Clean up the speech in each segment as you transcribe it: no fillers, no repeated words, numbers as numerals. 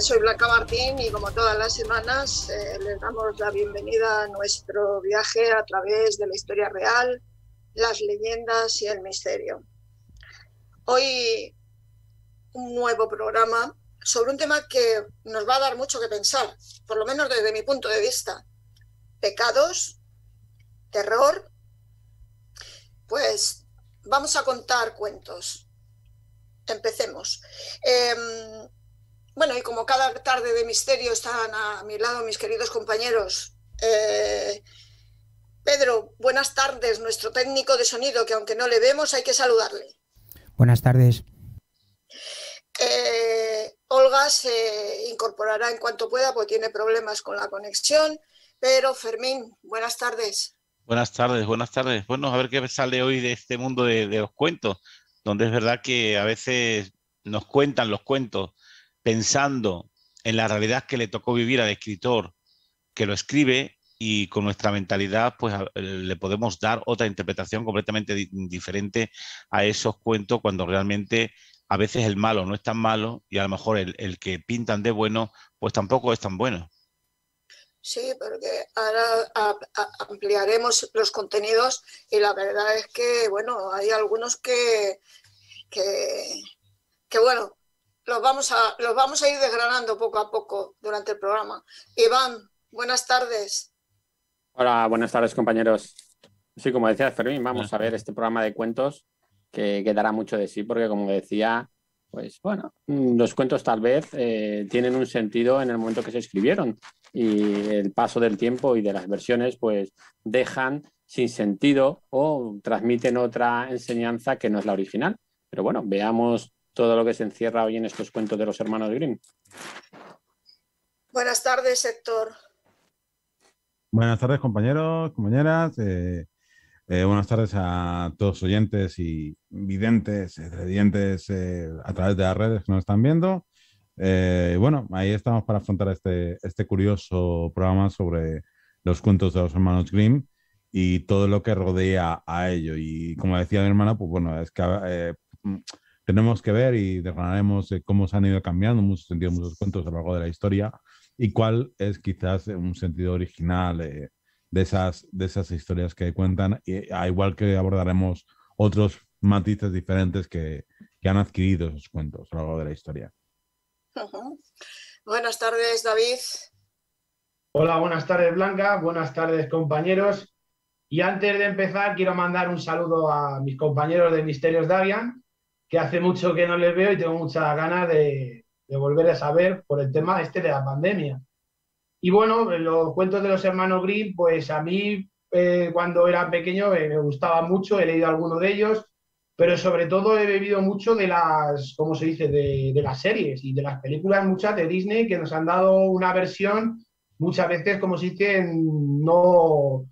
Soy Blanca Martín y como todas las semanas les damos la bienvenida a nuestro viaje a través de la historia real, las leyendas y el misterio. Hoy un nuevo programa sobre un tema que nos va a dar mucho que pensar, por lo menos desde mi punto de vista. Pecados, terror, pues vamos a contar cuentos. Empecemos. Bueno, y como cada tarde de misterio están a mi lado mis queridos compañeros. Pedro, buenas tardes, nuestro técnico de sonido, que aunque no le vemos hay que saludarle. Buenas tardes. Olga se incorporará en cuanto pueda, porque tiene problemas con la conexión. Pero Fermín, buenas tardes. Buenas tardes, buenas tardes. Bueno, a ver qué sale hoy de este mundo de los cuentos, donde es verdad que a veces nos cuentan los cuentos pensando en la realidad que le tocó vivir al escritor que lo escribe, y con nuestra mentalidad pues le podemos dar otra interpretación completamente diferente a esos cuentos, cuando realmente a veces el malo no es tan malo y a lo mejor el que pintan de bueno pues tampoco es tan bueno. Sí, porque ahora ampliaremos los contenidos y la verdad es que, bueno, hay algunos que bueno, los vamos a ir desgranando poco a poco durante el programa. Iván, buenas tardes. Hola, buenas tardes, compañeros. Sí, como decías, Fermín, vamos a ver este programa de cuentos que dará mucho de sí, porque como decía, pues bueno, los cuentos tal vez tienen un sentido en el momento que se escribieron, y el paso del tiempo y de las versiones pues dejan sin sentido o transmiten otra enseñanza que no es la original. Pero bueno, veamos todo lo que se encierra hoy en estos cuentos de los hermanos Grimm. Buenas tardes, Héctor. Buenas tardes, compañeros, compañeras. Buenas tardes a todos los oyentes y videntes, televidentes a través de las redes que nos están viendo. Bueno, ahí estamos para afrontar este curioso programa sobre los cuentos de los hermanos Grimm y todo lo que rodea a ello. Y como decía mi hermana, pues bueno, es que tenemos que ver y desgranaremos cómo se han ido cambiando en muchos sentidos muchos cuentos a lo largo de la historia, y cuál es quizás un sentido original de esas historias que cuentan, y a igual que abordaremos otros matices diferentes que han adquirido esos cuentos a lo largo de la historia. Buenas tardes, David. Hola, buenas tardes, Blanca. Buenas tardes, compañeros. Y antes de empezar, quiero mandar un saludo a mis compañeros de Misterios Davian, que hace mucho que no les veo y tengo muchas ganas de volver a saber por el tema de la pandemia. Y bueno, los cuentos de los hermanos Grimm, pues a mí cuando era pequeño me gustaban mucho, he leído algunos de ellos, pero sobre todo he bebido mucho de las, ¿cómo se dice?, de las series y de las películas muchas de Disney, que nos han dado una versión muchas veces, como se dice, no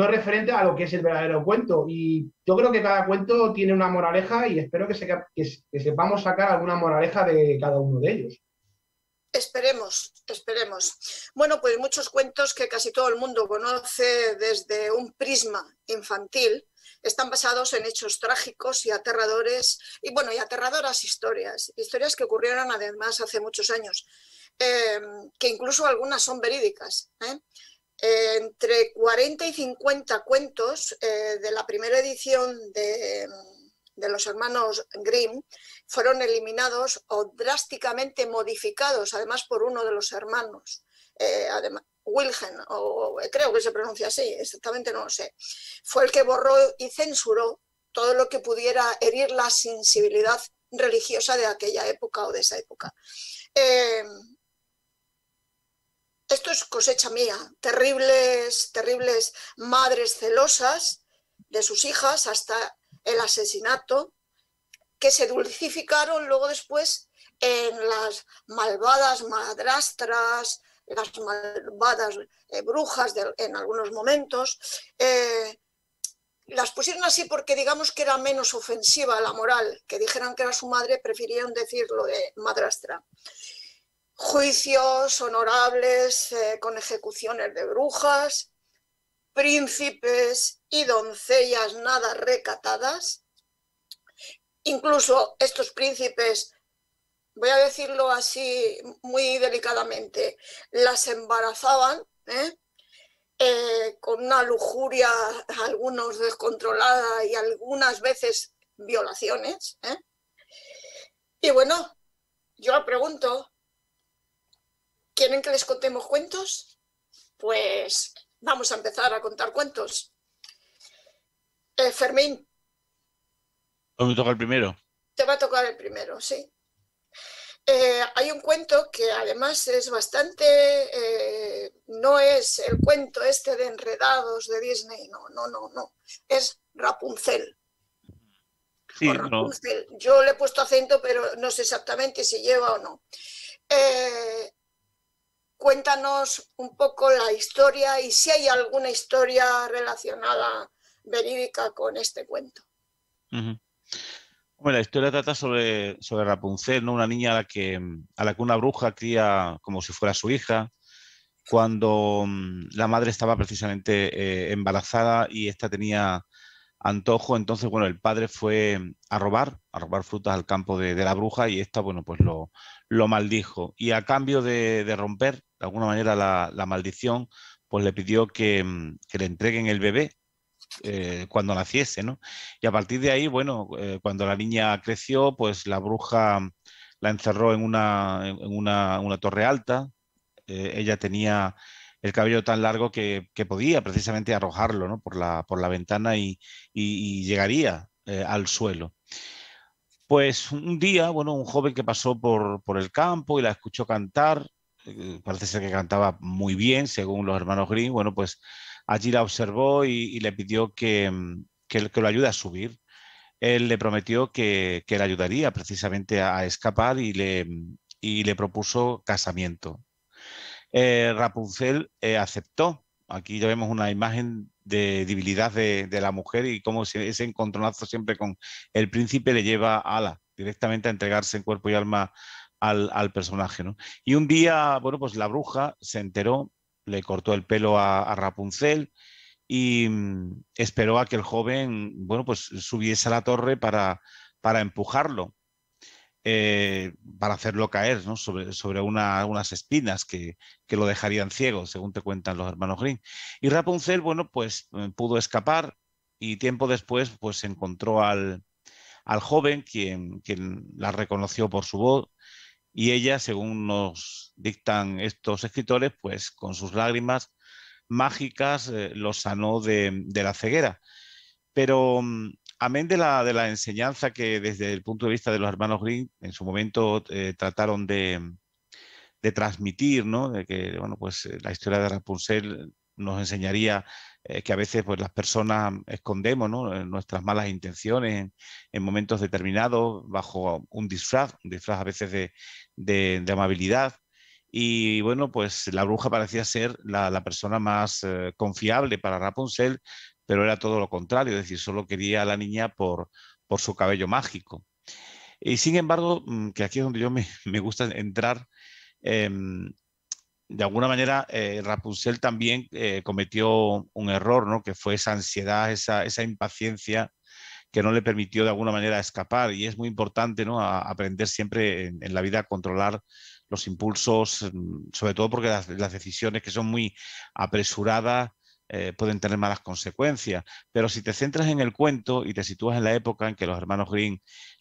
referente a lo que es el verdadero cuento. Y yo creo que cada cuento tiene una moraleja y espero que sepamos sacar alguna moraleja de cada uno de ellos. Esperemos. Bueno, pues muchos cuentos que casi todo el mundo conoce desde un prisma infantil están basados en hechos trágicos y aterradores, y bueno, y aterradoras historias que ocurrieron además hace muchos años, que incluso algunas son verídicas. Entre 40 y 50 cuentos de la primera edición de los hermanos Grimm fueron eliminados o drásticamente modificados, además por uno de los hermanos, Wilhelm, o creo que se pronuncia así, exactamente no lo sé, fue el que borró y censuró todo lo que pudiera herir la sensibilidad religiosa de aquella época o de esa época. Esto es cosecha mía, terribles madres celosas de sus hijas hasta el asesinato, que se dulcificaron luego después en las malvadas madrastras, las malvadas brujas en algunos momentos. Las pusieron así porque digamos que era menos ofensiva la moral, que dijeran que era su madre, prefirieron decirlo de madrastra. Juicios honorables con ejecuciones de brujas, príncipes y doncellas nada recatadas. Incluso estos príncipes voy a decirlo así muy delicadamente, las embarazaban, con una lujuria, algunos descontrolada y algunas veces violaciones. Y bueno, yo pregunto, ¿quieren que les contemos cuentos? Pues vamos a empezar a contar cuentos. Fermín. ¿O me toca el primero? Te va a tocar el primero, sí. Hay un cuento que además es bastante, no es el cuento este de Enredados de Disney, no, es Rapunzel. Sí, o Rapunzel. No. Yo le he puesto acento, pero no sé exactamente si lleva o no. Cuéntanos un poco la historia y si hay alguna historia relacionada, verídica, con este cuento. Bueno, la historia trata sobre Rapunzel, ¿no? Una niña a la que una bruja cría como si fuera su hija, cuando la madre estaba precisamente embarazada y esta tenía antojo. Entonces, bueno, el padre fue a robar frutas al campo de la bruja, y esta, bueno, pues lo maldijo. Y a cambio de romper de alguna manera la maldición, pues le pidió que le entreguen el bebé cuando naciese, ¿no? Y a partir de ahí, bueno, cuando la niña creció, pues la bruja la encerró en una torre alta. Ella tenía el cabello tan largo que podía precisamente arrojarlo, ¿no? por la ventana y llegaría al suelo. Pues un día, bueno, un joven que pasó por el campo y la escuchó cantar, parece ser que cantaba muy bien, según los hermanos Grimm. Bueno, pues allí la observó y le pidió que lo ayude a subir. Él le prometió que le ayudaría precisamente a escapar y le propuso casamiento. Rapunzel aceptó. Aquí ya vemos una imagen de debilidad de la mujer y cómo ese encontronazo siempre con el príncipe le lleva directamente a entregarse en cuerpo y alma al personaje, ¿no? Y un día, bueno, pues la bruja se enteró, le cortó el pelo a Rapunzel y esperó a que el joven, bueno, pues subiese a la torre para empujarlo. Para hacerlo caer, ¿no? sobre unas espinas que lo dejarían ciego, según te cuentan los hermanos Grimm. Y Rapunzel, bueno, pues pudo escapar, y tiempo después pues encontró al joven, quien la reconoció por su voz, y ella, según nos dictan estos escritores, pues con sus lágrimas mágicas lo sanó de la ceguera. Pero amén de la enseñanza que desde el punto de vista de los hermanos Grimm en su momento trataron de transmitir, ¿no? De que, bueno, pues la historia de Rapunzel nos enseñaría que a veces pues las personas escondemos, ¿no? Nuestras malas intenciones en momentos determinados bajo un disfraz a veces de amabilidad. Y bueno, pues la bruja parecía ser la persona más confiable para Rapunzel, pero era todo lo contrario, es decir, solo quería a la niña por su cabello mágico. Y sin embargo, que aquí es donde yo me gusta entrar, de alguna manera Rapunzel también cometió un error, ¿no? Que fue esa ansiedad, esa impaciencia que no le permitió de alguna manera escapar. Y es muy importante, ¿no? Aprender siempre en la vida a controlar los impulsos, sobre todo porque las decisiones que son muy apresuradas pueden tener malas consecuencias. Pero si te centras en el cuento y te sitúas en la época en que los hermanos Grimm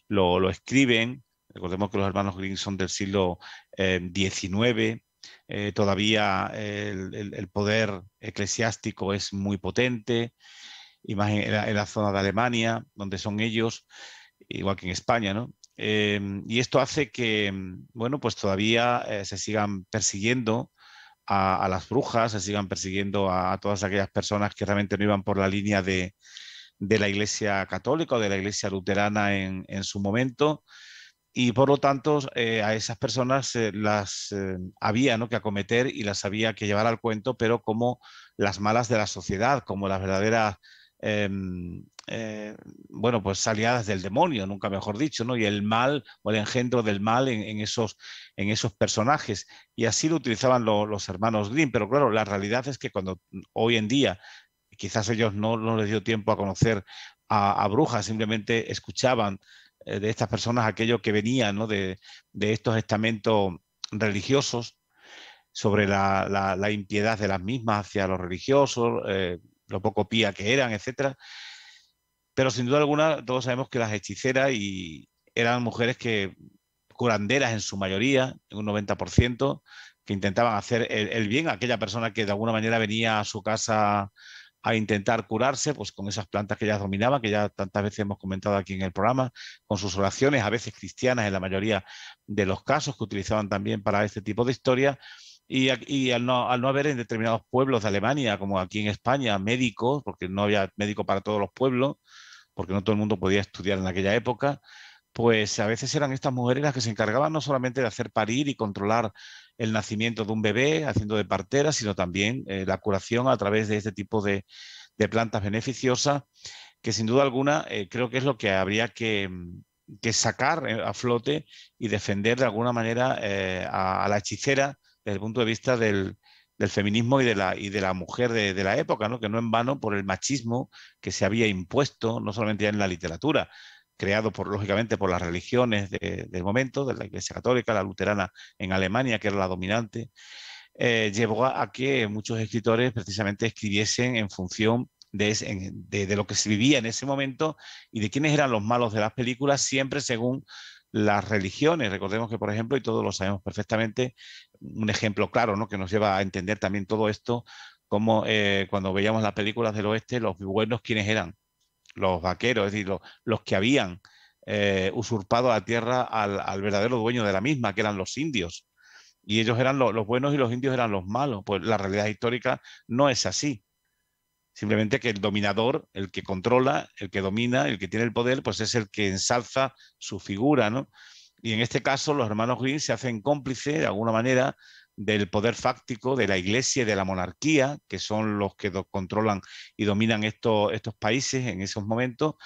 lo escriben, recordemos que los hermanos Grimm son del siglo XIX, todavía el poder eclesiástico es muy potente, y más en la zona de Alemania, donde son ellos, igual que en España, ¿no? Y esto hace que, bueno, pues todavía se sigan persiguiendo a las brujas, se sigan persiguiendo a todas aquellas personas que realmente no iban por la línea de la Iglesia Católica o de la Iglesia Luterana en su momento. Y por lo tanto, a esas personas las había, ¿no? que acometer y las había que llevar al cuento, pero como las malas de la sociedad, como las verdaderas, bueno, pues aliadas del demonio, nunca mejor dicho, ¿no? Y el mal o el engendro del mal en esos personajes. Y así lo utilizaban los hermanos Grimm. Pero claro, la realidad es que cuando hoy en día, quizás ellos no les dio tiempo a conocer a brujas, simplemente escuchaban de estas personas aquello que venía, ¿no?, de estos estamentos religiosos, sobre la impiedad de las mismas hacia los religiosos, lo poco pía que eran, etcétera. Pero sin duda alguna todos sabemos que las hechiceras eran mujeres curanderas en su mayoría, en un 90%, que intentaban hacer el bien a aquella persona que de alguna manera venía a su casa a intentar curarse, pues con esas plantas que ellas dominaban, que ya tantas veces hemos comentado aquí en el programa, con sus oraciones, a veces cristianas en la mayoría de los casos, que utilizaban también para este tipo de historias. Y al no haber en determinados pueblos de Alemania, como aquí en España, médicos, porque no había médico para todos los pueblos, porque no todo el mundo podía estudiar en aquella época, pues a veces eran estas mujeres las que se encargaban no solamente de hacer parir y controlar el nacimiento de un bebé, haciendo de partera, sino también la curación a través de este tipo de plantas beneficiosas, que sin duda alguna creo que es lo que habría que sacar a flote y defender de alguna manera a la hechicera desde el punto de vista del feminismo y de la mujer de la época, ¿no? Que no en vano, por el machismo que se había impuesto, no solamente ya en la literatura, creado lógicamente por las religiones del momento, de la Iglesia Católica, la luterana en Alemania, que era la dominante, llevó a que muchos escritores precisamente escribiesen en función de lo que se vivía en ese momento y de quiénes eran los malos de las películas, siempre según las religiones. Recordemos que, por ejemplo, y todos lo sabemos perfectamente, un ejemplo claro, ¿no?, que nos lleva a entender también todo esto, como cuando veíamos las películas del oeste, los buenos, ¿quiénes eran? Los vaqueros, es decir, los que habían usurpado la tierra al verdadero dueño de la misma, que eran los indios. Y ellos eran los buenos y los indios eran los malos. Pues la realidad histórica no es así. Simplemente que el dominador, el que controla, el que domina, el que tiene el poder, pues es el que ensalza su figura, ¿no? Y en este caso los hermanos Grimm se hacen cómplices, de alguna manera, del poder fáctico de la Iglesia y de la monarquía, que son los que controlan y dominan estos países en esos momentos,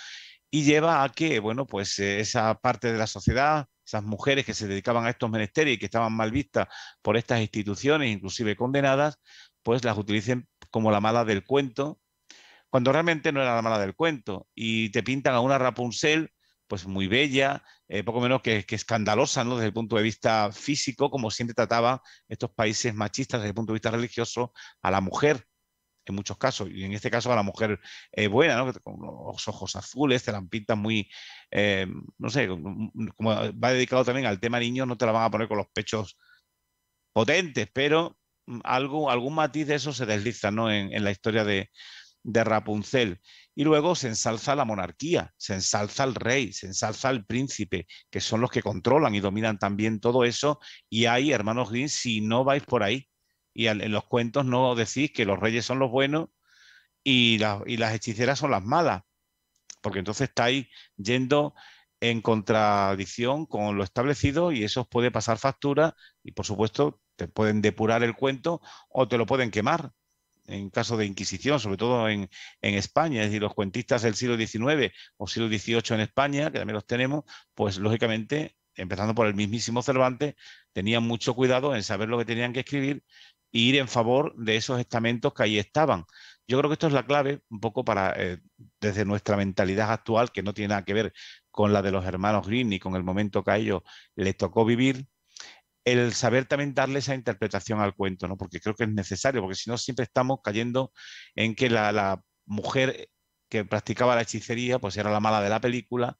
y lleva a que, bueno, pues esa parte de la sociedad, esas mujeres que se dedicaban a estos menesteres y que estaban mal vistas por estas instituciones, inclusive condenadas, pues las utilicen como la mala del cuento, cuando realmente no era la mala del cuento, y te pintan a una Rapunzel pues muy bella, poco menos que escandalosa, ¿no?, desde el punto de vista físico, como siempre trataba estos países machistas desde el punto de vista religioso a la mujer, en muchos casos, y en este caso a la mujer buena, ¿no?, con los ojos azules, te la pintan muy, no sé, como va dedicado también al tema niño, no te la van a poner con los pechos potentes, pero algún matiz de eso se desliza, ¿no?, en la historia de Rapunzel. Y luego se ensalza la monarquía, se ensalza el rey, se ensalza el príncipe, que son los que controlan y dominan también todo eso. Y hay, hermanos Grimm, si no vais por ahí, y en los cuentos no decís que los reyes son los buenos y las hechiceras son las malas, porque entonces estáis yendo en contradicción con lo establecido y eso os puede pasar factura y, por supuesto, te pueden depurar el cuento o te lo pueden quemar en caso de Inquisición, sobre todo en España. Es decir, los cuentistas del siglo XIX o siglo XVIII en España, que también los tenemos, pues lógicamente, empezando por el mismísimo Cervantes, tenían mucho cuidado en saber lo que tenían que escribir e ir en favor de esos estamentos que ahí estaban. Yo creo que esto es la clave un poco para, desde nuestra mentalidad actual, que no tiene nada que ver con la de los hermanos Grimm ni con el momento que a ellos les tocó vivir, el saber también darle esa interpretación al cuento, ¿no? Porque creo que es necesario, porque si no siempre estamos cayendo en que la mujer que practicaba la hechicería pues era la mala de la película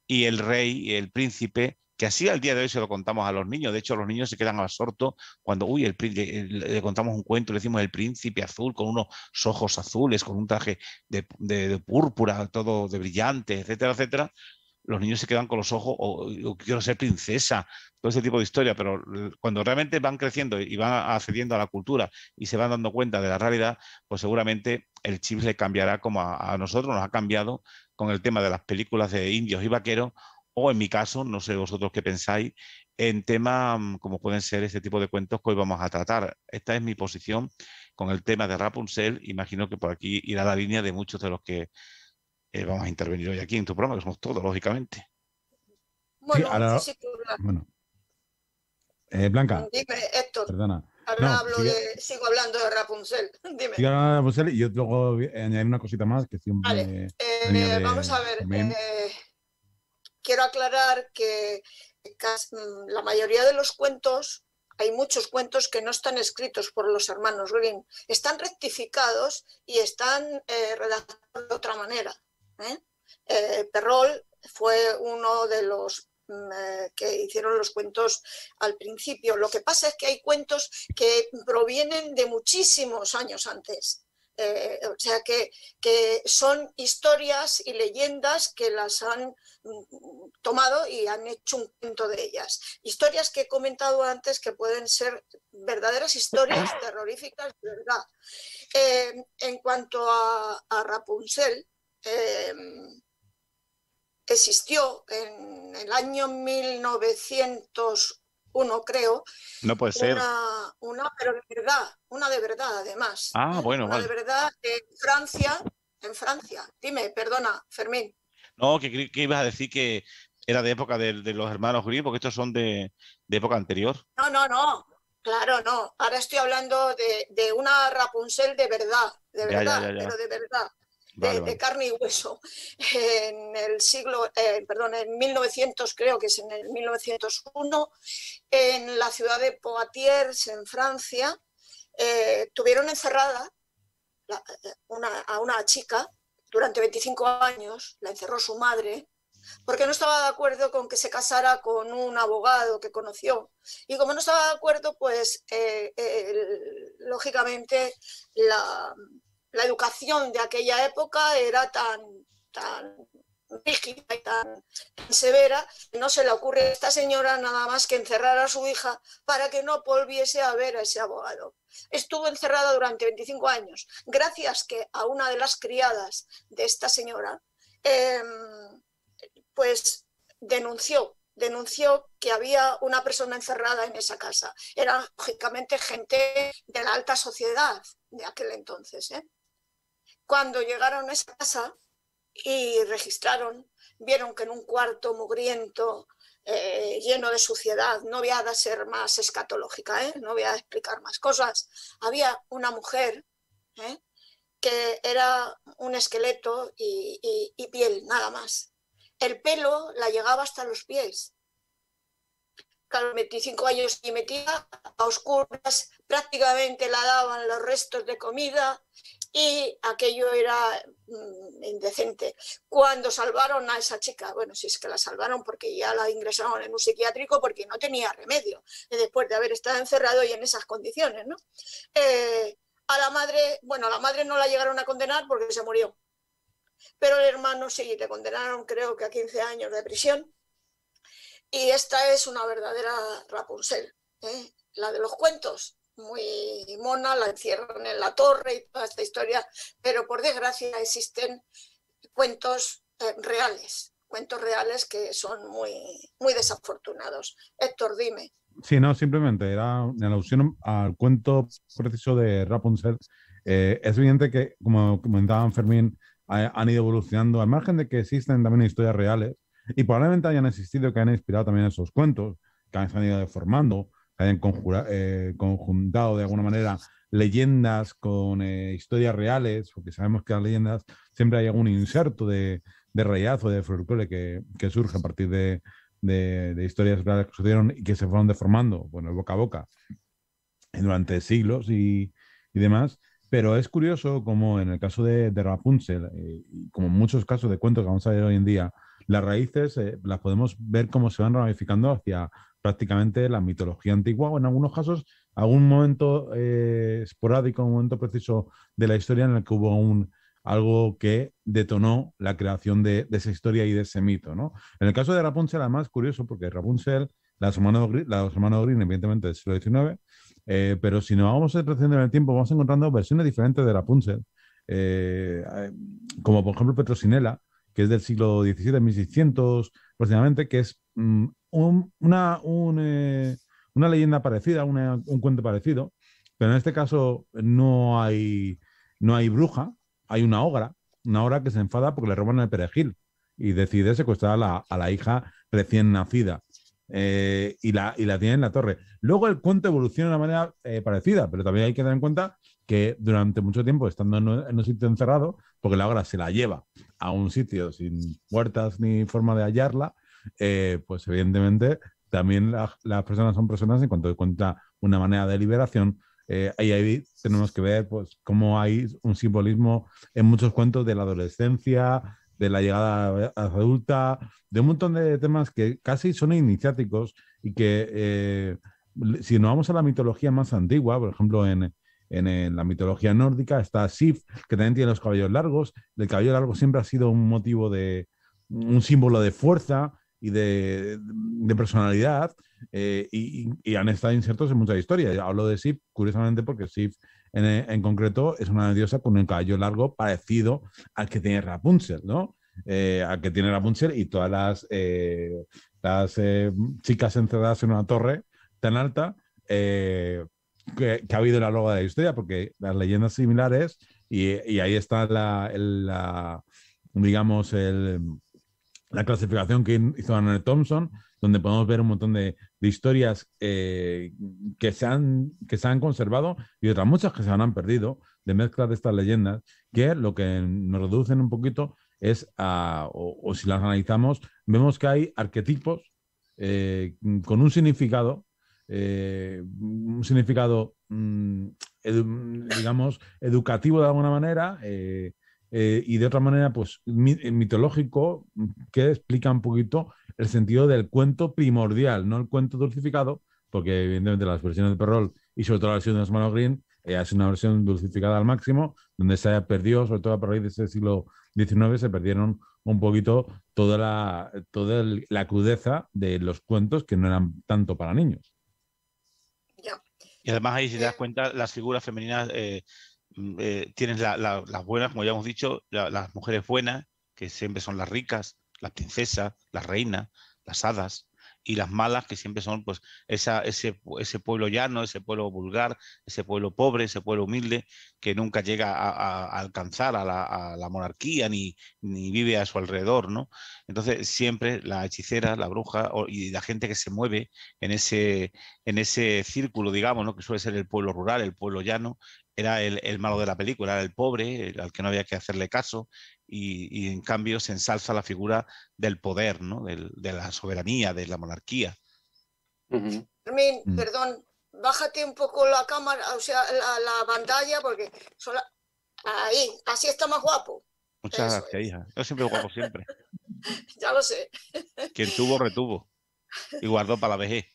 y el rey, el príncipe, que así al día de hoy se lo contamos a los niños. De hecho, los niños se quedan absortos cuando, le contamos un cuento, le decimos el príncipe azul con unos ojos azules, con un traje de púrpura, todo de brillante, etcétera, etcétera. Los niños se quedan con los ojos, o quiero ser princesa, todo ese tipo de historia, pero cuando realmente van creciendo y van accediendo a la cultura y se van dando cuenta de la realidad, pues seguramente el chip le cambiará como a nosotros nos ha cambiado con el tema de las películas de indios y vaqueros, o en mi caso, no sé vosotros qué pensáis, en temas como pueden ser este tipo de cuentos que hoy vamos a tratar. Esta es mi posición con el tema de Rapunzel. Imagino que por aquí irá la línea de muchos de los que vamos a intervenir hoy aquí en tu programa, que somos todos, lógicamente. Bueno, sí, ahora, sí, bueno. Blanca. Dime, Héctor. Perdona. Ahora sigo hablando de Rapunzel. Dime. Sigo hablando de Rapunzel y yo luego añadir una cosita más que siempre. Vale. Vamos a ver. quiero aclarar que la mayoría de los cuentos, hay muchos cuentos que no están escritos por los hermanos Grimm, están rectificados y están redactados de otra manera. Perrault fue uno de los que hicieron los cuentos al principio. Lo que pasa es que hay cuentos que provienen de muchísimos años antes. O sea que son historias y leyendas que las han tomado y han hecho un cuento de ellas. Historias que he comentado antes que pueden ser verdaderas historias terroríficas de verdad. En cuanto a Rapunzel, existió en el año 1901, creo. No puede ser. Pero de verdad, además. Bueno, una vale. de verdad, en Francia. Dime, perdona, Fermín. No, que ibas a decir que era de época de los hermanos Grimm, porque estos son de época anterior. No, claro, no. Ahora estoy hablando de una Rapunzel de verdad, Ya. pero de verdad. Vale. De carne y hueso, en el siglo, en 1900, creo que es en el 1901, en la ciudad de Poitiers, en Francia, tuvieron encerrada a una chica durante 25 años, la encerró su madre, porque no estaba de acuerdo con que se casara con un abogado que conoció. Y como no estaba de acuerdo, pues lógicamente la educación de aquella época era tan rígida y tan severa, no se le ocurre a esta señora nada más que encerrar a su hija para que no volviese a ver a ese abogado. Estuvo encerrada durante 25 años, gracias que a una de las criadas de esta señora, pues denunció que había una persona encerrada en esa casa. Era, lógicamente, gente de la alta sociedad de aquel entonces, Cuando llegaron a esa casa y registraron, vieron que en un cuarto mugriento, lleno de suciedad, no voy a ser más escatológica, no voy a explicar más cosas, había una mujer que era un esqueleto y piel, nada más. El pelo la llegaba hasta los pies. Claro, 25 años y metida a oscuras, prácticamente la daban los restos de comida y aquello era indecente. Cuando salvaron a esa chica, bueno, si es que la salvaron porque ya la ingresaron en un psiquiátrico porque no tenía remedio, después de haber estado encerrado y en esas condiciones, ¿no? A la madre no la llegaron a condenar porque se murió, pero el hermano sí, le condenaron creo que a 15 años de prisión. Y esta es una verdadera Rapunzel, la de los cuentos, muy mona, la encierran en la torre y toda esta historia, pero por desgracia existen cuentos reales que son muy desafortunados. Héctor, dime. Sí, no, simplemente era en alusión al cuento preciso de Rapunzel. Es evidente que, como comentaban Fermín, han ido evolucionando, al margen de que existen también historias reales, y probablemente hayan existido, que han inspirado también esos cuentos, que han ido deformando, que hayan conjuntado de alguna manera leyendas con historias reales, porque sabemos que las leyendas siempre hay algún inserto de realidad o de folclore que surge a partir de historias reales que sucedieron y que se fueron deformando, bueno, boca a boca, durante siglos y demás. Pero es curioso como en el caso de Rapunzel, y como en muchos casos de cuentos que vamos a ver hoy en día, las raíces las podemos ver cómo se van ramificando hacia prácticamente la mitología antigua, o en algunos casos algún momento esporádico, un momento preciso de la historia en el que hubo algo que detonó la creación de esa historia y de ese mito, ¿no? En el caso de Rapunzel, además, curioso, porque Rapunzel, los hermanos Grimm, evidentemente del siglo XIX, pero si nos vamos retrocediendo en el tiempo, vamos encontrando versiones diferentes de Rapunzel, como por ejemplo Petrosinela, que es del siglo XVII, 1600 aproximadamente, que es una leyenda parecida, un cuento parecido, pero en este caso no hay bruja, hay una ogra que se enfada porque le roban el perejil y decide secuestrar a la hija recién nacida. Y la tiene en la torre. Luego el cuento evoluciona de una manera parecida, pero también hay que tener en cuenta que durante mucho tiempo, estando en un sitio encerrado, porque la ogra se la lleva a un sitio sin puertas ni forma de hallarla, pues evidentemente también las personas son personas en cuanto encuentra una manera de liberación. Ahí tenemos que ver pues, cómo hay un simbolismo en muchos cuentos de la adolescencia, de la llegada adulta, de un montón de temas que casi son iniciáticos y que si nos vamos a la mitología más antigua, por ejemplo, en la mitología nórdica está Sif, que también tiene los cabellos largos. El cabello largo siempre ha sido un motivo un símbolo de fuerza y de personalidad, y han estado insertos en muchas historias. Hablo de Sif, curiosamente, porque Sif en concreto es una diosa con un cabello largo parecido al que tiene Rapunzel, ¿no? Al que tiene Rapunzel y todas las chicas encerradas en una torre tan alta que ha habido a lo largo de la historia, porque las leyendas similares, y ahí está digamos, la clasificación que hizo Anne Thompson, donde podemos ver un montón de historias que se han conservado y otras muchas que se han perdido, de mezclas de estas leyendas, que lo que nos reducen un poquito es o si las analizamos, vemos que hay arquetipos con un significado, digamos, educativo de alguna manera, y de otra manera, pues mitológico, que explica un poquito el sentido del cuento primordial, no el cuento dulcificado, porque evidentemente las versiones de Perrault y sobre todo la versión de Osmano Green es una versión dulcificada al máximo, donde se perdió, sobre todo a partir de ese siglo XIX, se perdieron un poquito toda la crudeza de los cuentos que no eran tanto para niños. Y además ahí, si te das cuenta, las figuras femeninas, tienes las buenas, como ya hemos dicho, las mujeres buenas, que siempre son las ricas, las princesas, las reinas, las hadas, y las malas, que siempre son pues ese pueblo llano, ese pueblo vulgar, ese pueblo pobre, ese pueblo humilde, que nunca llega a alcanzar a la monarquía ni vive a su alrededor, ¿no? Entonces siempre la hechicera, la bruja y la gente que se mueve en ese círculo, digamos, ¿no? Que suele ser el pueblo rural, el pueblo llano, era el malo de la película, era el pobre, al que no había que hacerle caso, y en cambio se ensalza la figura del poder, ¿no? De la soberanía, de la monarquía. Fermín, perdón, bájate un poco la cámara, o sea, la pantalla, porque ahí, así está más guapo. Muchas gracias, hija. Yo siempre guapo, siempre. Ya lo sé. Quien tuvo, retuvo. Y guardó para la vejez.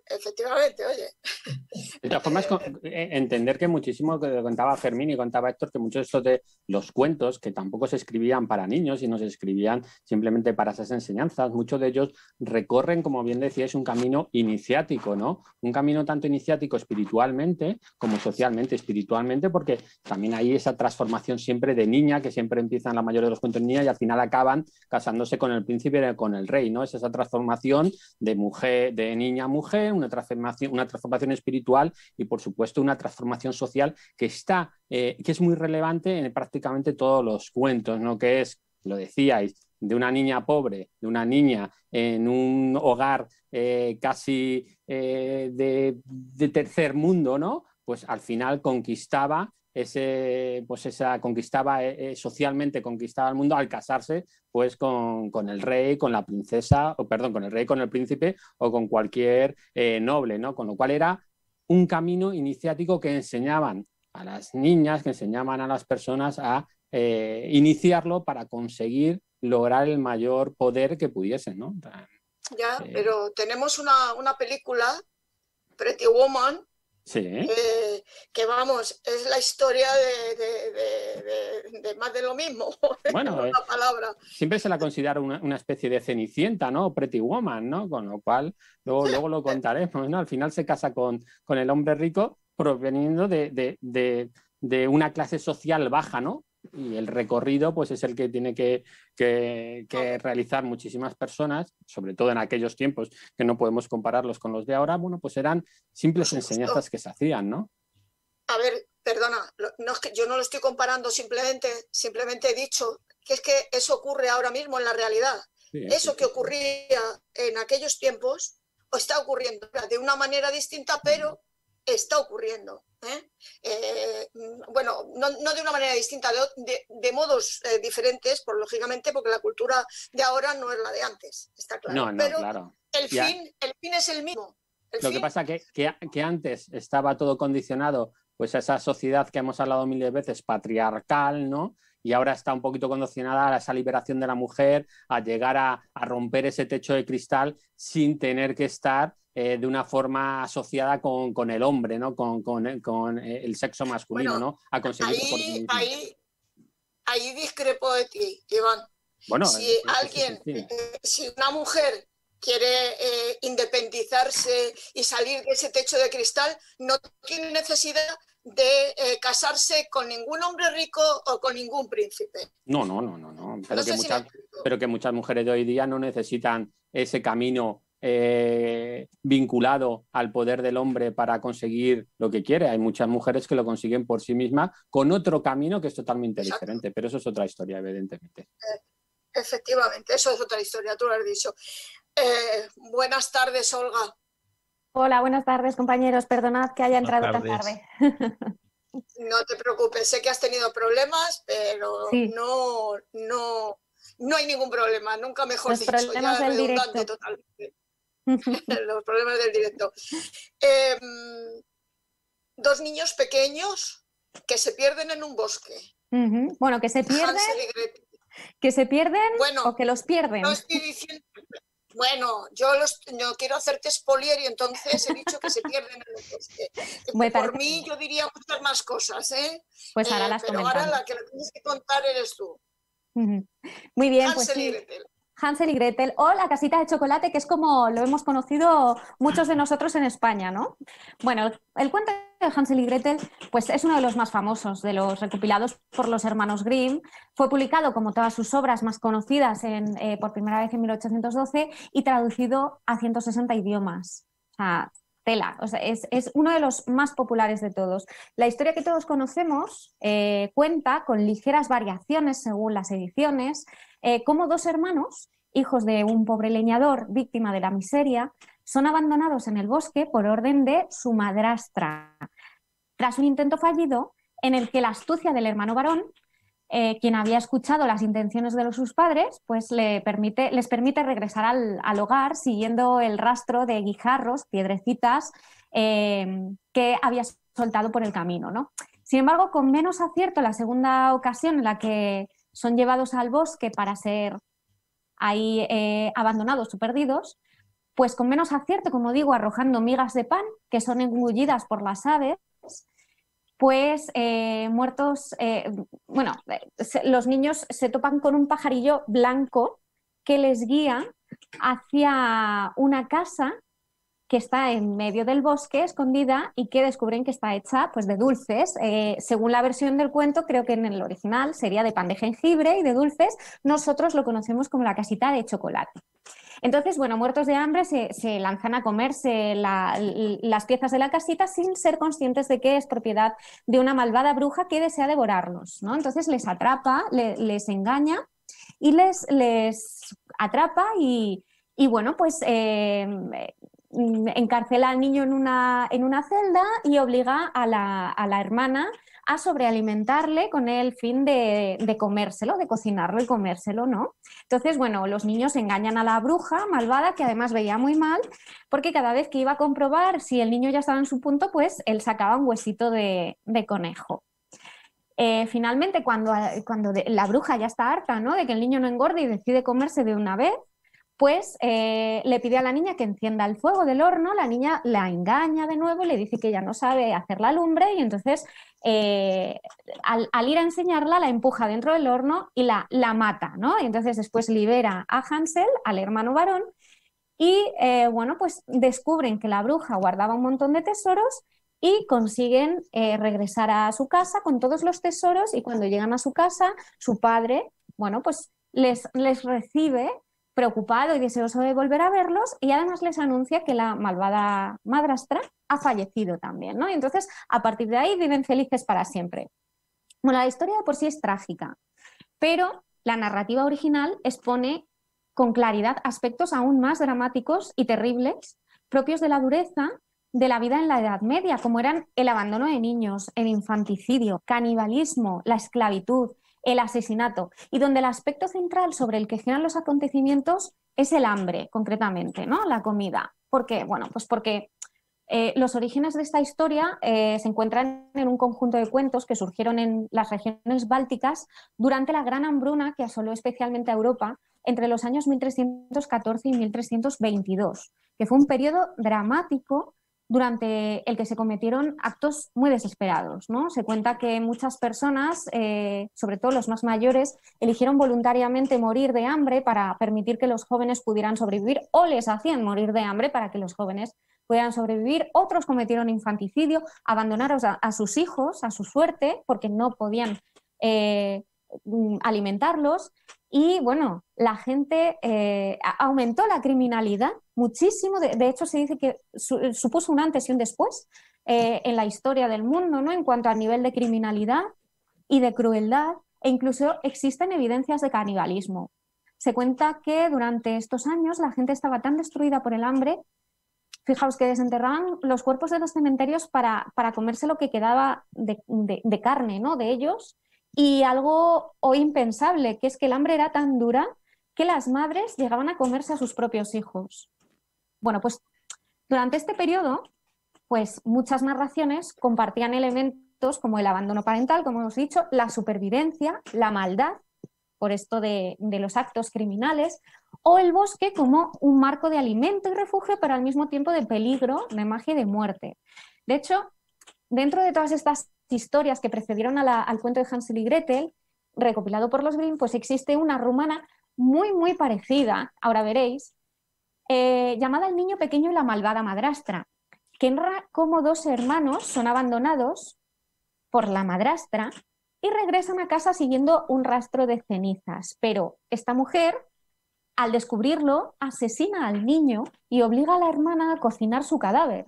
Efectivamente, oye. De todas formas, entender que muchísimo, que contaba Fermín y contaba Héctor, que muchos de estos de los cuentos, que tampoco se escribían para niños, sino se escribían simplemente para esas enseñanzas, muchos de ellos recorren, como bien decíais, un camino iniciático, ¿no? Un camino tanto iniciático espiritualmente como socialmente. Espiritualmente, porque también hay esa transformación siempre de niña, que siempre empiezan la mayoría de los cuentos niñas y al final acaban casándose con el príncipe, con el rey, ¿no? Es esa transformación de mujer, de niña a mujer, una transformación espiritual y, por supuesto, una transformación social que es muy relevante en prácticamente todos los cuentos, ¿no? Que es, lo decíais, de una niña pobre, de una niña en un hogar casi de tercer mundo, ¿no? Pues al final conquistaba socialmente conquistaba el mundo al casarse pues con el rey, con la princesa, con el rey, con el príncipe o con cualquier noble, ¿no? Con lo cual era un camino iniciático que enseñaban a las niñas, que enseñaban a las personas a iniciarlo para conseguir lograr el mayor poder que pudiesen, ¿no? Ya, pero tenemos una película, Pretty Woman, sí. Que vamos, es la historia de más de lo mismo. Bueno, una palabra. Siempre se la considera una especie de Cenicienta, ¿no? Pretty Woman, ¿no? Con lo cual, luego lo contaremos, ¿no? Al final se casa con el hombre rico proveniendo de una clase social baja, ¿no? Y el recorrido pues es el que tiene que realizar muchísimas personas, sobre todo en aquellos tiempos que no podemos compararlos con los de ahora. Bueno, pues eran simples enseñanzas que se hacían, ¿no? A ver, perdona, no es que yo no lo estoy comparando, simplemente he dicho que es que eso ocurre ahora mismo en la realidad. Sí, eso que ocurría en aquellos tiempos está ocurriendo de una manera distinta, pero está ocurriendo. Bueno, no de una manera distinta, de modos diferentes, lógicamente, porque la cultura de ahora no es la de antes, está claro. No, pero claro. el fin es el mismo. Lo que pasa que antes estaba todo condicionado pues a esa sociedad que hemos hablado miles de veces, patriarcal, ¿no? Y ahora está un poquito condicionada a esa liberación de la mujer, a llegar a romper ese techo de cristal sin tener que estar de una forma asociada con el hombre, ¿no? Con el sexo masculino, bueno, ¿no? A conseguir por sí mismo. Ahí discrepo de ti, Iván. Bueno, si alguien, si una mujer quiere independizarse y salir de ese techo de cristal, no tiene necesidad de casarse con ningún hombre rico o con ningún príncipe. No. Pero que muchas mujeres de hoy día no necesitan ese camino vinculado al poder del hombre para conseguir lo que quiere. Hay muchas mujeres que lo consiguen por sí mismas con otro camino que es totalmente diferente, pero eso es otra historia, evidentemente. Efectivamente, eso es otra historia, tú lo has dicho. Buenas tardes, Olga. Hola, buenas tardes, compañeros. Perdonad que haya entrado tan tarde. No te preocupes, sé que has tenido problemas, pero sí. No hay ningún problema, nunca mejor Los dicho. Problemas ya del redundante directo. Totalmente. Los problemas del directo. 2 niños pequeños que se pierden en un bosque. Bueno, que se pierden. ¿Que se pierden bueno, o que los pierden? No estoy diciendo... Bueno, yo no quiero hacerte spoiler y entonces he dicho que se pierden en el bosque. Por mí yo diría muchas más cosas, ¿eh? Pues ahora las pero comentamos. Ahora la que lo tienes que contar eres tú. Muy bien, Hansel pues sí. y Gretel. Hansel y Gretel, o la casita de chocolate, que es como lo hemos conocido muchos de nosotros en España, ¿no? Bueno, el cuento de Hansel y Gretel pues es uno de los más famosos, de los recopilados por los hermanos Grimm. Fue publicado, como todas sus obras más conocidas, por primera vez en 1812 y traducido a 160 idiomas. O sea, tela, o sea, es uno de los más populares de todos. La historia que todos conocemos cuenta con ligeras variaciones según las ediciones, cómo 2 hermanos, hijos de un pobre leñador víctima de la miseria, son abandonados en el bosque por orden de su madrastra, tras un intento fallido en el que la astucia del hermano varón, quien había escuchado las intenciones de sus padres, pues les permite regresar al hogar siguiendo el rastro de guijarros, piedrecitas, que había soltado por el camino, ¿no? Sin embargo, con menos acierto, la segunda ocasión en la que son llevados al bosque para ser ahí abandonados o perdidos, pues con menos acierto, como digo, arrojando migas de pan que son engullidas por las aves, pues los niños se topan con un pajarillo blanco que les guía hacia una casa que está en medio del bosque, escondida, y que descubren que está hecha pues, de dulces. Según la versión del cuento, creo que en el original sería de pan de jengibre y de dulces. Nosotros lo conocemos como la casita de chocolate. Entonces, bueno, muertos de hambre se lanzan a comerse las piezas de la casita sin ser conscientes de que es propiedad de una malvada bruja que desea devorarlos, ¿no? Entonces les atrapa, les engaña y les atrapa y bueno, pues encarcela al niño en una celda y obliga a la hermana a sobrealimentarle con el fin de comérselo, de cocinarlo y comérselo, ¿no? Entonces, bueno, los niños engañan a la bruja malvada, que además veía muy mal, porque cada vez que iba a comprobar si el niño ya estaba en su punto, pues él sacaba un huesito de conejo. Finalmente, cuando la bruja ya está harta, ¿no?, de que el niño no engorde y decide comerse de una vez, pues le pide a la niña que encienda el fuego del horno. La niña la engaña de nuevo, le dice que ya no sabe hacer la lumbre y entonces al ir a enseñarla la empuja dentro del horno y la mata, ¿no? Y entonces después libera a Hansel, al hermano varón, y bueno, pues descubren que la bruja guardaba un montón de tesoros y consiguen regresar a su casa con todos los tesoros, y cuando llegan a su casa, su padre, bueno, pues les recibe preocupado y deseoso de volver a verlos, y además les anuncia que la malvada madrastra ha fallecido también, ¿no? Y entonces, a partir de ahí, viven felices para siempre. Bueno, la historia de por sí es trágica, pero la narrativa original expone con claridad aspectos aún más dramáticos y terribles, propios de la dureza de la vida en la Edad Media, como eran el abandono de niños, el infanticidio, canibalismo, la esclavitud, el asesinato, y donde el aspecto central sobre el que giran los acontecimientos es el hambre, concretamente, ¿no? La comida. ¿Por qué? Bueno, pues porque los orígenes de esta historia se encuentran en un conjunto de cuentos que surgieron en las regiones bálticas durante la gran hambruna que asoló especialmente a Europa entre los años 1314 y 1322, que fue un periodo dramático durante el que se cometieron actos muy desesperados, ¿no? Se cuenta que muchas personas, sobre todo los más mayores, eligieron voluntariamente morir de hambre para permitir que los jóvenes pudieran sobrevivir, o les hacían morir de hambre para que los jóvenes pudieran sobrevivir. Otros cometieron infanticidio, abandonaron a sus hijos a su suerte porque no podían alimentarlos. Y bueno, la gente aumentó la criminalidad muchísimo. De hecho, se dice que supuso un antes y un después en la historia del mundo, ¿no? En cuanto al nivel de criminalidad y de crueldad, e incluso existen evidencias de canibalismo. Se cuenta que durante estos años la gente estaba tan destruida por el hambre, fijaos, que desenterraban los cuerpos de los cementerios para comerse lo que quedaba de carne, ¿no? De ellos. Y algo hoy impensable, que es que el hambre era tan dura que las madres llegaban a comerse a sus propios hijos. Bueno, pues durante este periodo, pues muchas narraciones compartían elementos como el abandono parental, como hemos dicho, la supervivencia, la maldad, por esto de los actos criminales, o el bosque como un marco de alimento y refugio, pero al mismo tiempo de peligro, de magia y de muerte. De hecho, dentro de todas estas historias que precedieron al cuento de Hansel y Gretel, recopilado por los Grimm, pues existe una rumana muy, muy parecida, ahora veréis, llamada El niño pequeño y la malvada madrastra, que narra cómo dos hermanos son abandonados por la madrastra y regresan a casa siguiendo un rastro de cenizas. Pero esta mujer, al descubrirlo, asesina al niño y obliga a la hermana a cocinar su cadáver.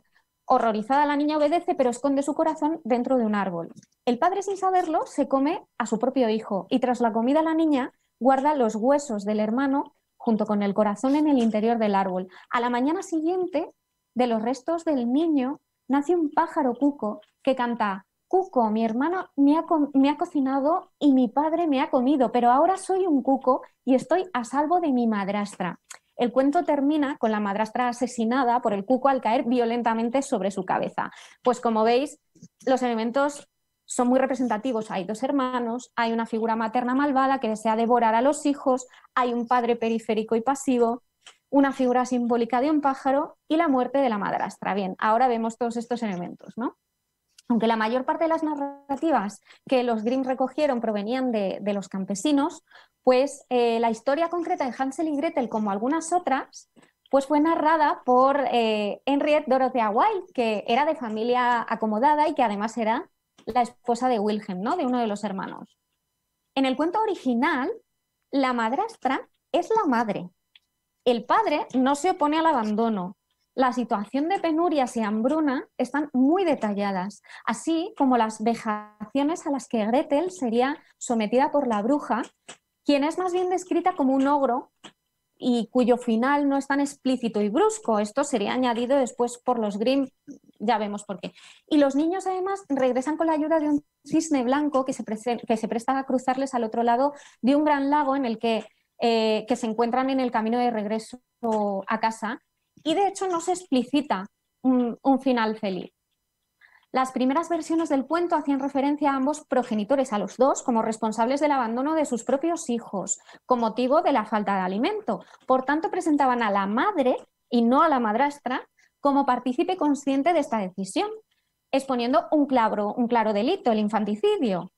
Horrorizada, la niña obedece, pero esconde su corazón dentro de un árbol. El padre, sin saberlo, se come a su propio hijo y tras la comida la niña guarda los huesos del hermano junto con el corazón en el interior del árbol. A la mañana siguiente, de los restos del niño, nace un pájaro cuco que canta: Cuco, mi hermano me ha cocinado y mi padre me ha comido, pero ahora soy un cuco y estoy a salvo de mi madrastra. El cuento termina con la madrastra asesinada por el cuco al caer violentamente sobre su cabeza. Pues como veis, los elementos son muy representativos. Hay dos hermanos, hay una figura materna malvada que desea devorar a los hijos, hay un padre periférico y pasivo, una figura simbólica de un pájaro y la muerte de la madrastra. Bien, ahora vemos todos estos elementos, ¿no? Aunque la mayor parte de las narrativas que los Grimm recogieron provenían de los campesinos, pues la historia concreta de Hansel y Gretel, como algunas otras, pues fue narrada por Henriette Dorothea Wilde, que era de familia acomodada y que además era la esposa de Wilhelm, ¿no? De uno de los hermanos. En el cuento original, la madrastra es la madre. El padre no se opone al abandono. La situación de penurias y hambruna están muy detalladas, así como las vejaciones a las que Gretel sería sometida por la bruja, quien es más bien descrita como un ogro y cuyo final no es tan explícito y brusco. Esto sería añadido después por los Grimm, ya vemos por qué. Y los niños además regresan con la ayuda de un cisne blanco que se presta a cruzarles al otro lado de un gran lago en el que se encuentran en el camino de regreso a casa. Y de hecho no se explicita un final feliz. Las primeras versiones del cuento hacían referencia a ambos progenitores, a los dos, como responsables del abandono de sus propios hijos, con motivo de la falta de alimento. Por tanto, presentaban a la madre, y no a la madrastra, como partícipe consciente de esta decisión, exponiendo un claro delito, el infanticidio.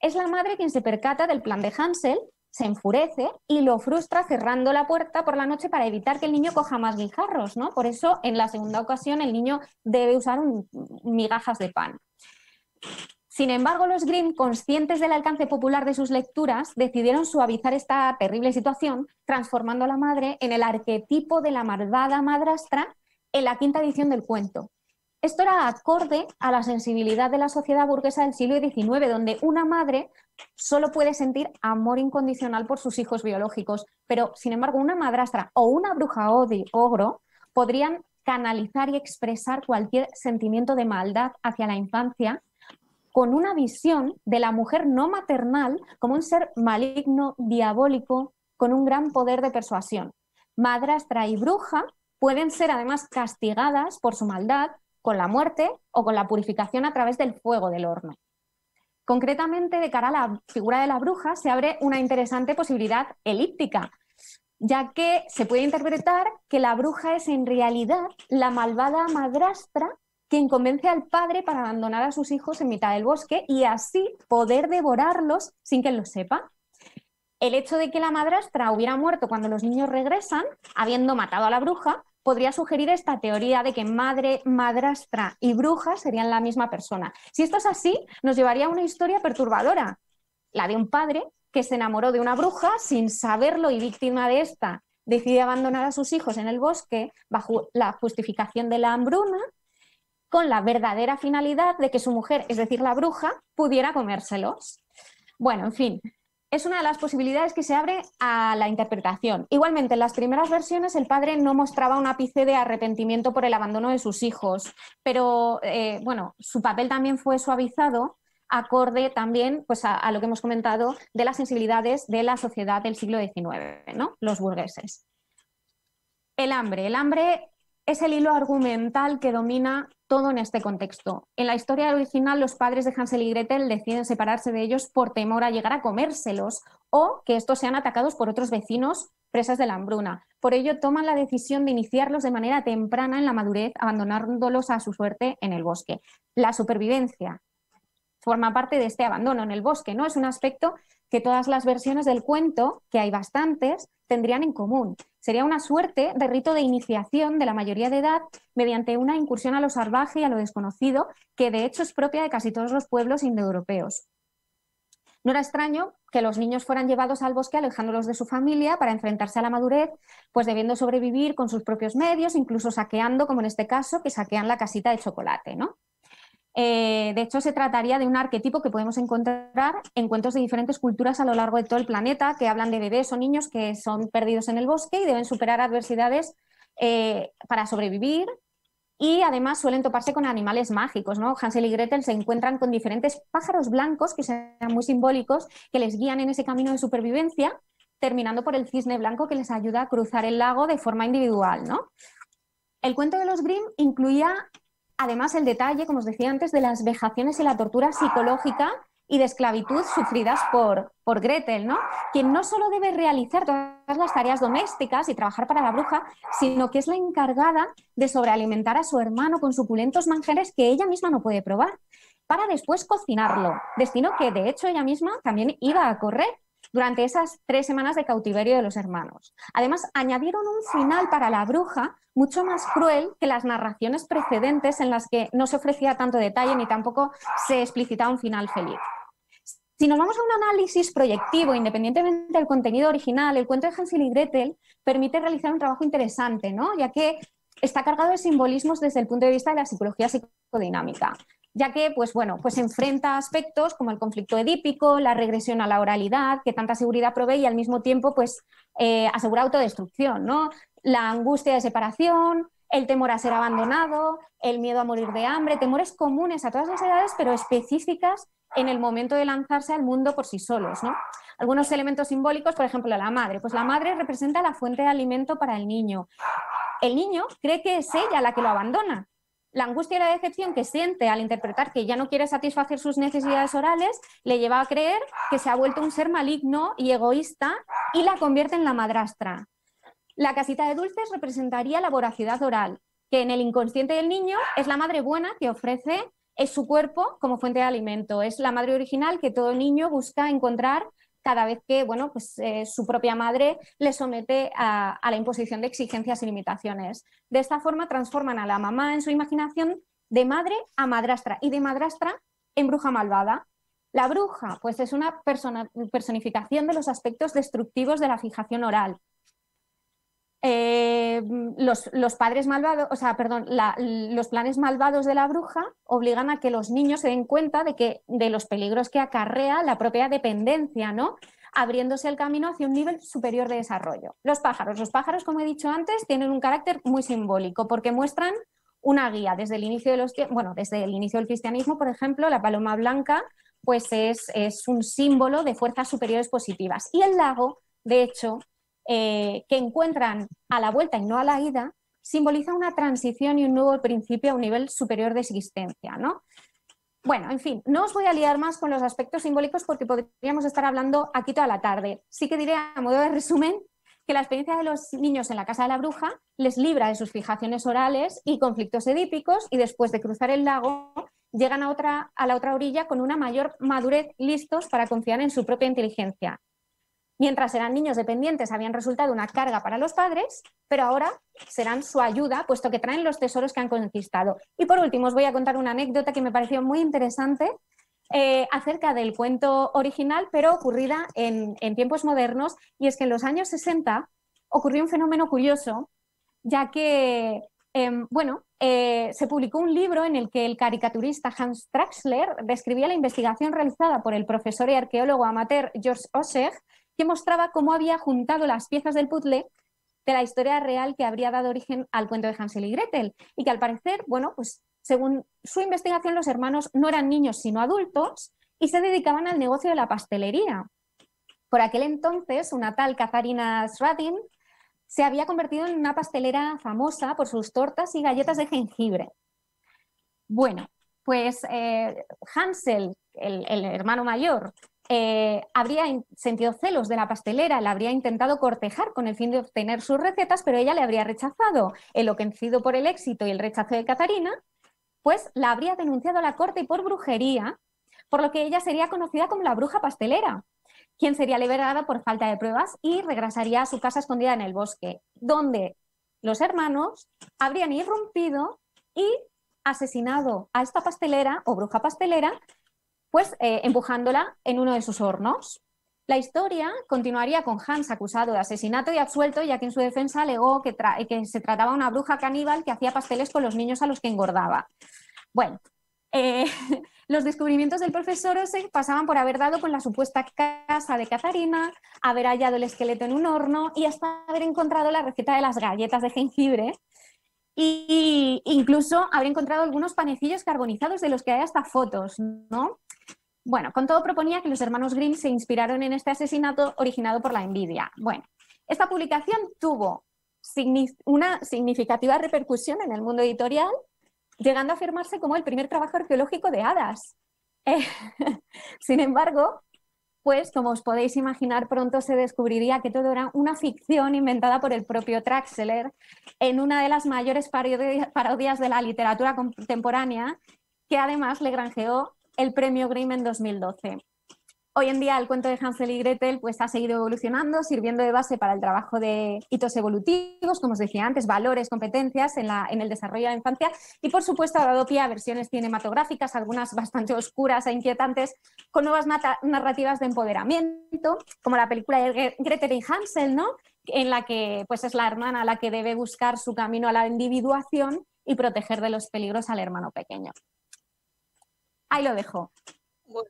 Es la madre quien se percata del plan de Hansel, se enfurece y lo frustra cerrando la puerta por la noche para evitar que el niño coja más guijarros, ¿no? Por eso, en la segunda ocasión, el niño debe usar migajas de pan. Sin embargo, los Grimm, conscientes del alcance popular de sus lecturas, decidieron suavizar esta terrible situación, transformando a la madre en el arquetipo de la malvada madrastra en la quinta edición del cuento. Esto era acorde a la sensibilidad de la sociedad burguesa del siglo XIX, donde una madre solo puede sentir amor incondicional por sus hijos biológicos, pero sin embargo una madrastra o una bruja ogro podrían canalizar y expresar cualquier sentimiento de maldad hacia la infancia, con una visión de la mujer no maternal como un ser maligno, diabólico, con un gran poder de persuasión. Madrastra y bruja pueden ser además castigadas por su maldad con la muerte o con la purificación a través del fuego del horno. Concretamente, de cara a la figura de la bruja, se abre una interesante posibilidad elíptica, ya que se puede interpretar que la bruja es en realidad la malvada madrastra quien convence al padre para abandonar a sus hijos en mitad del bosque y así poder devorarlos sin que él lo sepa. El hecho de que la madrastra hubiera muerto cuando los niños regresan, habiendo matado a la bruja, podría sugerir esta teoría de que madre, madrastra y bruja serían la misma persona. Si esto es así, nos llevaría a una historia perturbadora, la de un padre que se enamoró de una bruja sin saberlo y víctima de esta decide abandonar a sus hijos en el bosque bajo la justificación de la hambruna, con la verdadera finalidad de que su mujer, es decir, la bruja, pudiera comérselos. Bueno, en fin, es una de las posibilidades que se abre a la interpretación. Igualmente, en las primeras versiones el padre no mostraba un ápice de arrepentimiento por el abandono de sus hijos, pero bueno, su papel también fue suavizado acorde también pues, a lo que hemos comentado de las sensibilidades de la sociedad del siglo XIX, ¿no? Los burgueses. El hambre es el hilo argumental que domina todo en este contexto. En la historia original, los padres de Hansel y Gretel deciden separarse de ellos por temor a llegar a comérselos o que estos sean atacados por otros vecinos presas de la hambruna. Por ello, toman la decisión de iniciarlos de manera temprana en la madurez, abandonándolos a su suerte en el bosque. La supervivencia forma parte de este abandono en el bosque, ¿no? Es un aspecto que todas las versiones del cuento, que hay bastantes, tendrían en común. Sería una suerte de rito de iniciación de la mayoría de edad mediante una incursión a lo salvaje y a lo desconocido, que de hecho es propia de casi todos los pueblos indoeuropeos. No era extraño que los niños fueran llevados al bosque alejándolos de su familia para enfrentarse a la madurez, pues debiendo sobrevivir con sus propios medios, incluso saqueando, como en este caso, que saquean la casita de chocolate, ¿no? De hecho, se trataría de un arquetipo que podemos encontrar en cuentos de diferentes culturas a lo largo de todo el planeta, que hablan de bebés o niños que son perdidos en el bosque y deben superar adversidades para sobrevivir, y además suelen toparse con animales mágicos, ¿no? Hansel y Gretel se encuentran con diferentes pájaros blancos que sean muy simbólicos, que les guían en ese camino de supervivencia, terminando por el cisne blanco que les ayuda a cruzar el lago de forma individual, ¿no? El cuento de los Grimm incluía además el detalle, como os decía antes, de las vejaciones y la tortura psicológica y de esclavitud sufridas por Gretel, ¿no? Quien no solo debe realizar todas las tareas domésticas y trabajar para la bruja, sino que es la encargada de sobrealimentar a su hermano con suculentos manjares que ella misma no puede probar, para después cocinarlo, destino que de hecho ella misma también iba a correr durante esas 3 semanas de cautiverio de los hermanos. Además, añadieron un final para la bruja mucho más cruel que las narraciones precedentes, en las que no se ofrecía tanto detalle ni tampoco se explicitaba un final feliz. Si nos vamos a un análisis proyectivo, independientemente del contenido original, el cuento de Hansel y Gretel permite realizar un trabajo interesante, ¿no? Ya que está cargado de simbolismos desde el punto de vista de la psicología psicodinámica, ya que pues enfrenta aspectos como el conflicto edípico, la regresión a la oralidad, que tanta seguridad provee, y al mismo tiempo asegura autodestrucción, ¿no? La angustia de separación, el temor a ser abandonado, el miedo a morir de hambre, temores comunes a todas las edades, pero específicas en el momento de lanzarse al mundo por sí solos, ¿no? Algunos elementos simbólicos, por ejemplo, la madre. Pues la madre representa la fuente de alimento para el niño. El niño cree que es ella la que lo abandona. La angustia y la decepción que siente al interpretar que ya no quiere satisfacer sus necesidades orales le lleva a creer que se ha vuelto un ser maligno y egoísta y la convierte en la madrastra. La casita de dulces representaría la voracidad oral, que en el inconsciente del niño es la madre buena que ofrece su cuerpo como fuente de alimento. Es la madre original que todo niño busca encontrar cada vez que su propia madre le somete a la imposición de exigencias y limitaciones. De esta forma transforman a la mamá en su imaginación de madre a madrastra y de madrastra en bruja malvada. La bruja pues es una personificación de los aspectos destructivos de la fijación oral. Los padres malvados, los planes malvados de la bruja obligan a que los niños se den cuenta de los peligros que acarrea la propia dependencia, ¿no? abriéndose el camino hacia un nivel superior de desarrollo. Los pájaros, como he dicho antes, tienen un carácter muy simbólico porque muestran una guía. Desde el inicio del cristianismo, por ejemplo, la paloma blanca pues es un símbolo de fuerzas superiores positivas. Y el lago, de hecho, que encuentran a la vuelta y no a la ida, simboliza una transición y un nuevo principio a un nivel superior de existencia, ¿no? Bueno, en fin, no os voy a liar más con los aspectos simbólicos porque podríamos estar hablando aquí toda la tarde. Sí que diré, a modo de resumen, que la experiencia de los niños en la casa de la bruja les libra de sus fijaciones orales y conflictos edípicos, y después de cruzar el lago llegan a la otra orilla con una mayor madurez, listos para confiar en su propia inteligencia. Mientras eran niños dependientes habían resultado una carga para los padres, pero ahora serán su ayuda, puesto que traen los tesoros que han conquistado. Y por último os voy a contar una anécdota que me pareció muy interesante acerca del cuento original, pero ocurrida en tiempos modernos, y es que en los años 60 ocurrió un fenómeno curioso, ya que se publicó un libro en el que el caricaturista Hans Traxler describía la investigación realizada por el profesor y arqueólogo amateur George Osher, que mostraba cómo había juntado las piezas del puzzle de la historia real que habría dado origen al cuento de Hansel y Gretel, y que al parecer, pues según su investigación, los hermanos no eran niños sino adultos y se dedicaban al negocio de la pastelería. Por aquel entonces, una tal Katharina Schradin se había convertido en una pastelera famosa por sus tortas y galletas de jengibre. Bueno, pues Hansel, el hermano mayor, habría sentido celos de la pastelera, la habría intentado cortejar con el fin de obtener sus recetas, pero ella le habría rechazado. Enloquecido por el éxito y el rechazo de Katharina, pues la habría denunciado a la corte y por brujería, por lo que ella sería conocida como la bruja pastelera, quien sería liberada por falta de pruebas y regresaría a su casa escondida en el bosque, donde los hermanos habrían irrumpido y asesinado a esta pastelera o bruja pastelera, pues empujándola en uno de sus hornos. La historia continuaría con Hans acusado de asesinato y absuelto, ya que en su defensa alegó que se trataba de una bruja caníbal que hacía pasteles con los niños a los que engordaba. Bueno, los descubrimientos del profesor Oseh pasaban por haber dado con la supuesta casa de Katharina, haber hallado el esqueleto en un horno y hasta haber encontrado la receta de las galletas de jengibre, e incluso haber encontrado algunos panecillos carbonizados de los que hay hasta fotos, ¿no? Bueno, con todo proponía que los hermanos Grimm se inspiraron en este asesinato originado por la envidia. Bueno, esta publicación tuvo una significativa repercusión en el mundo editorial, llegando a afirmarse como el primer trabajo arqueológico de hadas. Sin embargo, pues como os podéis imaginar, pronto se descubriría que todo era una ficción inventada por el propio Traxler en una de las mayores parodias de la literatura contemporánea, que además le granjeó el premio Grimm en 2012. Hoy en día el cuento de Hansel y Gretel pues, ha seguido evolucionando, sirviendo de base para el trabajo de hitos evolutivos, como os decía antes, valores, competencias en el desarrollo de la infancia, y por supuesto ha dado pie a versiones cinematográficas, algunas bastante oscuras e inquietantes, con nuevas narrativas de empoderamiento, como la película de Gretel y Hansel, ¿no? En la que pues, es la hermana la que debe buscar su camino a la individuación y proteger de los peligros al hermano pequeño. Ahí lo dejo. Bueno,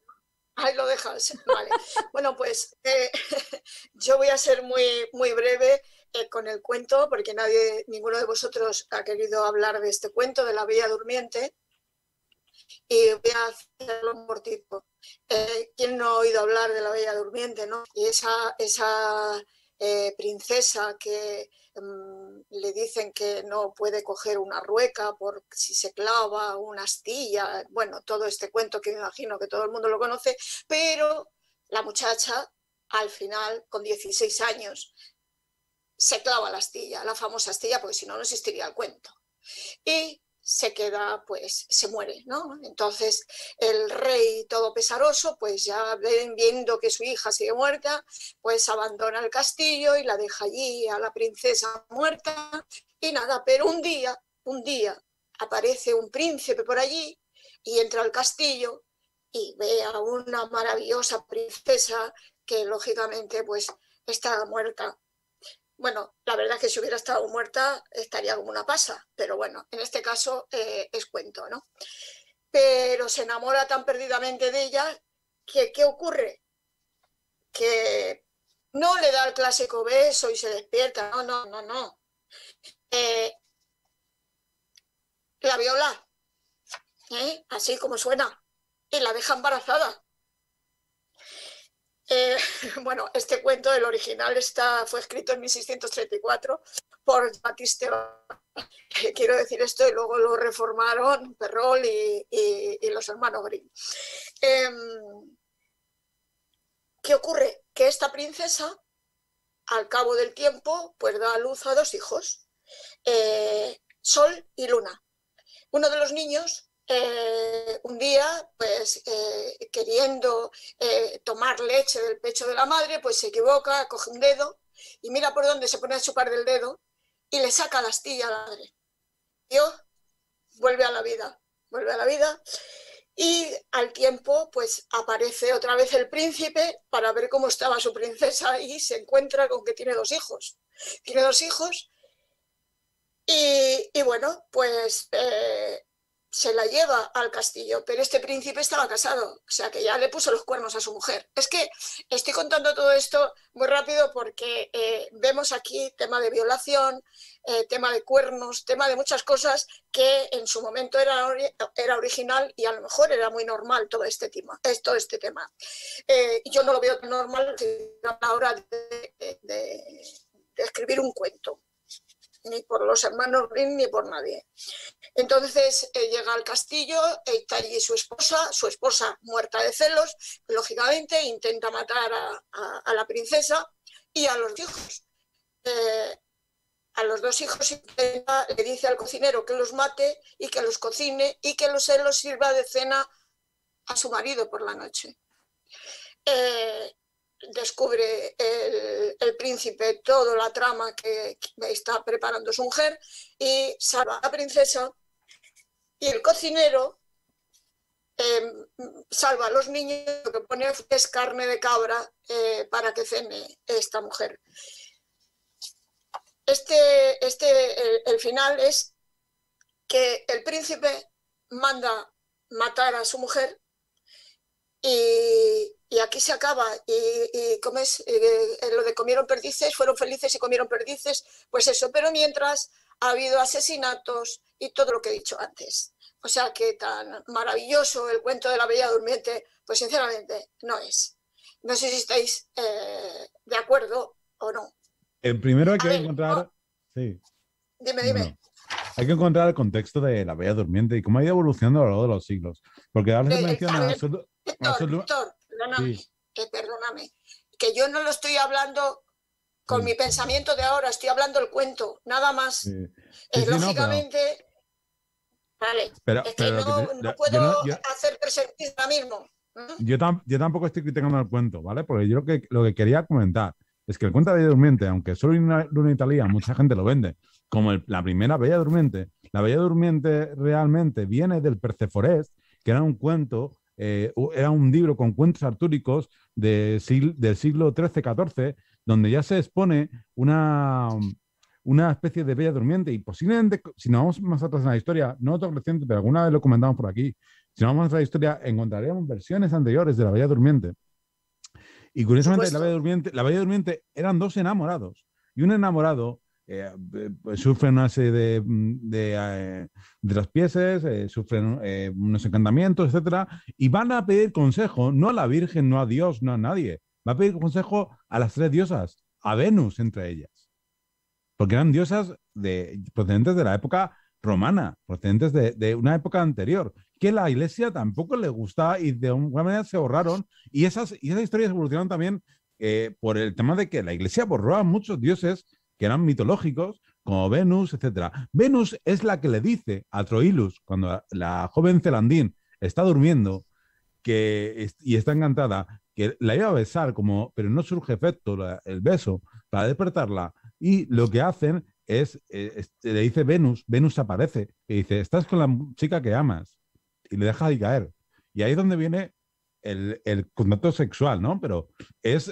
ahí lo dejas. Vale. Bueno, pues yo voy a ser muy breve con el cuento, porque ninguno de vosotros ha querido hablar de este cuento de la Bella Durmiente, y voy a hacerlo un cortito. ¿Quién no ha oído hablar de la Bella Durmiente, no? Y esa princesa que le dicen que no puede coger una rueca por si se clava una astilla, bueno, todo este cuento que me imagino que todo el mundo lo conoce, pero la muchacha al final, con 16 años, se clava la astilla, la famosa astilla, porque si no, no existiría el cuento. Y se queda, pues, se muere, ¿no? Entonces, el rey, todo pesaroso, pues ya viendo que su hija sigue muerta, pues abandona el castillo y la deja allí a la princesa muerta, y nada, pero un día aparece un príncipe por allí y entra al castillo y ve a una maravillosa princesa que, lógicamente, pues, está muerta. Bueno, la verdad es que si hubiera estado muerta estaría como una pasa, pero bueno, en este caso es cuento, ¿no? Pero se enamora tan perdidamente de ella que, ¿qué ocurre? que no le da el clásico beso y se despierta, no. La viola, así como suena, y la deja embarazada. Bueno, este cuento, el original, fue escrito en 1634 por Batiste. Quiero decir esto, y luego lo reformaron Perrault y los hermanos Grimm. ¿Qué ocurre? Que esta princesa, al cabo del tiempo, pues da a luz a 2 hijos, Sol y Luna. Uno de los niños, un día, pues queriendo tomar leche del pecho de la madre, pues se equivoca, coge un dedo y mira por dónde se pone a chupar del dedo y le saca la astilla a la madre. Vuelve a la vida. Y al tiempo, pues aparece otra vez el príncipe para ver cómo estaba su princesa y se encuentra con que tiene 2 hijos. Tiene 2 hijos y bueno, pues se la lleva al castillo, pero este príncipe estaba casado, o sea que ya le puso los cuernos a su mujer. Es que estoy contando todo esto muy rápido porque vemos aquí tema de violación, tema de cuernos, tema de muchas cosas que en su momento era original y a lo mejor era muy normal todo este tema. Yo no lo veo tan normal a la hora de escribir un cuento, ni por los hermanos Grimm ni por nadie. Entonces llega al castillo, está allí su esposa muerta de celos, lógicamente intenta matar a la princesa y a los hijos. A los 2 hijos le dice al cocinero que los mate y que los cocine y que se los sirva de cena a su marido por la noche. Descubre el príncipe toda la trama que está preparando su mujer y salva a la princesa, y el cocinero salva a los niños, lo que pone es carne de cabra para que cene esta mujer. El final es que el príncipe manda matar a su mujer y aquí se acaba. Y lo de comieron perdices, fueron felices y comieron perdices, pues eso. Pero mientras ha habido asesinatos y todo lo que he dicho antes. O sea que tan maravilloso el cuento de la Bella Durmiente, pues sinceramente no es. No sé si estáis de acuerdo o no. El primero hay que encontrar... No. Sí. Dime. Bueno, hay que encontrar el contexto de la Bella Durmiente y cómo ha ido evolucionando a lo largo de los siglos. Porque ahora se menciona... Héctor, perdóname, que yo no lo estoy hablando con mi pensamiento de ahora, estoy hablando el cuento, nada más. Sí, lógicamente, no, vale, no puedo hacer presentismo. Yo tampoco estoy criticando el cuento, ¿vale? Porque yo lo que quería comentar es que el cuento de Bella Durmiente, aunque solo en Luna Italia mucha gente lo vende como la primera Bella Durmiente, la Bella Durmiente realmente viene del Perceforés, que era un cuento, era un libro con cuentos artúricos del siglo XIII-XIV, donde ya se expone una especie de Bella Durmiente, y posiblemente, si nos vamos más atrás en la historia, no todo reciente, pero alguna vez lo comentamos por aquí, si nos vamos a la historia, encontraríamos versiones anteriores de la Bella Durmiente. Y curiosamente, la Bella Durmiente eran 2 enamorados, y un enamorado sufre una serie de traspieses, sufren unos encantamientos, etcétera, y van a pedir consejo, no a la Virgen, no a Dios, no a nadie, va a pedir consejo a las 3 diosas, a Venus entre ellas, porque eran diosas procedentes de la época romana, procedentes de una época anterior, que la Iglesia tampoco le gustaba y de alguna manera se borraron, y esas historias evolucionaron también por el tema de que la Iglesia borró a muchos dioses que eran mitológicos, como Venus, etcétera. Venus es la que le dice a Troilus, cuando la joven Celandín está durmiendo y está encantada, que la iba a besar, pero no surge efecto el beso para despertarla, y lo que hacen es, le dice Venus aparece y dice, estás con la chica que amas, y le deja de caer. Y ahí es donde viene el contacto sexual, ¿no? Pero es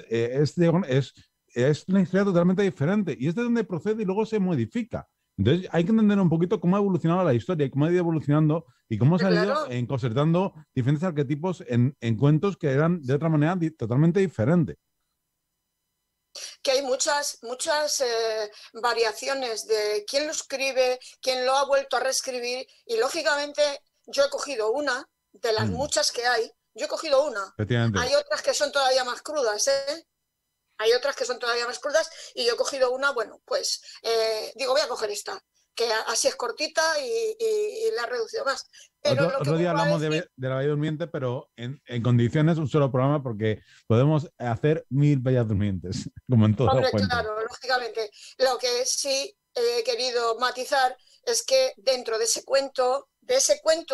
una historia totalmente diferente, y es de donde procede y luego se modifica. Entonces hay que entender un poquito cómo ha evolucionado la historia y cómo ha ido evolucionando y cómo se ha ido concertando diferentes arquetipos en cuentos que eran de otra manera totalmente diferente. que hay muchas variaciones de quién lo escribe, quién lo ha vuelto a reescribir, y lógicamente yo he cogido una de las muchas que hay, yo he cogido una. Hay otras que son todavía más crudas, ¿eh? Hay otras que son todavía más crudas y yo he cogido una, bueno, pues digo, voy a coger esta, que así es cortita y la he reducido más. Pero otro día hablamos de la Bella Durmiente, pero en condiciones un solo programa, porque podemos hacer 1000 Bellas Durmientes, como en todos los cuentos. Claro, lógicamente. Lo que sí he querido matizar es que dentro de ese cuento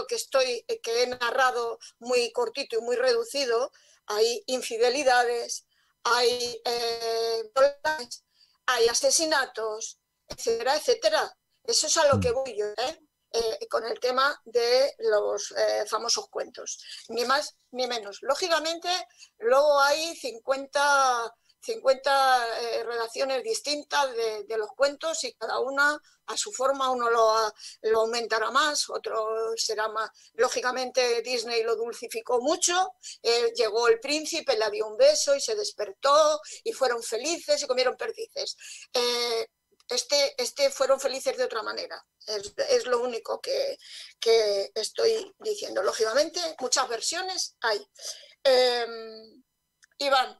que he narrado muy cortito y muy reducido, hay infidelidades, hay asesinatos, etcétera, etcétera. Eso es a lo que voy yo, con el tema de los famosos cuentos. Ni más ni menos. Lógicamente, luego hay 50 redacciones distintas de los cuentos y cada una a su forma. Uno lo aumentará más, otro será más. Lógicamente Disney lo dulcificó mucho, llegó el príncipe, le dio un beso y se despertó y fueron felices y comieron perdices. Fueron felices de otra manera, es lo único que estoy diciendo. Lógicamente muchas versiones hay. Iván,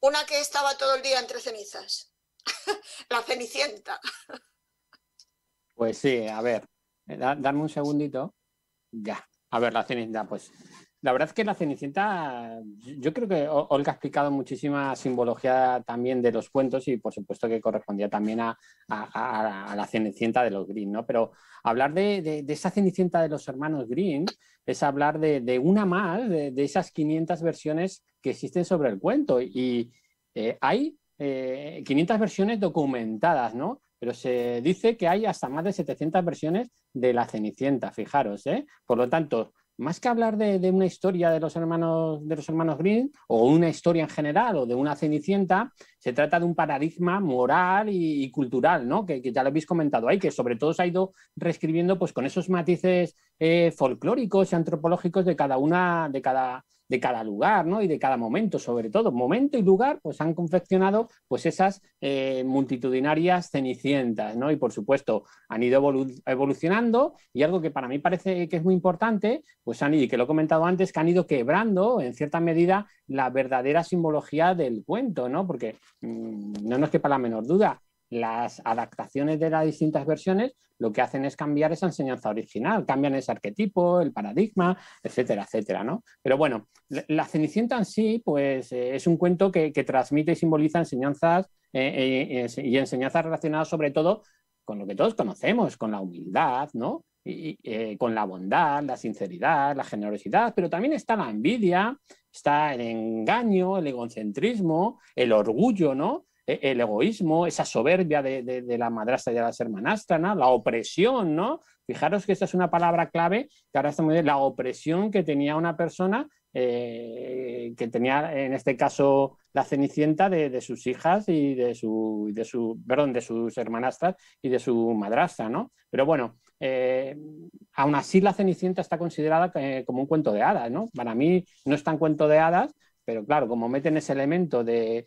una que estaba todo el día entre cenizas. La Cenicienta. Pues sí, a ver, darme un segundito. Ya, a ver, la Cenicienta, pues la verdad es que la Cenicienta, yo creo que Olga ha explicado muchísima simbología también de los cuentos y por supuesto que correspondía también a la Cenicienta de los Grimm, ¿no? Pero hablar de esa Cenicienta de los hermanos Grimm es hablar de una más, de esas 500 versiones que existen sobre el cuento, y hay 500 versiones documentadas, ¿no? Pero se dice que hay hasta más de 700 versiones de la Cenicienta, fijaros, ¿eh? Por lo tanto, más que hablar de una historia de los hermanos Grimm o una historia en general o de una Cenicienta, se trata de un paradigma moral y cultural, ¿no? Que ya lo habéis comentado ahí, que sobre todo se ha ido reescribiendo pues con esos matices folclóricos y antropológicos de cada lugar, ¿no? Y de cada momento, sobre todo. Momento y lugar, pues han confeccionado pues esas multitudinarias cenicientas, ¿no? Y por supuesto han ido evolucionando, y algo que para mí parece que es muy importante, pues y que lo he comentado antes, que han ido quebrando en cierta medida la verdadera simbología del cuento, ¿no? Porque no nos quepa la menor duda, las adaptaciones de las distintas versiones lo que hacen es cambiar esa enseñanza original, cambian ese arquetipo, el paradigma, etcétera, etcétera, ¿no? Pero bueno, la Cenicienta en sí, pues es un cuento que transmite y simboliza enseñanzas y enseñanzas relacionadas sobre todo con lo que todos conocemos, con la humildad, ¿no? Y con la bondad, la sinceridad, la generosidad, pero también está la envidia, está el engaño, el egocentrismo, el orgullo, ¿no? El egoísmo, esa soberbia de la madrastra y de las hermanastras, ¿no? La opresión, ¿no? Fijaros que esta es una palabra clave, que ahora estamos viendo, la opresión que tenía una persona, que tenía en este caso la Cenicienta de sus hijas y de sus hermanastras y de su madrastra, ¿no? Pero bueno, aún así la Cenicienta está considerada como un cuento de hadas, ¿no? Para mí no es tan cuento de hadas, pero claro, como meten ese elemento del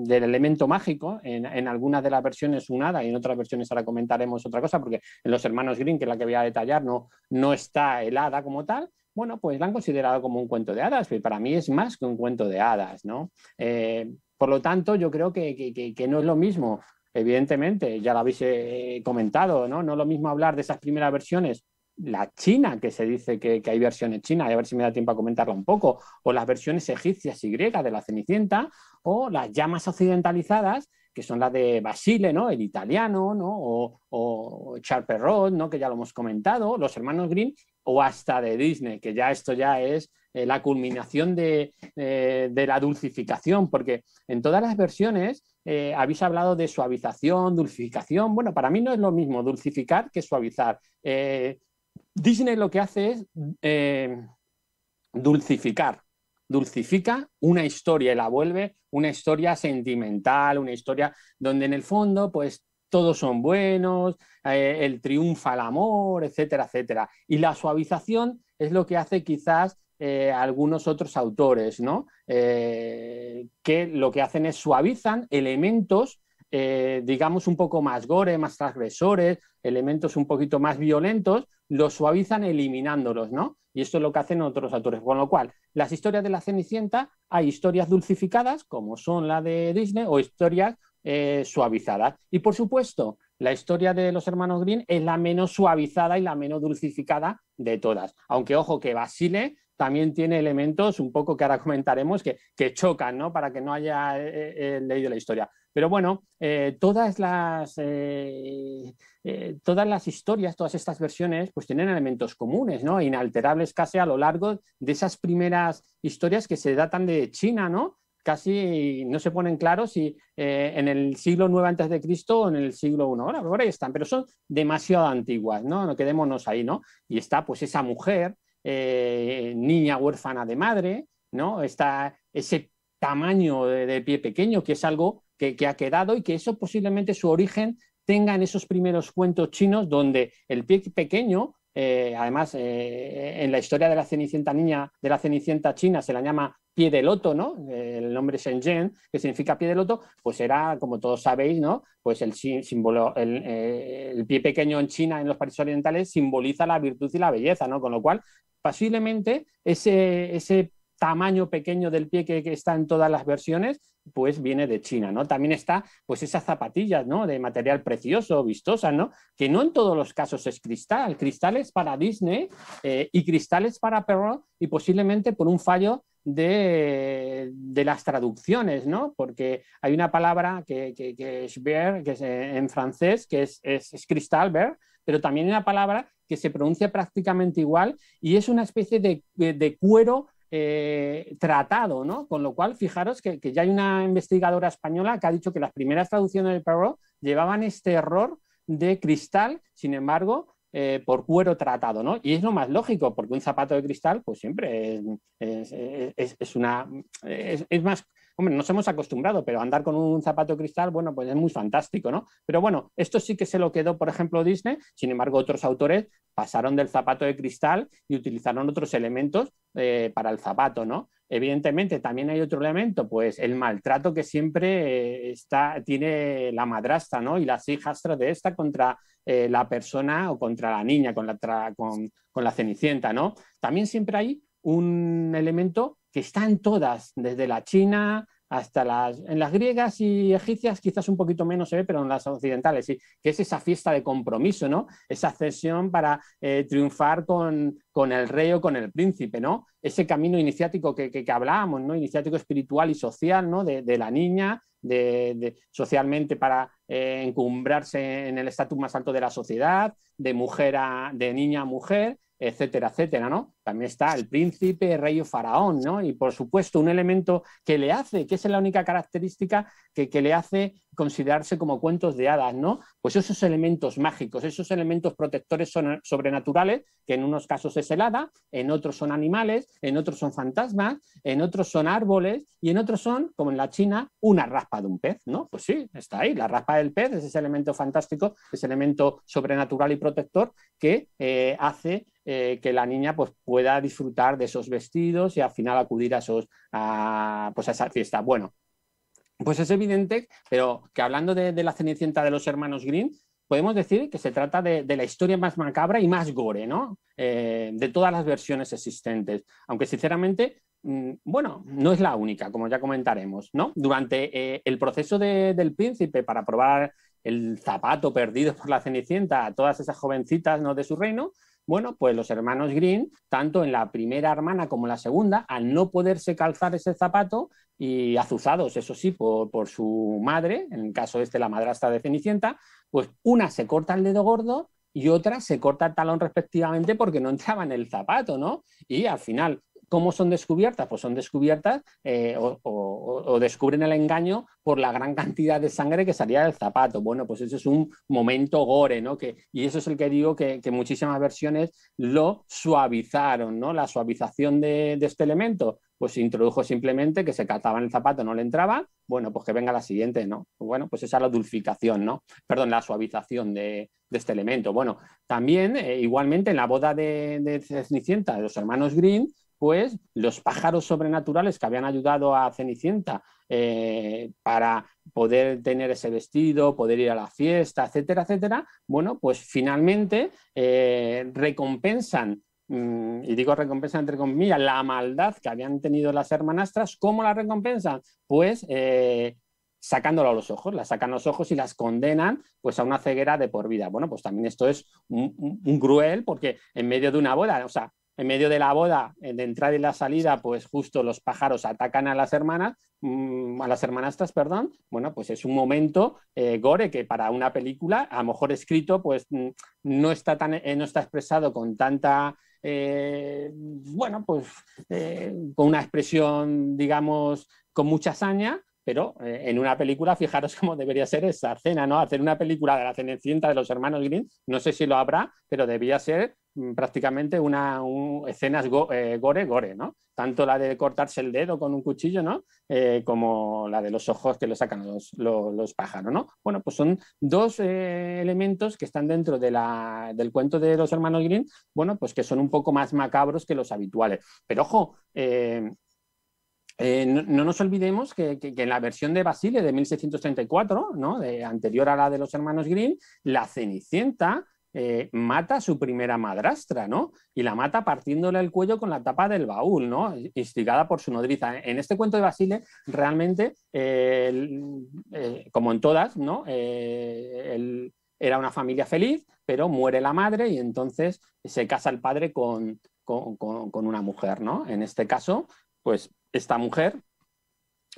elemento mágico, en algunas de las versiones un hada y en otras versiones ahora comentaremos otra cosa, porque en los hermanos Grimm, que es la que voy a detallar, no está el hada como tal. Bueno, pues la han considerado como un cuento de hadas, pero para mí es más que un cuento de hadas, ¿no? Por lo tanto, yo creo que no es lo mismo, evidentemente, ya lo habéis comentado, ¿no? No es lo mismo hablar de esas primeras versiones, la china, que se dice que hay versiones chinas, a ver si me da tiempo a comentarla un poco, o las versiones egipcias y griegas de la Cenicienta, o las ya más occidentalizadas, que son las de Basile, ¿no? El italiano, ¿no? O Charles Perrault, ¿no? Que ya lo hemos comentado, los hermanos Grimm, o hasta de Disney, que ya esto ya es la culminación de la dulcificación, porque en todas las versiones habéis hablado de suavización, dulcificación. Bueno, para mí no es lo mismo dulcificar que suavizar. Disney lo que hace es dulcifica una historia y la vuelve una historia sentimental, una historia donde en el fondo pues todos son buenos, triunfa el amor, etcétera, etcétera. Y la suavización es lo que hace quizás algunos otros autores, ¿no? Que lo que hacen es suavizan elementos, digamos, un poco más gore, más transgresores, elementos un poquito más violentos, los suavizan eliminándolos, ¿no? Y esto es lo que hacen otros autores. Con lo cual, las historias de la Cenicienta, hay historias dulcificadas, como son la de Disney, o historias suavizadas. Y, por supuesto, la historia de los hermanos Grimm es la menos suavizada y la menos dulcificada de todas. Aunque, ojo, que Basile también tiene elementos un poco que ahora comentaremos que chocan, ¿no? Para que no haya leído la historia. Pero bueno, todas las historias, todas estas versiones, pues tienen elementos comunes, ¿no? Inalterables casi a lo largo de esas primeras historias que se datan de China, ¿no? Casi no se ponen claros si en el siglo IX antes de Cristo o en el siglo I. Ahora ahí están, pero son demasiado antiguas, ¿no? No quedémonos ahí, ¿no? Y está pues esa mujer, niña huérfana de madre, ¿no? Está ese tamaño de pie pequeño, que es algo que ha quedado y que eso posiblemente su origen tenga en esos primeros cuentos chinos donde el pie pequeño, además en la historia de la Cenicienta niña, de la Cenicienta china se la llama pie de loto, ¿no? El nombre Shenzhen, que significa pie de loto, pues era, como todos sabéis, ¿no? Pues el símbolo, el pie pequeño en China, en los países orientales, simboliza la virtud y la belleza, ¿no? Con lo cual, posiblemente ese tamaño pequeño del pie que está en todas las versiones, pues viene de China, ¿no? También está, pues esas zapatillas, ¿no? De material precioso, vistosas, ¿no? Que no en todos los casos es cristal. Cristal es para Disney y cristal es para Perrault, y posiblemente por un fallo de las traducciones, ¿no? Porque hay una palabra que es vert, que es en francés, que es cristal, vert, pero también hay una palabra que se pronuncia prácticamente igual y es una especie de cuero tratado, ¿no? Con lo cual, fijaros que ya hay una investigadora española que ha dicho que las primeras traducciones de Perrault llevaban este error de cristal, sin embargo, por cuero tratado, ¿no? Y es lo más lógico, porque un zapato de cristal, pues siempre es más... Hombre, nos hemos acostumbrado, pero andar con un zapato de cristal, bueno, pues es muy fantástico, ¿no? Pero bueno, esto sí que se lo quedó, por ejemplo, Disney. Sin embargo, otros autores pasaron del zapato de cristal y utilizaron otros elementos para el zapato, ¿no? Evidentemente, también hay otro elemento, pues el maltrato que siempre tiene la madrastra, ¿no? Y las hijastras de esta contra la persona o contra la niña, con la Cenicienta, ¿no? También siempre hay un elemento que está en todas, desde la China hasta en las griegas y egipcias quizás un poquito menos se ve, pero en las occidentales sí, que es esa fiesta de compromiso, ¿no? Esa cesión para triunfar con el rey o con el príncipe, ¿no? Ese camino iniciático que hablábamos, ¿no? Iniciático espiritual y social, ¿no? De la niña, socialmente para encumbrarse en el estatus más alto de la sociedad, de niña a mujer, etcétera, etcétera, ¿no? También está el príncipe, rey o faraón, ¿no? Y por supuesto un elemento que es la única característica que le hace considerarse como cuentos de hadas, ¿no? Pues esos elementos mágicos, esos elementos protectores sobrenaturales, que en unos casos es el hada, en otros son animales, en otros son fantasmas, en otros son árboles y en otros son, como en la China, una raspa de un pez, ¿no? Pues sí, está ahí, la raspa del pez es ese elemento fantástico, ese elemento sobrenatural y protector que hace que la niña pues, pueda disfrutar de esos vestidos y al final acudir a esa fiesta. Bueno, pues es evidente, pero que hablando de la Cenicienta de los hermanos Grimm, podemos decir que se trata de la historia más macabra y más gore, ¿no? De todas las versiones existentes, aunque sinceramente, bueno, no es la única, como ya comentaremos, ¿no? Durante el proceso del príncipe para probar el zapato perdido por la Cenicienta a todas esas jovencitas, ¿no? De su reino, bueno, pues los hermanos Grimm, tanto en la primera hermana como en la segunda, al no poderse calzar ese zapato y azuzados, eso sí, por su madre, en el caso la madrastra de Cenicienta, pues una se corta el dedo gordo y otra se corta el talón respectivamente porque no entraba en el zapato, ¿no? Y al final, ¿cómo son descubiertas? Pues son descubiertas o descubren el engaño por la gran cantidad de sangre que salía del zapato. Bueno, pues eso es un momento gore, ¿no? Y eso es el que digo que muchísimas versiones lo suavizaron, ¿no? La suavización de este elemento, pues se introdujo simplemente que se calzaba en el zapato, no le entraba, bueno, pues que venga la siguiente, ¿no? Bueno, pues esa es la dulcificación, ¿no? Perdón, la suavización de este elemento. Bueno, también, igualmente en la boda de Cenicienta de los hermanos Grimm, pues los pájaros sobrenaturales que habían ayudado a Cenicienta para poder tener ese vestido, poder ir a la fiesta, etcétera, etcétera, bueno, pues finalmente recompensan, y digo recompensa entre comillas, la maldad que habían tenido las hermanastras. ¿Cómo la recompensan? Pues sacándolo a los ojos, las sacan a los ojos y las condenan pues a una ceguera de por vida. Bueno, pues también esto es un cruel, porque en medio de una boda, o sea, en medio de la boda, de entrada y la salida, pues justo los pájaros atacan a las hermanastras, perdón. Bueno, pues es un momento gore que para una película, a lo mejor escrito, pues no está expresado con tanta, bueno, pues con una expresión, digamos, con mucha hazaña. Pero en una película, fijaros cómo debería ser esa escena, ¿no? Hacer una película de la Cenicienta de los hermanos Grimm, no sé si lo habrá, pero debía ser prácticamente escenas gore, ¿no? Tanto la de cortarse el dedo con un cuchillo, ¿no? Como la de los ojos que lo sacan los pájaros, ¿no? Bueno, pues son dos elementos que están dentro del cuento de los hermanos Grimm, bueno, pues que son un poco más macabros que los habituales. Pero ojo, no nos olvidemos que en la versión de Basile de 1634, ¿no? Anterior a la de los hermanos Grimm, la Cenicienta mata a su primera madrastra, ¿no? Y la mata partiéndole el cuello con la tapa del baúl, ¿no? Instigada por su nodriza. En este cuento de Basile, realmente, como en todas, ¿no? Era una familia feliz, pero muere la madre y entonces se casa el padre con una mujer, ¿no? En este caso, pues esta mujer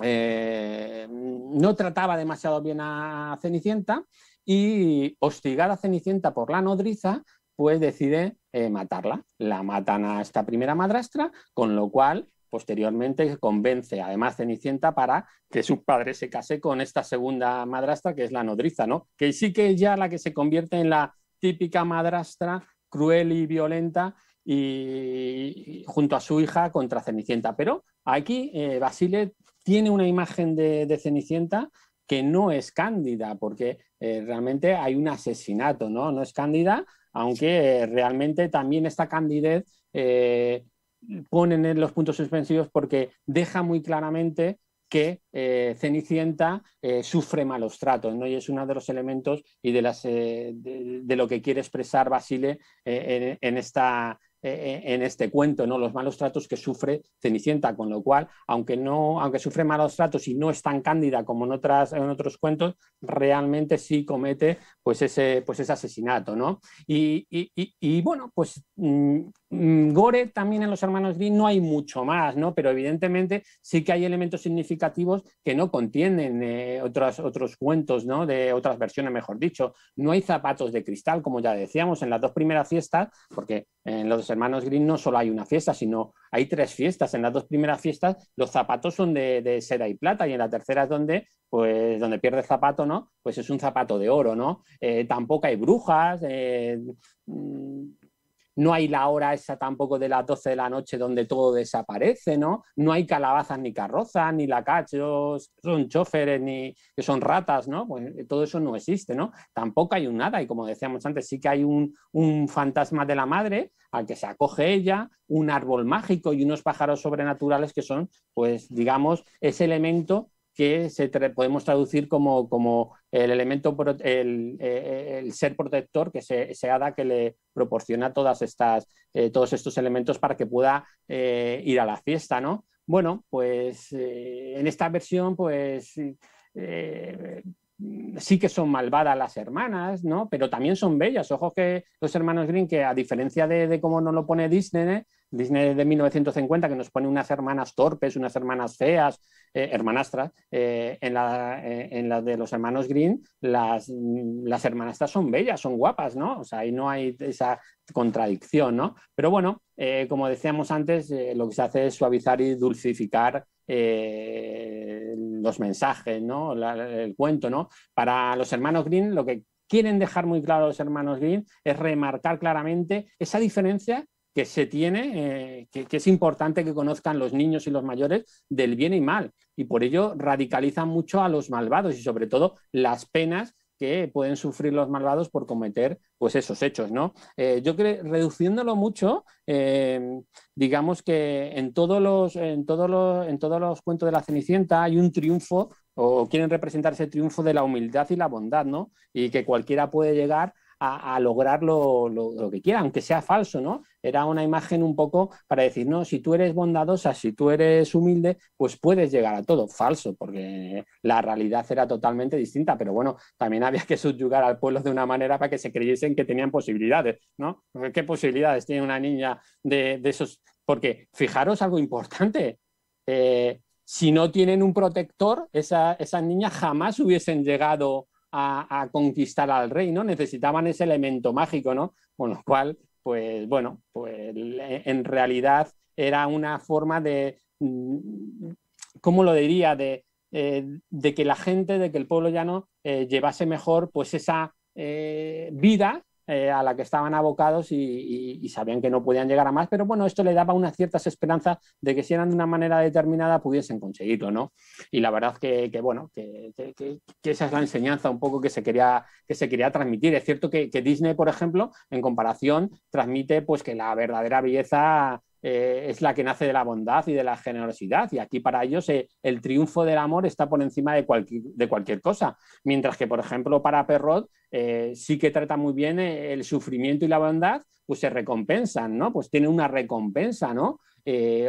no trataba demasiado bien a Cenicienta y, hostigada a Cenicienta por la nodriza, pues decide matarla. La matan a esta primera madrastra, con lo cual posteriormente convence además Cenicienta para que su padre se case con esta segunda madrastra, que es la nodriza, ¿no? Que sí que es ya la que se convierte en la típica madrastra cruel y violenta y junto a su hija contra Cenicienta. Pero aquí Basile tiene una imagen de Cenicienta que no es cándida, porque realmente hay un asesinato, ¿no? No es cándida, aunque realmente también esta candidez ponen en los puntos suspensivos porque deja muy claramente que Cenicienta sufre malos tratos, ¿no? Y es uno de los elementos y de lo que quiere expresar Basile en este cuento, ¿no? Los malos tratos que sufre Cenicienta, con lo cual, aunque sufre malos tratos y no es tan cándida como en otros cuentos, realmente sí comete pues ese asesinato, ¿no? Y bueno, pues gore también en los hermanos Grimm no hay mucho más, ¿no? Pero evidentemente sí que hay elementos significativos que no contienen otros cuentos, ¿no? De otras versiones, mejor dicho. No hay zapatos de cristal, como ya decíamos, en las dos primeras fiestas, porque en los hermanos Grimm no solo hay una fiesta, sino hay 3 fiestas. En las 2 primeras fiestas los zapatos son de seda y plata, y en la tercera es donde pierde el zapato, ¿no? Pues es un zapato de oro, ¿no? Tampoco hay brujas, no hay la hora esa tampoco de las 12 de la noche donde todo desaparece, ¿no? No hay calabazas ni carrozas, ni lacachos, son choferes, ni que son ratas, ¿no? Pues todo eso no existe, ¿no? Tampoco hay un nada, y como decíamos antes, sí que hay un fantasma de la madre al que se acoge ella, un árbol mágico y unos pájaros sobrenaturales que son, pues, digamos, ese elemento que podemos traducir como el elemento, el ser protector, que ese hada que le proporciona todos estos elementos para que pueda ir a la fiesta, ¿no? Bueno, pues en esta versión, pues sí que son malvadas las hermanas, ¿no? Pero también son bellas. Ojo que los hermanos Grimm, que a diferencia de cómo nos lo pone Disney de 1950, que nos pone unas hermanas torpes, unas hermanas feas, hermanastras, en la de los hermanos Grimm, las hermanastras son bellas, son guapas, ¿no? O sea, ahí no hay esa contradicción, ¿no? Pero bueno, como decíamos antes, lo que se hace es suavizar y dulcificar los mensajes, ¿no? El cuento, ¿no? Para los hermanos Grimm, lo que quieren dejar muy claro los hermanos Grimm es remarcar claramente esa diferencia que se tiene, que es importante que conozcan los niños y los mayores del bien y mal, y por ello radicalizan mucho a los malvados y sobre todo las penas que pueden sufrir los malvados por cometer pues esos hechos, ¿no? Yo creo, reduciéndolo mucho, digamos que en todos los cuentos de la Cenicienta hay un triunfo, o quieren representar ese triunfo de la humildad y la bondad, ¿no? Y que cualquiera puede llegar a lograr lo que quiera, aunque sea falso, ¿no? Era una imagen un poco para decir, no, si tú eres bondadosa, si tú eres humilde, pues puedes llegar a todo. Falso, porque la realidad era totalmente distinta, pero bueno, también había que subyugar al pueblo de una manera para que se creyesen que tenían posibilidades, ¿no? ¿Qué posibilidades tiene una niña de esos? Porque fijaros algo importante, si no tienen un protector, esas niñas jamás hubiesen llegado a conquistar al rey, ¿no? Necesitaban ese elemento mágico, ¿no? Con lo cual, pues bueno, pues en realidad era una forma de, ¿cómo lo diría? De que la gente, de que el pueblo llano llevase mejor pues esa vida a la que estaban abocados y sabían que no podían llegar a más, pero bueno, esto le daba unas ciertas esperanzas de que si eran de una manera determinada pudiesen conseguirlo, ¿no? Y la verdad que bueno, que esa es la enseñanza un poco que se quería transmitir. Es cierto que Disney, por ejemplo, en comparación, transmite pues que la verdadera belleza es la que nace de la bondad y de la generosidad, y aquí para ellos el triunfo del amor está por encima de cualquier cosa, mientras que, por ejemplo, para Perrault sí que trata muy bien el sufrimiento y la bondad, pues se recompensan, ¿no? Pues tiene una recompensa, ¿no?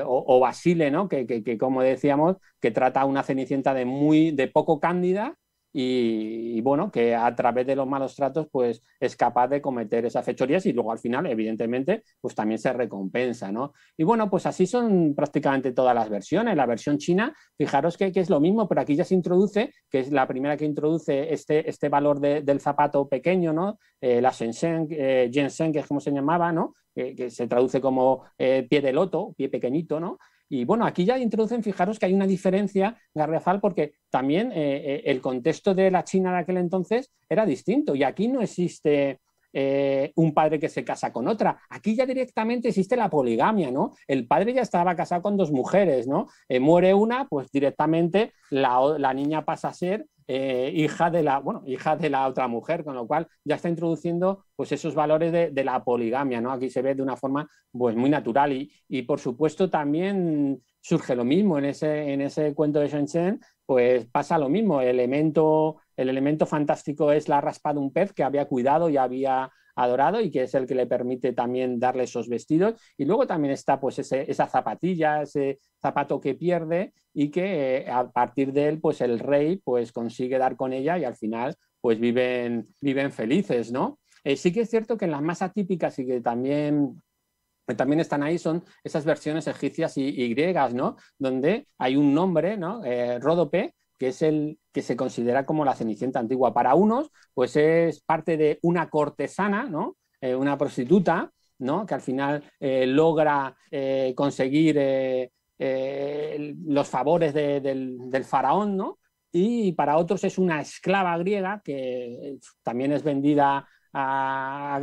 O Basile, ¿no? Que como decíamos, que trata a una Cenicienta de poco cándida y bueno, que a través de los malos tratos pues es capaz de cometer esas fechorías y luego al final, evidentemente, pues también se recompensa, ¿no? Y bueno, pues así son prácticamente todas las versiones. La versión china, fijaros que es lo mismo, pero aquí ya se introduce, que es la primera que introduce este valor del zapato pequeño, ¿no? La Shenzhen, Ginseng, que es como se llamaba, ¿no? Que se traduce como pie de loto, pie pequeñito, ¿no? Y bueno, aquí ya introducen, fijaros que hay una diferencia garrafal porque también el contexto de la China de aquel entonces era distinto y aquí no existe un padre que se casa con otra. Aquí ya directamente existe la poligamia, ¿no? El padre ya estaba casado con 2 mujeres, ¿no? Muere una, pues directamente la niña pasa a ser hija de la otra mujer, con lo cual ya está introduciendo pues esos valores de la poligamia, ¿no? Aquí se ve de una forma pues muy natural y por supuesto también surge lo mismo en ese cuento de Shenzhen, pues pasa lo mismo, el elemento fantástico es la raspa de un pez que había cuidado y había adorado y que es el que le permite también darle esos vestidos, y luego también está pues esa zapatilla, ese zapato que pierde y que a partir de él pues el rey pues consigue dar con ella y al final pues viven felices, ¿no? Sí que es cierto que en las más atípicas y que también están ahí son esas versiones egipcias y griegas, ¿no? Donde hay un nombre, ¿no? Ródope, que es el que se considera como la Cenicienta antigua. Para unos, pues es parte de una cortesana, ¿no? Una prostituta, ¿no? Que al final logra conseguir los favores del faraón, ¿no? Y para otros es una esclava griega que también es vendida a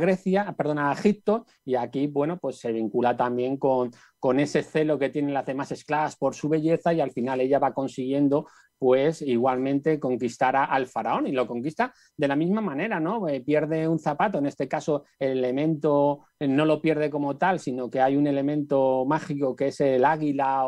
Egipto, y aquí, bueno, pues se vincula también con ese celo que tienen las demás esclavas por su belleza y al final ella va consiguiendo pues igualmente conquistar al faraón y lo conquista de la misma manera, ¿no? Pierde un zapato, en este caso el elemento no lo pierde como tal, sino que hay un elemento mágico que es el águila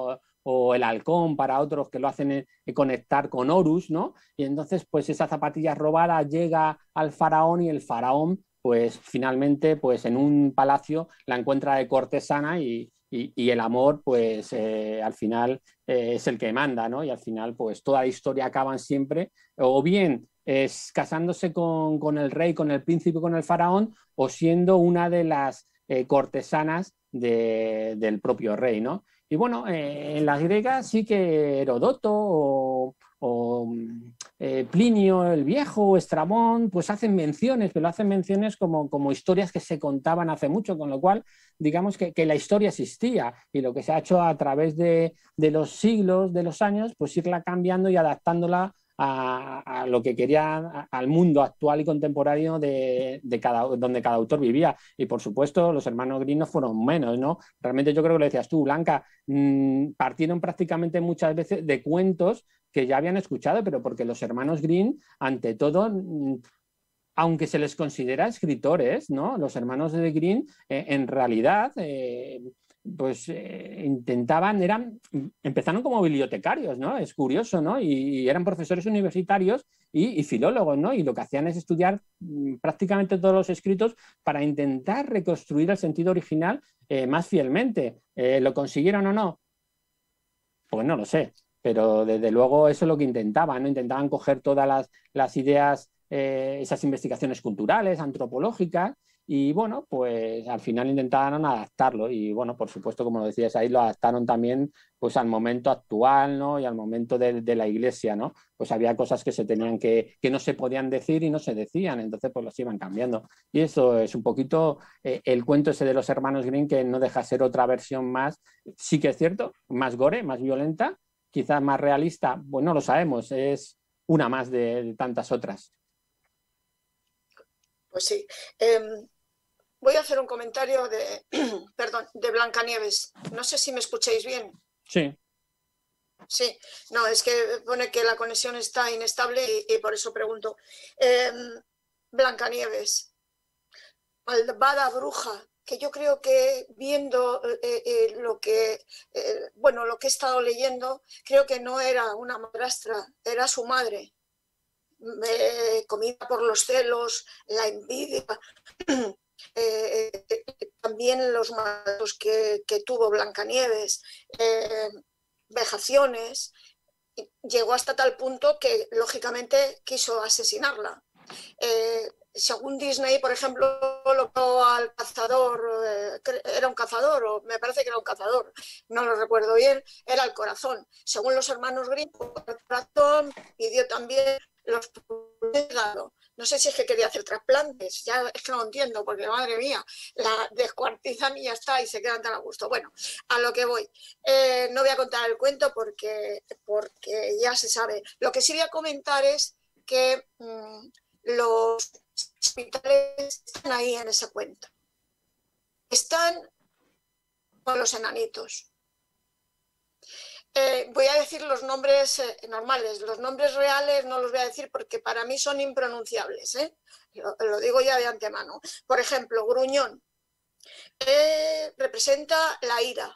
o el halcón para otros que lo hacen conectar con Horus, ¿no? Y entonces pues esa zapatilla robada llega al faraón y el faraón pues finalmente pues en un palacio la encuentra de cortesana y el amor pues al final es el que manda, ¿no? Y al final pues toda la historia acaban siempre o bien casándose con el rey, con el príncipe, con el faraón, o siendo una de las cortesanas del propio rey, ¿no? Y bueno, en las griegas sí que Herodoto o Plinio el Viejo o Estrabón pues hacen menciones, pero hacen menciones como historias que se contaban hace mucho, con lo cual digamos que la historia existía y lo que se ha hecho a través de los siglos, de los años, pues irla cambiando y adaptándola a lo que quería, al mundo actual y contemporáneo donde cada autor vivía. Y por supuesto los hermanos Grimm no fueron menos, ¿no? Realmente yo creo que lo decías tú, Blanca, partieron prácticamente muchas veces de cuentos que ya habían escuchado, pero porque los hermanos Grimm, ante todo, aunque se les considera escritores, ¿no? Los hermanos de Grimm, en realidad, empezaron como bibliotecarios, ¿no? Es curioso, ¿no? Y eran profesores universitarios y filólogos, ¿no? Y lo que hacían es estudiar prácticamente todos los escritos para intentar reconstruir el sentido original más fielmente. ¿Lo consiguieron o no? Pues no lo sé, pero desde luego eso es lo que intentaban, ¿no? Intentaban coger todas las ideas, esas investigaciones culturales, antropológicas, y bueno, pues al final intentaron adaptarlo y bueno, por supuesto, como lo decías ahí, lo adaptaron también pues al momento actual, ¿no? Y al momento de la iglesia, ¿no? Pues había cosas que se tenían que no se podían decir y no se decían, entonces pues los iban cambiando. Y eso es un poquito el cuento ese de los hermanos Grimm, que no deja ser otra versión más, sí que es cierto, más gore, más violenta, quizás más realista, pues no lo sabemos, es una más de tantas otras. Pues sí. Voy a hacer un comentario de Blancanieves. No sé si me escucháis bien. Sí. Sí, no, es que pone que la conexión está inestable y por eso pregunto. Blancanieves, malvada bruja, que yo creo que viendo lo que he estado leyendo, creo que no era una madrastra, era su madre. Comida por los celos, la envidia, también los malos que tuvo Blancanieves, vejaciones, llegó hasta tal punto que lógicamente quiso asesinarla. Según Disney, por ejemplo, lo al cazador, era un cazador, o me parece que era un cazador, no lo recuerdo bien, era el corazón. Según los hermanos Grimm, el corazón pidió también los hígado. No sé si es que quería hacer trasplantes, ya es que no lo entiendo, porque madre mía, la descuartizan y ya está, y se quedan tan a gusto. Bueno, a lo que voy. No voy a contar el cuento porque ya se sabe. Lo que sí voy a comentar es que los hospitales están ahí en ese cuento. Están con los enanitos. Voy a decir los nombres normales, los nombres reales no los voy a decir porque para mí son impronunciables, lo digo ya de antemano. Por ejemplo, Gruñón representa la ira.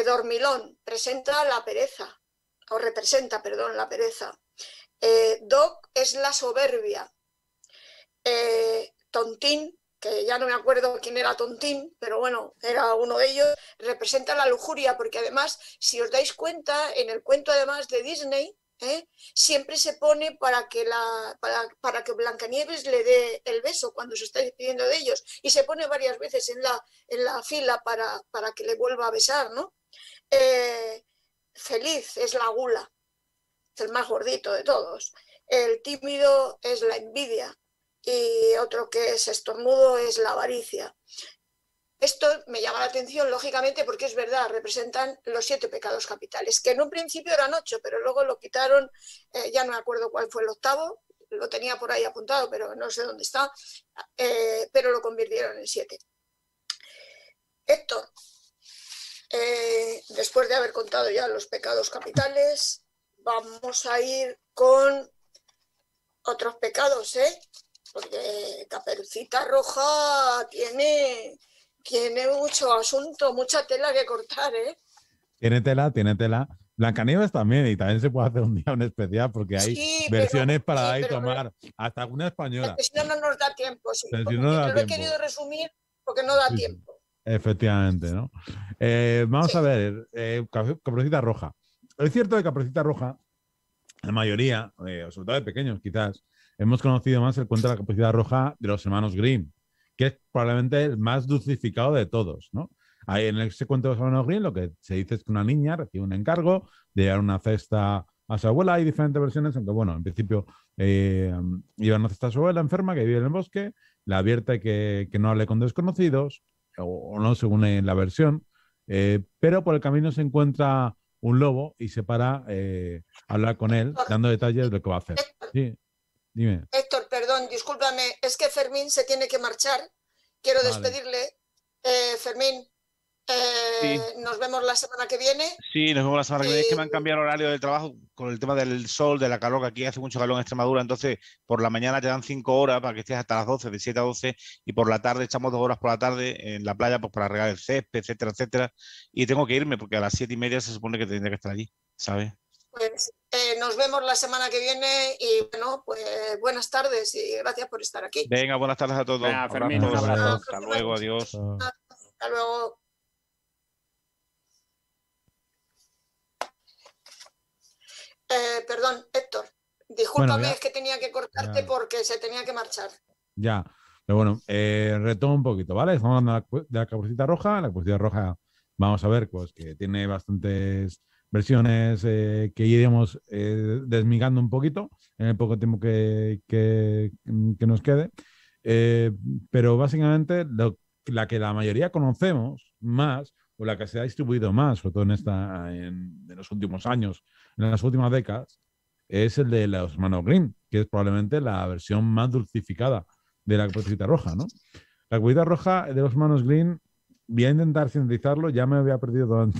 Dormilón representa la pereza, la pereza. Doc es la soberbia. Tontín, que ya no me acuerdo quién era Tontín, pero bueno, era uno de ellos, representa la lujuria, porque además, si os dais cuenta, en el cuento además de Disney, siempre se pone para que Blancanieves le dé el beso cuando se está despidiendo de ellos, y se pone varias veces en la fila para que le vuelva a besar, ¿no? Feliz es la gula, es el más gordito de todos. El tímido es la envidia. Y otro que es estornudo es la avaricia. Esto me llama la atención, lógicamente, porque es verdad, representan los 7 pecados capitales, que en un principio eran 8, pero luego lo quitaron, ya no me acuerdo cuál fue el 8º, lo tenía por ahí apuntado, pero no sé dónde está, pero lo convirtieron en 7. Héctor, después de haber contado ya los pecados capitales, vamos a ir con otros pecados, porque Caperucita Roja tiene mucho asunto, mucha tela que cortar, Tiene tela. Blancanieves también, y también se puede hacer un día un especial porque hay versiones para dar y tomar, hasta alguna española. Si no, no nos da tiempo, sí. Si no da lo he querido resumir porque no da tiempo. Efectivamente, ¿no? Vamos a ver, Caperucita Roja. Es cierto que Caperucita Roja, la mayoría, sobre todo de pequeños quizás, hemos conocido más el cuento de la Caperucita Roja de los hermanos Grimm, que es probablemente el más dulcificado de todos, ¿no? Ahí en ese cuento de los hermanos Grimm lo que se dice es que una niña recibe un encargo de llevar una cesta a su abuela. Hay diferentes versiones, aunque bueno, en principio lleva una cesta a su abuela enferma que vive en el bosque, le advierte que no hable con desconocidos, o no, según la versión, pero por el camino se encuentra un lobo y se para a hablar con él, dando detalles de lo que va a hacer. Sí. Dime. Héctor, perdón, discúlpame, es que Fermín se tiene que marchar. Quiero despedirle. Fermín, Sí. Nos vemos la semana que viene. Sí, nos vemos la semana que viene. Es que me han cambiado el horario del trabajo con el tema del sol, de la calor, que aquí hace mucho calor en Extremadura. Entonces, por la mañana te dan 5 horas para que estés hasta las 12, de 7 a 12, y por la tarde echamos 2 horas por la tarde en la playa pues para regar el césped, etcétera, etcétera. Y tengo que irme porque a las 7:30 se supone que tendría que estar allí, ¿sabes? Pues nos vemos la semana que viene y bueno, pues buenas tardes y gracias por estar aquí. Venga, buenas tardes a todos. Venga, Fermín, Abrazos. un abrazo. Hasta luego, adiós. Hasta luego. Perdón, Héctor, discúlpame, Bueno, ya. es que tenía que cortarte Ya. porque se tenía que marchar. Ya, pero bueno, retomo un poquito, ¿vale? Estamos hablando de la Caperucita Roja. La Caperucita Roja, vamos a ver, pues que tiene bastantes versiones que iremos desmigando un poquito en el poco tiempo que nos quede. Pero básicamente la que la mayoría conocemos más, o la que se ha distribuido más, sobre todo en los últimos años, en las últimas décadas, es el de los hermanos Grimm, que es probablemente la versión más dulcificada de la Caperucita Roja, ¿no? La Caperucita Roja de los hermanos Grimm, voy a intentar sintetizarlo, ya me había perdido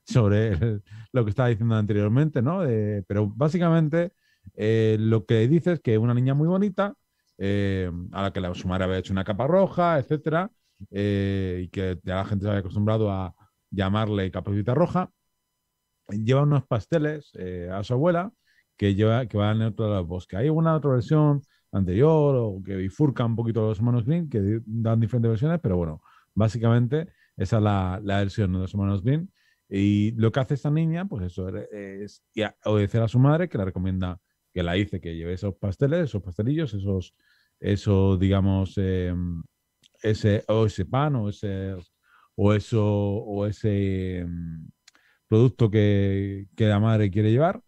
sobre lo que estaba diciendo anteriormente, ¿no? Pero básicamente lo que dice es que una niña muy bonita, a la que su madre había hecho una capa roja, etcétera, y que ya la gente se había acostumbrado a llamarle Caperucita Roja, lleva unos pasteles a su abuela que van en otro lado del bosque. Hay una otra versión anterior o que bifurca un poquito los hermanos Grimm, que dan diferentes versiones, pero bueno, básicamente esa es la versión de los hermanos Grimm. Y lo que hace esta niña, pues eso, es obedecer a su madre, que la recomienda, que la dice que lleve esos pasteles, esos pastelillos, eso, digamos, ese pan o ese producto que la madre quiere llevar,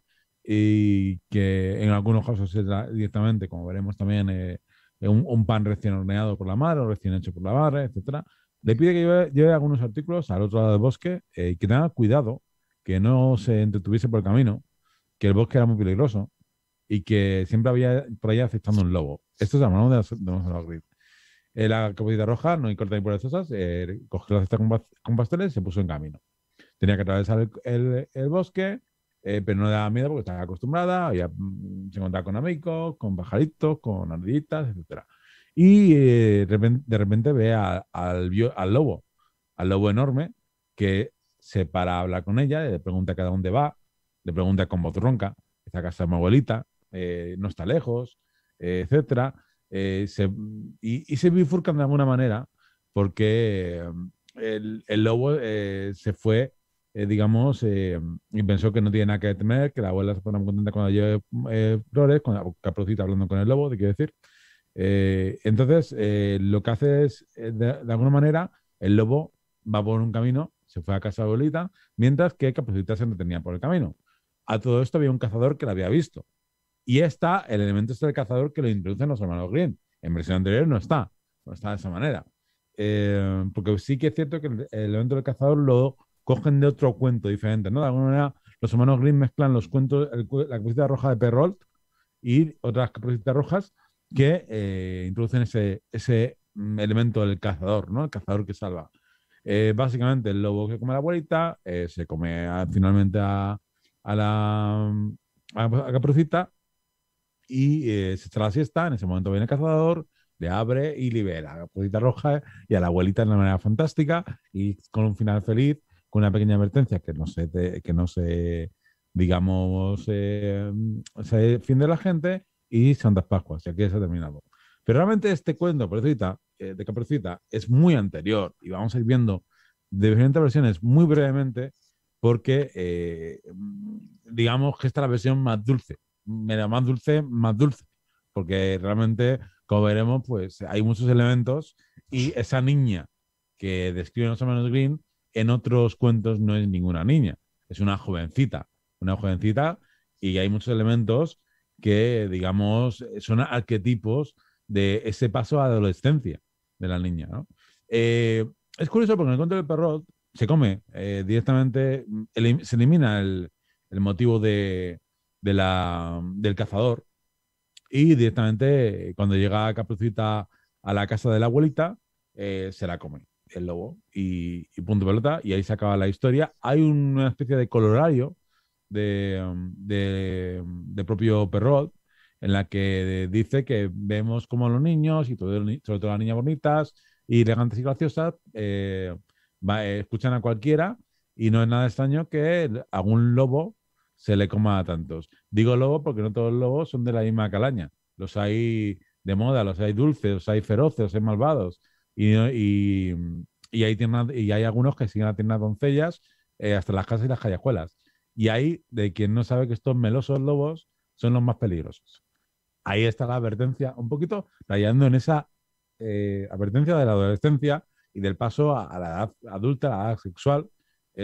y que en algunos casos es directamente, como veremos también, un pan recién horneado por la madre o recién hecho por la madre, etcétera. Le pide que lleve algunos artículos al otro lado del bosque y que tenga cuidado, que no se entretuviese por el camino, que el bosque era muy peligroso y que siempre había por ahí acechando un lobo. Esto es hablando de los Grimm. La Caperucita Roja, no importa ni por esas, cogió la cesta con pasteles y se puso en camino. Tenía que atravesar el bosque, pero no le daba miedo porque estaba acostumbrada, se encontraba con amigos, con pajaritos, con ardillitas, etcétera. Y de repente ve al lobo enorme, que se para a hablar con ella, le pregunta cada dónde va, le pregunta con voz ronca, está a casa de mi abuelita, no está lejos, etcétera. Y se bifurcan de alguna manera porque el lobo se fue, digamos, y pensó que no tiene nada que temer, que la abuela se pone muy contenta cuando lleve flores, con la Caperucita hablando con el lobo, te quiero decir. Entonces, lo que hace es, de alguna manera, el lobo va por un camino, se fue a casa de abuelita, mientras que Caperucita se entretenía por el camino. A todo esto había un cazador que la había visto. Y está el elemento del cazador que lo introducen los hermanos Grimm. En versión anterior no está de esa manera. Porque sí que es cierto que el elemento del cazador lo cogen de otro cuento diferente, ¿no? De alguna manera, los hermanos Grimm mezclan los cuentos, la Caperucita Roja de Perrault y otras Caperucitas Rojas que introducen ese elemento del cazador, ¿no? El cazador que salva. Básicamente, el lobo que come a la abuelita se come finalmente a Caperucita y se echa la siesta. En ese momento viene el cazador, le abre y libera a la Caperucita Roja y a la abuelita de una manera fantástica y con un final feliz, con una pequeña advertencia que no se digamos, se defiende la gente y Santas Pascuas, y aquí se ha terminado. Pero realmente este cuento de Caperucita es muy anterior y vamos a ir viendo de diferentes versiones muy brevemente porque digamos que esta es la versión más dulce, más dulce, porque realmente, como veremos, pues hay muchos elementos y esa niña que describen los hermanos Grimm en otros cuentos no es ninguna niña, es una jovencita y hay muchos elementos que, digamos, son arquetipos de ese paso a la adolescencia de la niña, ¿no? Es curioso porque en el cuento del Perrault se come directamente, se elimina el motivo del cazador y directamente cuando llega Caperucita a la casa de la abuelita se la come. el lobo y punto pelota, y ahí se acaba la historia. Hay una especie de colorario de propio Perrault, en la que dice que vemos como los niños, y sobre todo las niñas bonitas y elegantes y graciosas, escuchan a cualquiera, y no es nada extraño que algún lobo se le coma a tantos. Digo lobo porque no todos los lobos son de la misma calaña. Los hay de moda, los hay dulces, los hay feroces, los hay malvados. Y hay algunos que siguen a tiernas doncellas hasta las casas y las callejuelas. Y hay de quien no sabe que estos melosos lobos son los más peligrosos. Ahí está la advertencia, un poquito rayando en esa advertencia de la adolescencia y del paso a la edad adulta, a la edad sexual,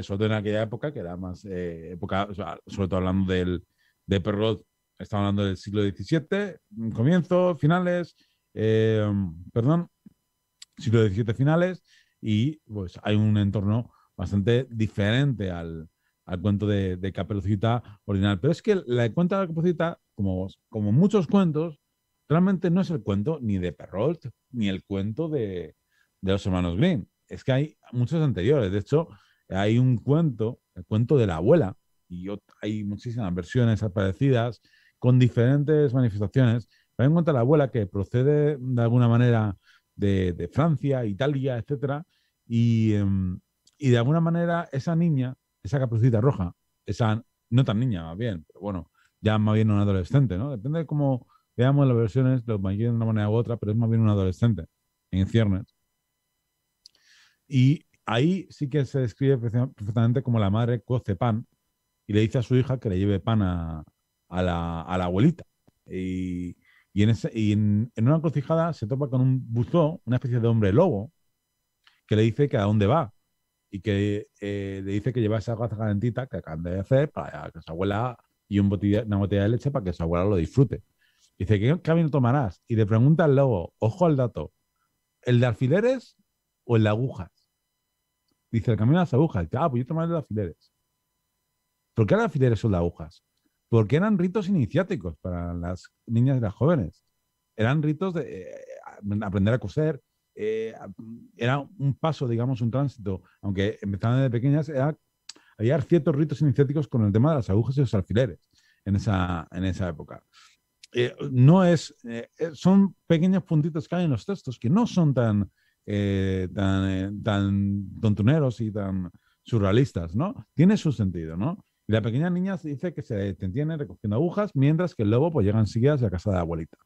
sobre todo en aquella época, que era más época, o sea, sobre todo hablando de Perrault, estamos hablando del siglo XVII, comienzo, finales, siglo XVII finales, y pues hay un entorno bastante diferente al cuento de Caperucita original. Pero es que el cuento de la Caperucita, como muchos cuentos, realmente no es el cuento ni de Perrault, ni el cuento de los hermanos Grimm. Es que hay muchos anteriores. De hecho, hay un cuento, el cuento de la abuela, y hay muchísimas versiones parecidas con diferentes manifestaciones. Hay un cuento de la abuela que procede de alguna manera de Francia, Italia, etcétera, y de alguna manera esa niña, esa Caperucita Roja, esa no tan niña más bien, pero bueno, ya más bien una adolescente, ¿no? Depende de cómo veamos las versiones, lo maquillan de una manera u otra, pero es más bien una adolescente en ciernes. Y ahí sí que se describe perfectamente como la madre cuece pan y le dice a su hija que le lleve pan a la abuelita. Y en una encrucijada se topa con un buzón, una especie de hombre lobo, que le dice que a dónde va y que le dice que lleva esa gaza calentita que acaban de hacer para que su abuela, y una botella de leche para que su abuela lo disfrute. Dice, ¿qué camino tomarás? Y le pregunta al lobo, ojo al dato, ¿el de alfileres o el de agujas? Dice, el camino de las agujas. Dice, pues yo tomaré el de alfileres. ¿Por qué los alfileres son de agujas? Porque eran ritos iniciáticos para las niñas y las jóvenes. Eran ritos de aprender a coser. Era un paso, digamos, un tránsito, aunque empezaban desde pequeñas, había ciertos ritos iniciáticos con el tema de las agujas y los alfileres en esa época. Son pequeños puntitos que hay en los textos que no son tan tontuneros y tan surrealistas, ¿no? Tiene su sentido, ¿no? Y la pequeña niña dice que se entretiene recogiendo agujas, mientras que el lobo pues llega enseguida a la casa de la abuelita.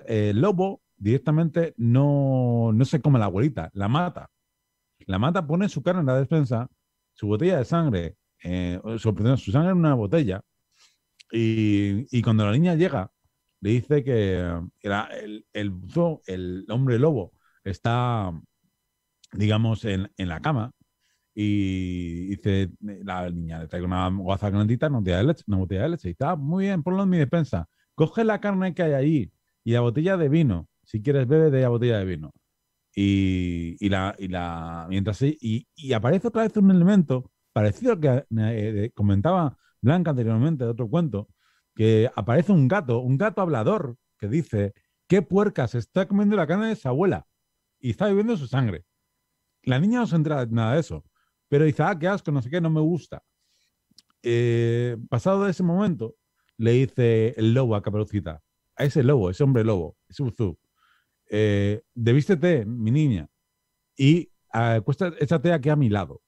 El lobo directamente no se come a la abuelita, la mata. La mata, pone su carne en la despensa, su botella de sangre, su sangre en una botella, y cuando la niña llega, le dice que el hombre lobo está, digamos, en la cama, y dice, la niña le trae una gaza calentita, una botella de leche, y está muy bien, ponlo en mi despensa, coge la carne que hay ahí y la botella de vino, si quieres bebe de la botella de vino. Y aparece otra vez un elemento parecido al que comentaba Blanca anteriormente de otro cuento, que aparece un gato hablador que dice, qué puerca, se está comiendo la carne de su abuela y está bebiendo su sangre. La niña no se entera de nada de eso, pero dice, qué asco, no sé qué, no me gusta. Pasado de ese momento, le dice el lobo a Caperucita, a ese lobo, ese hombre lobo, ese buzú, devístete, mi niña, y échate aquí a mi lado.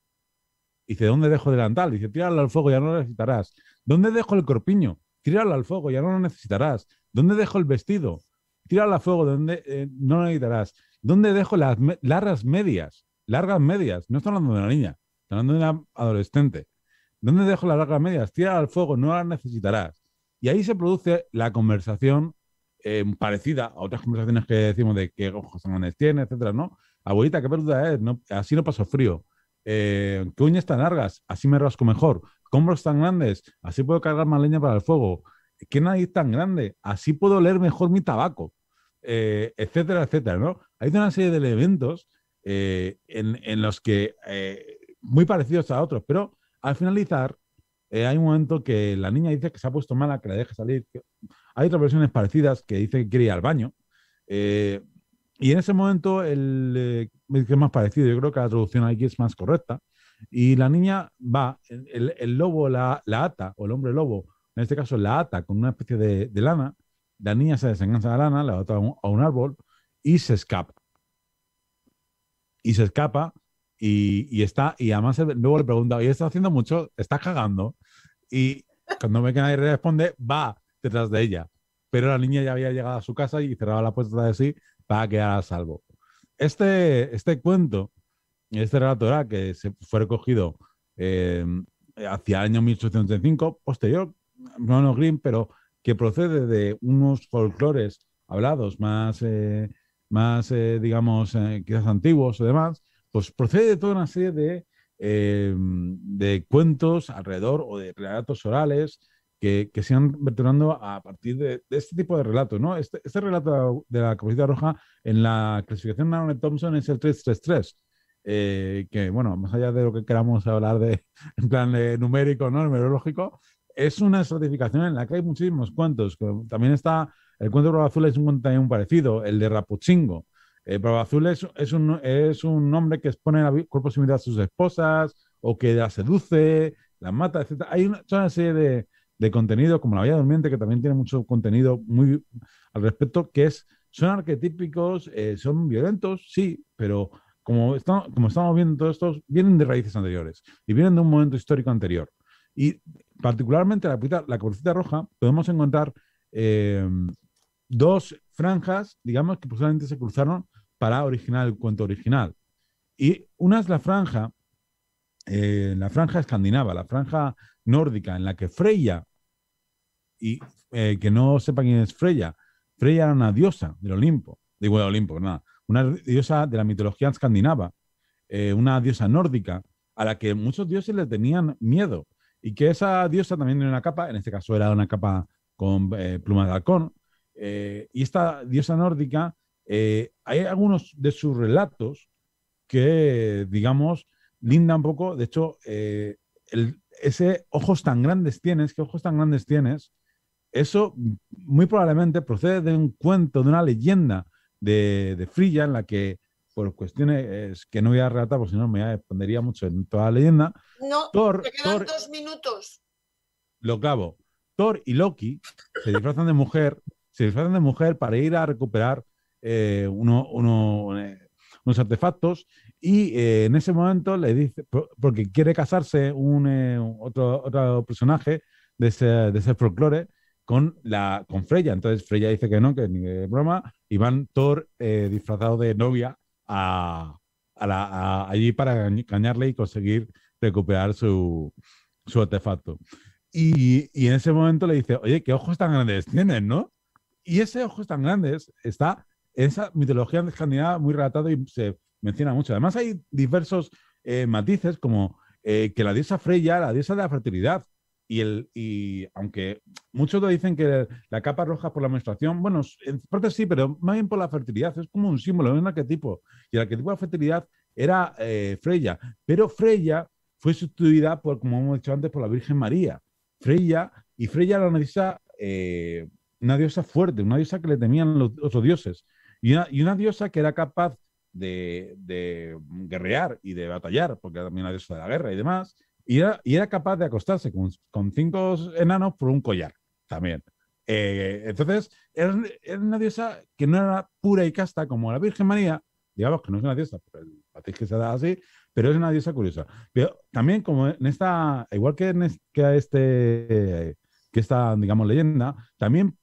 Dice, ¿dónde dejo el delantal? Dice, tíralo al fuego, ya no lo necesitarás. ¿Dónde dejo el corpiño? Tíralo al fuego, ya no lo necesitarás. ¿Dónde dejo el vestido? Tíralo al fuego, donde no lo necesitarás. ¿Dónde dejo las largas medias? Largas medias, no estoy hablando de una niña, estoy hablando de una adolescente. ¿Dónde dejo las largas medias? Tíralo al fuego, no las necesitarás. Y ahí se produce la conversación parecida a otras conversaciones que decimos de qué ojos tan grandes tiene, etcétera, ¿no? Abuelita, qué peluda es, no, así no paso frío. ¿Qué uñas tan largas? Así me rasco mejor. ¿Qué hombros tan grandes? Así puedo cargar más leña para el fuego. ¿Qué nariz tan grande? Así puedo oler mejor mi tabaco. Etcétera, etcétera, ¿no? Hay una serie de elementos en los que muy parecidos a otros, pero al finalizar hay un momento que la niña dice que se ha puesto mala, que la deje salir. Hay otras versiones parecidas que dice que quiere ir al baño. Y en ese momento, que es más parecido, yo creo que la traducción aquí es más correcta. Y la niña va, el lobo la ata, o el hombre lobo, en este caso la ata con una especie de lana. La niña se desengancha de la lana, la ata a un árbol y se escapa. Y se escapa y está, y además luego le pregunta, ¿y estás haciendo mucho? ¿Estás cagando? Y cuando ve que nadie le responde, va detrás de ella. Pero la niña ya había llegado a su casa y cerraba la puerta de sí para quedar a salvo. Este cuento, este relato era que se fue recogido hacia el año 1885, posterior, no Grimm, pero que procede de unos folclores hablados más digamos, quizás antiguos o demás, pues procede de toda una serie de cuentos alrededor o de relatos orales que se han vertebrando a partir de este tipo de relatos, ¿no? Este relato de la Caperucita Roja en la clasificación Naomi Thompson es el 333, que, bueno, más allá de lo que queramos hablar de en plan numérico, ¿no? Numerológico, es una estratificación en la que hay muchísimos cuentos. También está el cuento de Bravo Azul, es un cuento también parecido, el de Rapuchingo. Bravo Azul es un hombre que expone el cuerpo similar a sus esposas o que las seduce, las mata, etc. Hay toda una serie de contenido, como La Bella Durmiente, que también tiene mucho contenido muy al respecto, son arquetípicos, son violentos, sí, pero como estamos viendo, todos estos vienen de raíces anteriores y vienen de un momento histórico anterior. Y particularmente la Caperucita Roja podemos encontrar dos franjas, digamos, que posiblemente se cruzaron para originar el cuento original. Y una es la franja escandinava, la franja nórdica, en la que Freya, y que no sepa quién es Freya era una diosa del Olimpo, digo del Olimpo, nada, una diosa de la mitología escandinava, una diosa nórdica a la que muchos dioses le tenían miedo, y que esa diosa también tenía una capa, en este caso era una capa con plumas de halcón, y esta diosa nórdica, hay algunos de sus relatos que, digamos, linda un poco. De hecho, ese ojos tan grandes tienes, ¿qué ojos tan grandes tienes? Eso muy probablemente procede de un cuento, de una leyenda de Frilla, en la que, por cuestiones que no voy a relatar, porque si no me expandería mucho en toda la leyenda. No, te quedan 2 minutos. Lo clavo. Thor y Loki se disfrazan de mujer para ir a recuperar unos artefactos, y en ese momento le dice, porque quiere casarse otro personaje de ese folclore con Freya. Entonces Freya dice que no, que ni de broma, y van Thor disfrazado de novia allí para engañarle y conseguir recuperar su artefacto. Y en ese momento le dice, oye, qué ojos tan grandes tienes, ¿no? Y ese ojos tan grandes está en esa mitología escandinava muy relatado y se menciona mucho. Además hay diversos matices, como que la diosa Freya, la diosa de la fertilidad, y aunque muchos lo dicen que la capa roja por la menstruación, bueno, en parte sí, pero más bien por la fertilidad, es como un símbolo, es un arquetipo. Y el arquetipo de la fertilidad era Freya, pero Freya fue sustituida por, como hemos dicho antes, por la Virgen María. Freya era una diosa fuerte, una diosa que le temían los otros dioses, y una diosa que era capaz de guerrear y de batallar, porque era también una diosa de la guerra y demás, y era capaz de acostarse con 5 enanos por un collar también. Entonces, era una diosa que no era pura y casta como la Virgen María, digamos que no es una diosa, pero el patriz que se da así, pero es una diosa curiosa. Pero también, como en esta, igual que esta, digamos, leyenda, también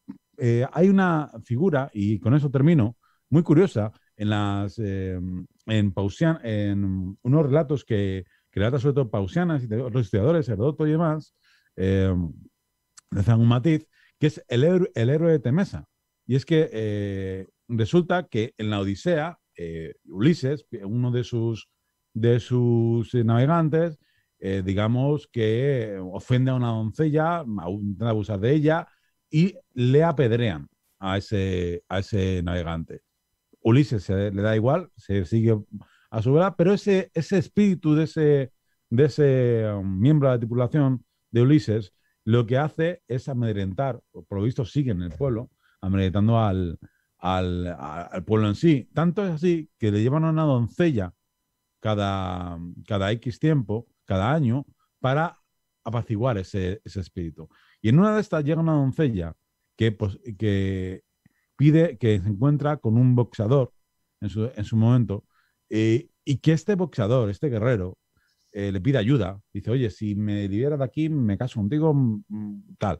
hay una figura, y con eso termino, muy curiosa, en unos relatos que relata sobre todo Pausianas y otros historiadores, Heródoto y demás, le dan un matiz, que es el héroe de Temesa. Y es que resulta que en la Odisea, Ulises, uno de sus navegantes, digamos que ofende a una doncella, intenta abusar de ella y le apedrean a ese navegante. Ulises le da igual, se sigue a su verdad, pero ese espíritu de ese miembro de la tripulación de Ulises lo que hace es amedrentar, por lo visto sigue en el pueblo, amedrentando al pueblo en sí. Tanto es así que le llevan a una doncella cada X tiempo, cada año, para apaciguar ese espíritu. Y en una de estas llega una doncella que pide, que se encuentra con un boxeador en su momento, y que este boxeador, este guerrero, le pide ayuda. Dice, oye, si me liberas de aquí, me caso contigo, tal.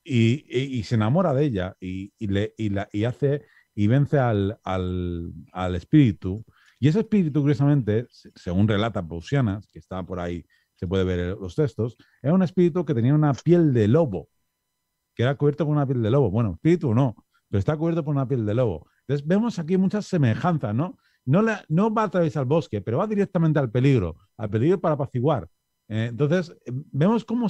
Y se enamora de ella y hace y vence al espíritu. Y ese espíritu, curiosamente, según relata Pausanias, que está por ahí, se puede ver los textos, era un espíritu que tenía una piel de lobo, que era cubierto con una piel de lobo. Bueno, espíritu no, pero está cubierto por una piel de lobo. Entonces vemos aquí muchas semejanzas, ¿no? No va a atravesar el bosque, pero va directamente al peligro para apaciguar. Entonces, vemos cómo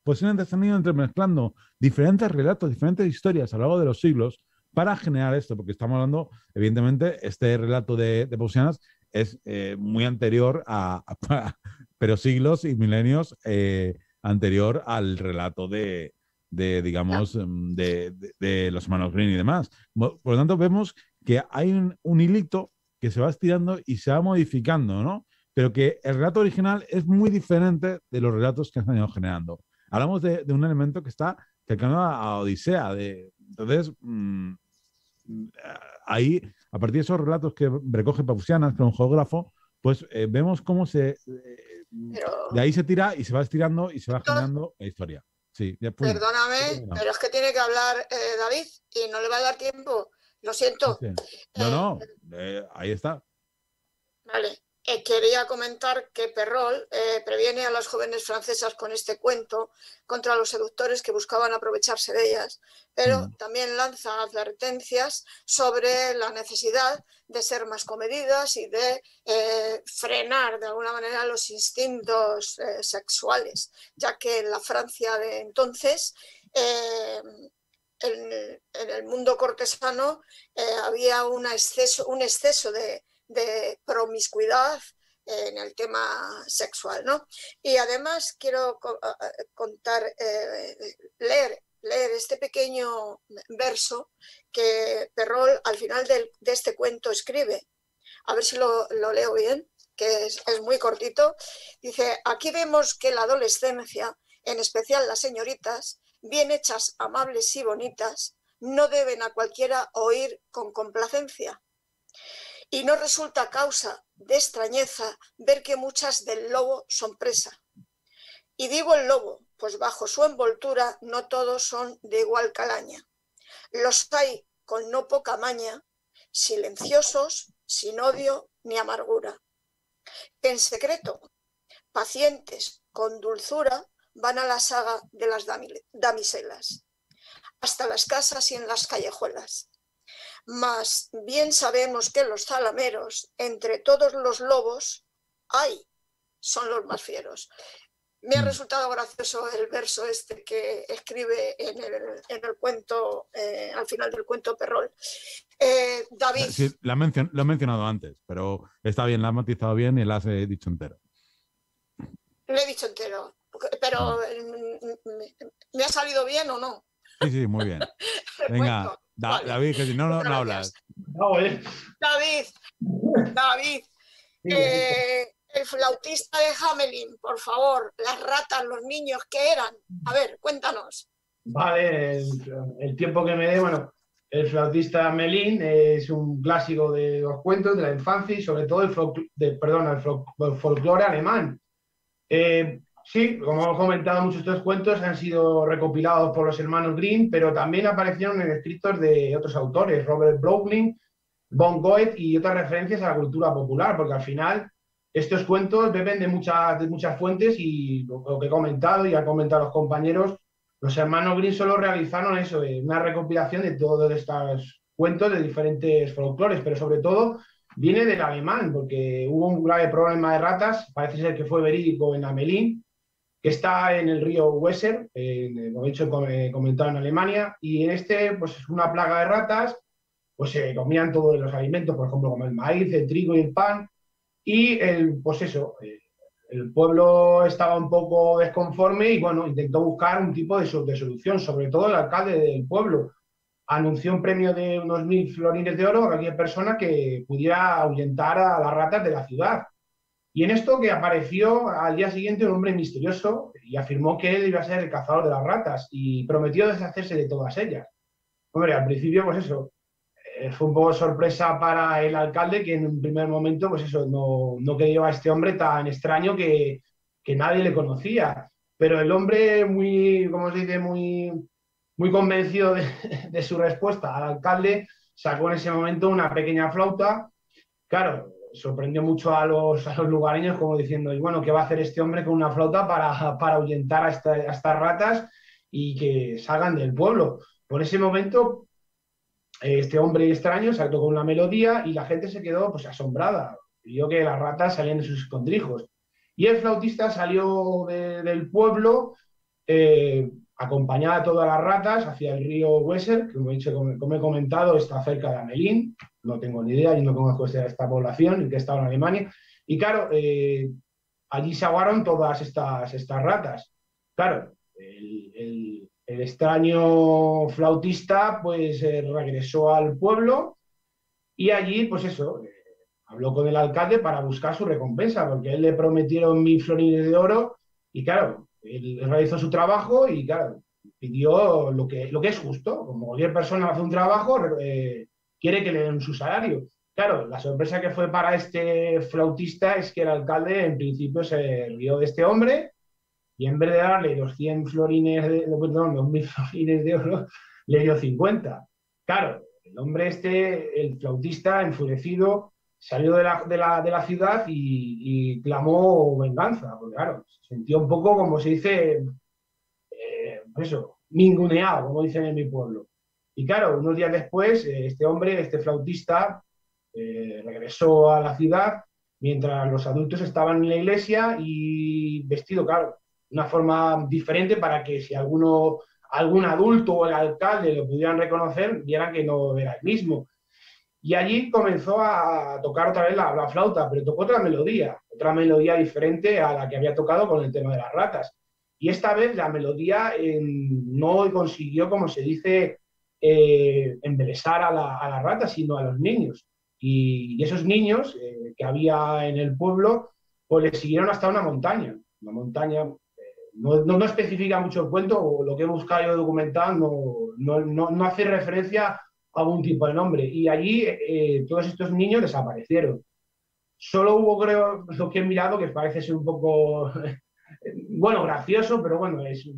posiblemente se han ido entremezclando diferentes relatos, diferentes historias a lo largo de los siglos para generar esto, porque estamos hablando, evidentemente, este relato de Pausanias es muy anterior pero siglos y milenios anterior al relato digamos, de los hermanos Grimm y demás. Por lo tanto, vemos que hay un hilito que se va estirando y se va modificando, ¿no? Pero que el relato original es muy diferente de los relatos que se han ido generando. Hablamos de un elemento que está cercano a Odisea. Entonces, ahí, a partir de esos relatos que recoge Pausanias, que es un geógrafo, pues vemos cómo de ahí se tira y se va estirando y se va generando la historia. Sí, perdóname, pero es que tiene que hablar David y no le va a dar tiempo. Lo siento. Sí. No, ahí está. Vale. Quería comentar que Perrault previene a las jóvenes francesas con este cuento contra los seductores que buscaban aprovecharse de ellas, pero también lanza advertencias sobre la necesidad de ser más comedidas y de frenar de alguna manera los instintos sexuales, ya que en la Francia de entonces en el mundo cortesano había un exceso de promiscuidad en el tema sexual, ¿no? Y además quiero leer este pequeño verso que Perrault al final de este cuento escribe. A ver si lo leo bien, que es muy cortito. Dice, aquí vemos que la adolescencia, en especial las señoritas, bien hechas, amables y bonitas, no deben a cualquiera oír con complacencia. Y no resulta causa de extrañeza ver que muchas del lobo son presa. Y digo el lobo, pues bajo su envoltura no todos son de igual calaña. Los hay con no poca maña, silenciosos, sin odio ni amargura. Que en secreto, pacientes, con dulzura, van a la saga de las damiselas, hasta las casas y en las callejuelas. Mas bien sabemos que los zalameros, entre todos los lobos, son los más fieros. Me ha resultado gracioso el verso este que escribe en el cuento, al final del cuento Perrault. David. Sí, lo he mencionado antes, pero está bien, lo has matizado bien y lo has dicho entero. Lo he dicho entero, pero ¿me ha salido bien o no? Sí, muy bien. Venga. Vale. David, que si no hablas. David, el flautista de Hamelin, por favor, las ratas, los niños, ¿qué eran? A ver, cuéntanos. Vale, el tiempo que me dé, bueno, el flautista Hamelin es un clásico de los cuentos de la infancia y sobre todo el folclore alemán. Sí, como hemos comentado, muchos de estos cuentos han sido recopilados por los hermanos Grimm, pero también aparecieron en escritos de otros autores, Robert Browning, von Goethe y otras referencias a la cultura popular, porque al final estos cuentos beben de muchas fuentes y lo que he comentado y han comentado los compañeros, los hermanos Grimm solo realizaron eso, una recopilación de todos estos cuentos de diferentes folclores, pero sobre todo viene del alemán, porque hubo un grave problema de ratas, parece ser que fue verídico en Hamelin, que está en el río Weser, lo he hecho comentado en Alemania, y en pues es una plaga de ratas, pues se comían todos los alimentos, por ejemplo, como el maíz, el trigo y el pan, y pues eso, el pueblo estaba un poco desconforme y bueno, intentó buscar un tipo de solución, sobre todo el alcalde del pueblo, anunció un premio de unos 1.000 florines de oro a cualquier persona que pudiera ahuyentar a las ratas de la ciudad. Y en esto que apareció al día siguiente un hombre misterioso y afirmó que él iba a ser el cazador de las ratas y prometió deshacerse de todas ellas. Hombre, al principio, pues eso, fue un poco sorpresa para el alcalde, que en un primer momento, pues eso, no creyó a este hombre tan extraño que nadie le conocía. Pero el hombre muy, como se dice, muy convencido de su respuesta al alcalde, sacó en ese momento una pequeña flauta. Claro, sorprendió mucho a los lugareños, como diciendo, y bueno, ¿qué va a hacer este hombre con una flauta para ahuyentar a estas ratas y que salgan del pueblo? Por ese momento, este hombre extraño saltó con una melodía y la gente se quedó pues asombrada. Vio que las ratas salían de sus escondrijos. Y el flautista salió del pueblo, acompañada a todas las ratas hacia el río Weser, que como he comentado está cerca de Amelín. No tengo ni idea, yo no conozco esta población, en que estaba en Alemania. Y claro, allí se aguaron todas estas ratas. Claro, el extraño flautista pues regresó al pueblo y allí pues eso, habló con el alcalde para buscar su recompensa, porque a él le prometieron 1.000 florines de oro y claro, él realizó su trabajo y claro, pidió lo que es justo. Como cualquier persona hace un trabajo, quiere que le den su salario. Claro, la sorpresa que fue para este flautista es que el alcalde en principio se rió de este hombre y en vez de darle los 100 florines, perdón, los 1.000 florines de oro, le dio 50. Claro, el hombre el flautista, enfurecido, salió de la ciudad y clamó venganza, porque claro, se sintió un poco, como se dice, pues eso, ninguneado, como dicen en mi pueblo. Y claro, unos días después, este hombre, este flautista, regresó a la ciudad mientras los adultos estaban en la iglesia y vestido, claro, de una forma diferente para que si algún adulto o el alcalde lo pudieran reconocer, vieran que no era el mismo. Y allí comenzó a tocar otra vez la flauta, pero tocó otra melodía diferente a la que había tocado con el tema de las ratas. Y esta vez la melodía no consiguió, como se dice, embelesar a las ratas, sino a los niños. Y esos niños que había en el pueblo, pues le siguieron hasta una montaña. Una montaña, no especifica mucho el cuento, o lo que he buscado yo documentado no hace referencia a algún tipo de nombre. Y allí todos estos niños desaparecieron. Solo hubo, creo, lo que he mirado, que parece ser un poco, bueno, gracioso, pero bueno, es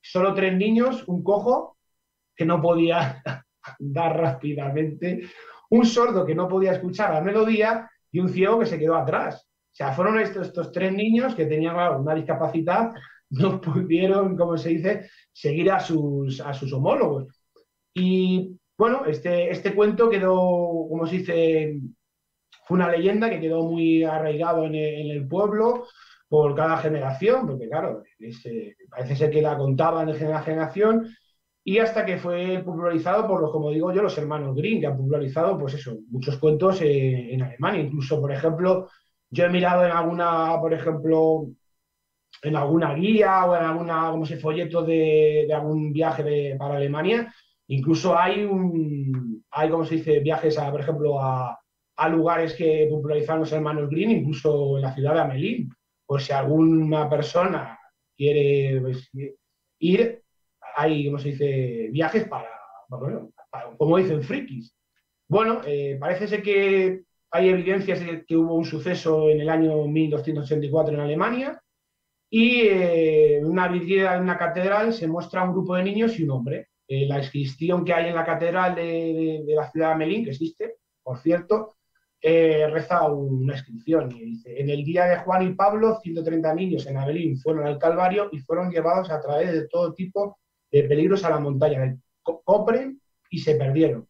solo 3 niños, un cojo que no podía dar rápidamente, un sordo que no podía escuchar la melodía y un ciego que se quedó atrás. O sea, fueron estos 3 niños que tenían una discapacidad, no pudieron, como se dice, seguir a sus homólogos. Y bueno, este cuento quedó, como se dice, fue una leyenda que quedó muy arraigado en el pueblo por cada generación, porque claro, parece ser que la contaban de generación a generación, y hasta que fue popularizado por como digo yo, los hermanos Grimm, que han popularizado, pues eso, muchos cuentos en Alemania. Incluso, por ejemplo, yo he mirado en alguna, por ejemplo, en alguna guía o en alguna, como se folleto de algún viaje para Alemania, incluso hay, como se dice, viajes, por ejemplo, a lugares que popularizaron los hermanos Grimm, incluso en la ciudad de Amelín. Pues si alguna persona quiere pues, ir, hay, como se dice, viajes para como dicen, frikis. Bueno, parece ser que hay evidencias de que hubo un suceso en el año 1284 en Alemania y en una vidriera de una catedral se muestra un grupo de niños y un hombre. La inscripción que hay en la catedral de la ciudad de Amelín, que existe, por cierto, reza una inscripción y dice: en el día de Juan y Pablo, 130 niños en Amelín fueron al Calvario y fueron llevados a través de todo tipo de peligros a la montaña del Copre y se perdieron.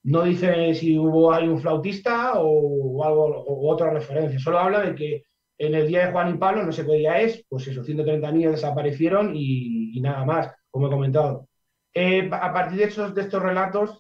No dice si hay un flautista o algo o otra referencia, solo habla de que en el día de Juan y Pablo, no sé qué día es, pues esos 130 niños desaparecieron y nada más, como he comentado. A partir de estos relatos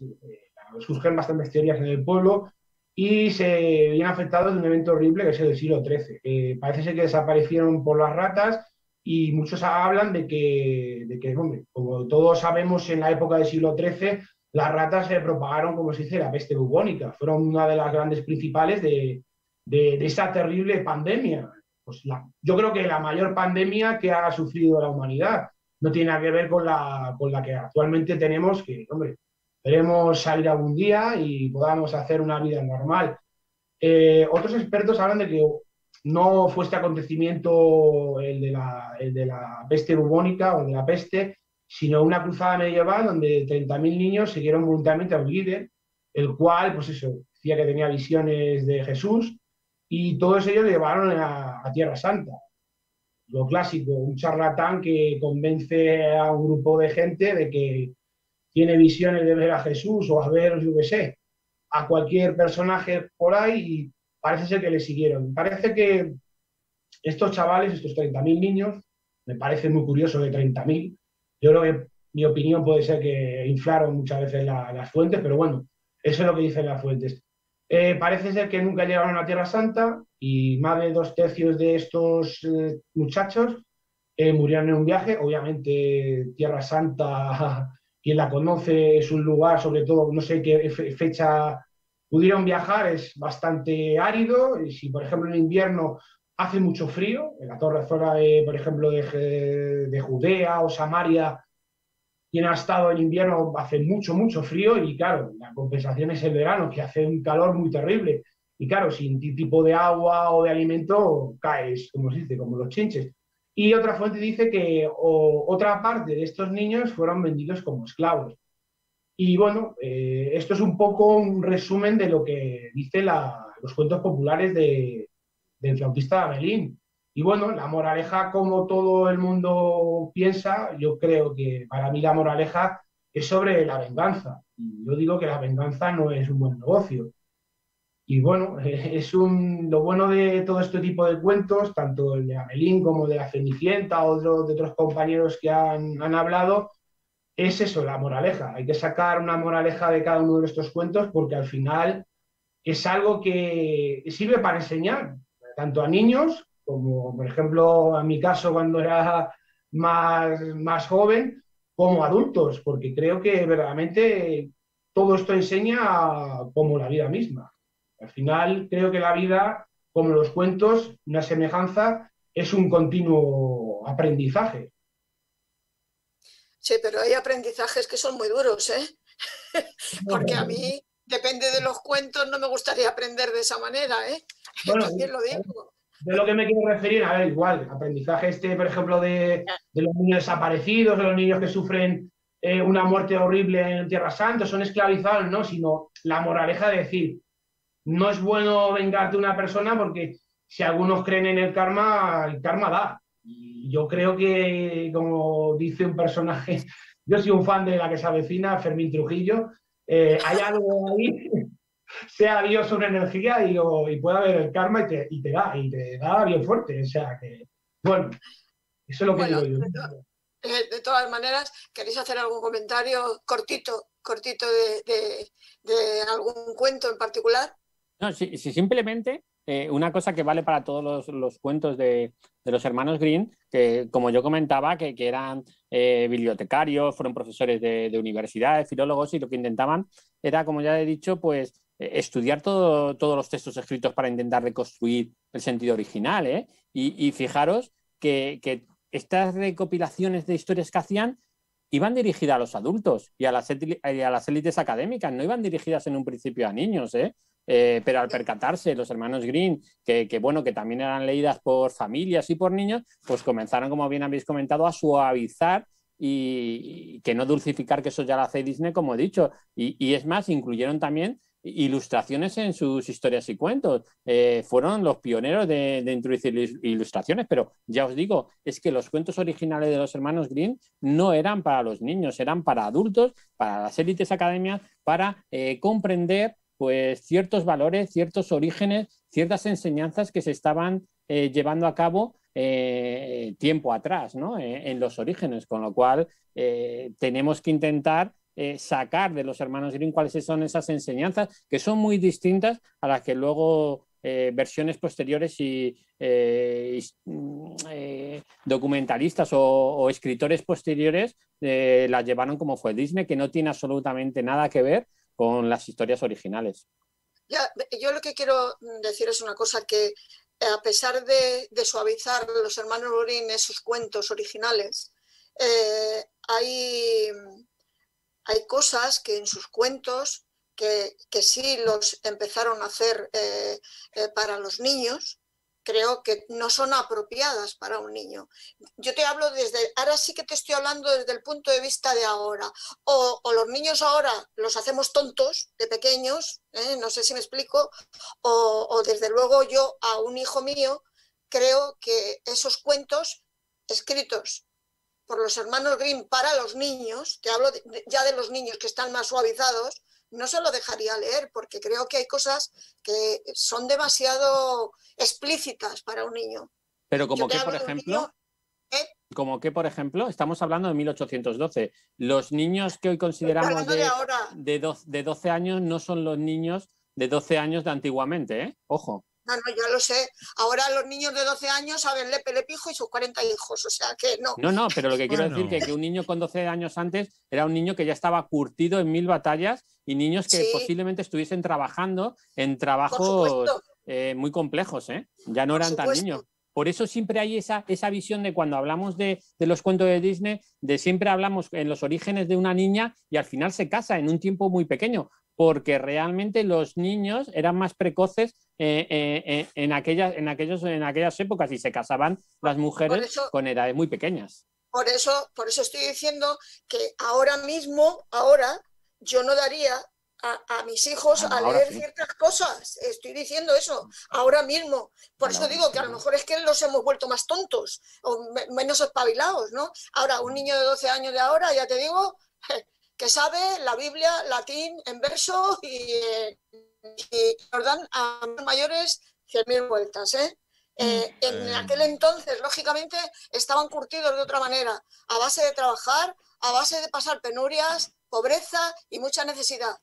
surgen bastantes teorías en el pueblo y se vienen afectados de un evento horrible que es el del siglo XIII. Parece ser que desaparecieron por las ratas y muchos hablan de que hombre, como todos sabemos, en la época del siglo XIII, las ratas se propagaron, como se dice, la peste bubónica. Fueron una de las grandes principales de esa terrible pandemia. Pues yo creo que la mayor pandemia que ha sufrido la humanidad no tiene nada que ver con la que actualmente tenemos, que, hombre, esperemos salir algún día y podamos hacer una vida normal. Otros expertos hablan de que no fue este acontecimiento el de la peste bubónica o de la peste, sino una cruzada medieval donde 30.000 niños siguieron voluntariamente a un líder, el cual, pues eso, decía que tenía visiones de Jesús, y todos ellos lo llevaron a Tierra Santa. Lo clásico, un charlatán que convence a un grupo de gente de que tiene visiones de ver a Jesús o a ver, yo qué sé, a cualquier personaje por ahí, y parece ser que le siguieron. Parece que estos chavales, estos 30.000 niños, me parece muy curioso de 30.000. Yo creo que mi opinión puede ser que inflaron muchas veces las fuentes, pero bueno, eso es lo que dicen las fuentes. Parece ser que nunca llegaron a Tierra Santa y más de 2/3 de estos muchachos murieron en un viaje. Obviamente Tierra Santa, quien la conoce, es un lugar, sobre todo, no sé qué fecha pudieron viajar, es bastante árido. Y si, por ejemplo, en invierno hace mucho frío, en la zona, por ejemplo, de Judea o Samaria, quien ha estado en invierno hace mucho, mucho frío, y claro, la compensación es el verano, que hace un calor muy terrible. Y claro, sin tipo de agua o de alimento, caes, como se dice, como los chinches. Y otra fuente dice que otra parte de estos niños fueron vendidos como esclavos. Y bueno, esto es un poco un resumen de lo que dicen los cuentos populares del flautista de Amelín. Y bueno, la moraleja, como todo el mundo piensa, yo creo que para mí la moraleja es sobre la venganza. Y yo digo que la venganza no es un buen negocio. Y bueno, lo bueno de todo este tipo de cuentos, tanto el de Amelín como de la Cenicienta o de otros compañeros que han hablado, es eso, la moraleja. Hay que sacar una moraleja de cada uno de estos cuentos, porque al final es algo que sirve para enseñar, tanto a niños como, por ejemplo, en mi caso cuando era más joven, como adultos, porque creo que verdaderamente todo esto enseña como la vida misma. Al final creo que la vida, como los cuentos, una semejanza, es un continuo aprendizaje. Sí, pero hay aprendizajes que son muy duros, ¿eh? Porque a mí, depende de los cuentos, no me gustaría aprender de esa manera, ¿eh? Bueno, también lo digo. De lo que me quiero referir, a ver, igual, aprendizaje por ejemplo, de los niños desaparecidos, de los niños que sufren una muerte horrible en Tierra Santa, son esclavizados, ¿no? Sino la moraleja de decir, no es bueno vengarte de una persona, porque si algunos creen en el karma da. Y yo creo que, como dice un personaje, yo soy un fan de La que se avecina, Fermín Trujillo, hay algo ahí, sea Dios una energía, y puede haber el karma y te da bien fuerte. O sea que, bueno, eso es lo que digo yo. De todas maneras, ¿queréis hacer algún comentario cortito de algún cuento en particular? No, sí, simplemente una cosa que vale para todos los cuentos de los hermanos Grimm, que como yo comentaba, que eran bibliotecarios, fueron profesores de universidades, filólogos, y lo que intentaban era, como ya he dicho, pues estudiar todos los textos escritos para intentar reconstruir el sentido original, ¿eh? Y fijaros que estas recopilaciones de historias que hacían iban dirigidas a los adultos y a las élites académicas, no iban dirigidas en un principio a niños, ¿eh? Pero al percatarse los hermanos Grimm que también eran leídas por familias y por niños, pues comenzaron, como bien habéis comentado, a suavizar y que no dulcificar, que eso ya lo hace Disney, como he dicho. Y es más, incluyeron también ilustraciones en sus historias y cuentos. Fueron los pioneros de introducir ilustraciones, pero ya os digo, es que los cuentos originales de los hermanos Grimm no eran para los niños, eran para adultos, para las élites académicas, para comprender pues ciertos valores, ciertos orígenes, ciertas enseñanzas que se estaban llevando a cabo tiempo atrás, ¿no? En los orígenes, con lo cual tenemos que intentar sacar de los hermanos Grimm cuáles son esas enseñanzas, que son muy distintas a las que luego versiones posteriores y documentalistas o escritores posteriores las llevaron como fue Disney, que no tiene absolutamente nada que ver con las historias originales. Ya, yo lo que quiero decir es una cosa, que a pesar de suavizar los hermanos Grimm esos cuentos originales, hay cosas que en sus cuentos que sí los empezaron a hacer para los niños, creo que no son apropiadas para un niño. Yo te hablo ahora sí que te estoy hablando desde el punto de vista de ahora. O los niños ahora los hacemos tontos de pequeños, no sé si me explico, o desde luego yo a un hijo mío creo que esos cuentos escritos por los hermanos Grimm para los niños, te hablo ya de los niños que están más suavizados, no se lo dejaría leer, porque creo que hay cosas que son demasiado explícitas para un niño. Pero como que, por ejemplo, niño, como que, por ejemplo, estamos hablando de 1812. Los niños que hoy consideramos de 12 años no son los niños de 12 años de antiguamente, ¿eh? Ojo. No, ya lo sé. Ahora los niños de 12 años saben lepe, lepijo y sus 40 hijos, o sea que no. No, pero lo que quiero decir es que un niño con 12 años antes era un niño que ya estaba curtido en 1000 batallas y niños que posiblemente estuviesen trabajando en trabajos muy complejos, ¿eh? Ya no eran tan niños. Por eso siempre hay esa visión de cuando hablamos de los cuentos de Disney, de siempre hablamos en los orígenes de una niña y al final se casa en un tiempo muy pequeño, porque realmente los niños eran más precoces en aquellas épocas y se casaban las mujeres con edades muy pequeñas. Por eso estoy diciendo que ahora mismo, yo no daría a mis hijos a leer ciertas cosas. Estoy diciendo eso, ahora mismo. Por eso digo que a lo mejor es que los hemos vuelto más tontos o menos espabilados, ¿no? Ahora, un niño de 12 años de ahora, ya te digo, que sabe la Biblia, latín, en verso y nos dan a mayores 100.000 vueltas, ¿eh? En aquel entonces, lógicamente, estaban curtidos de otra manera, a base de trabajar, a base de pasar penurias, pobreza y mucha necesidad.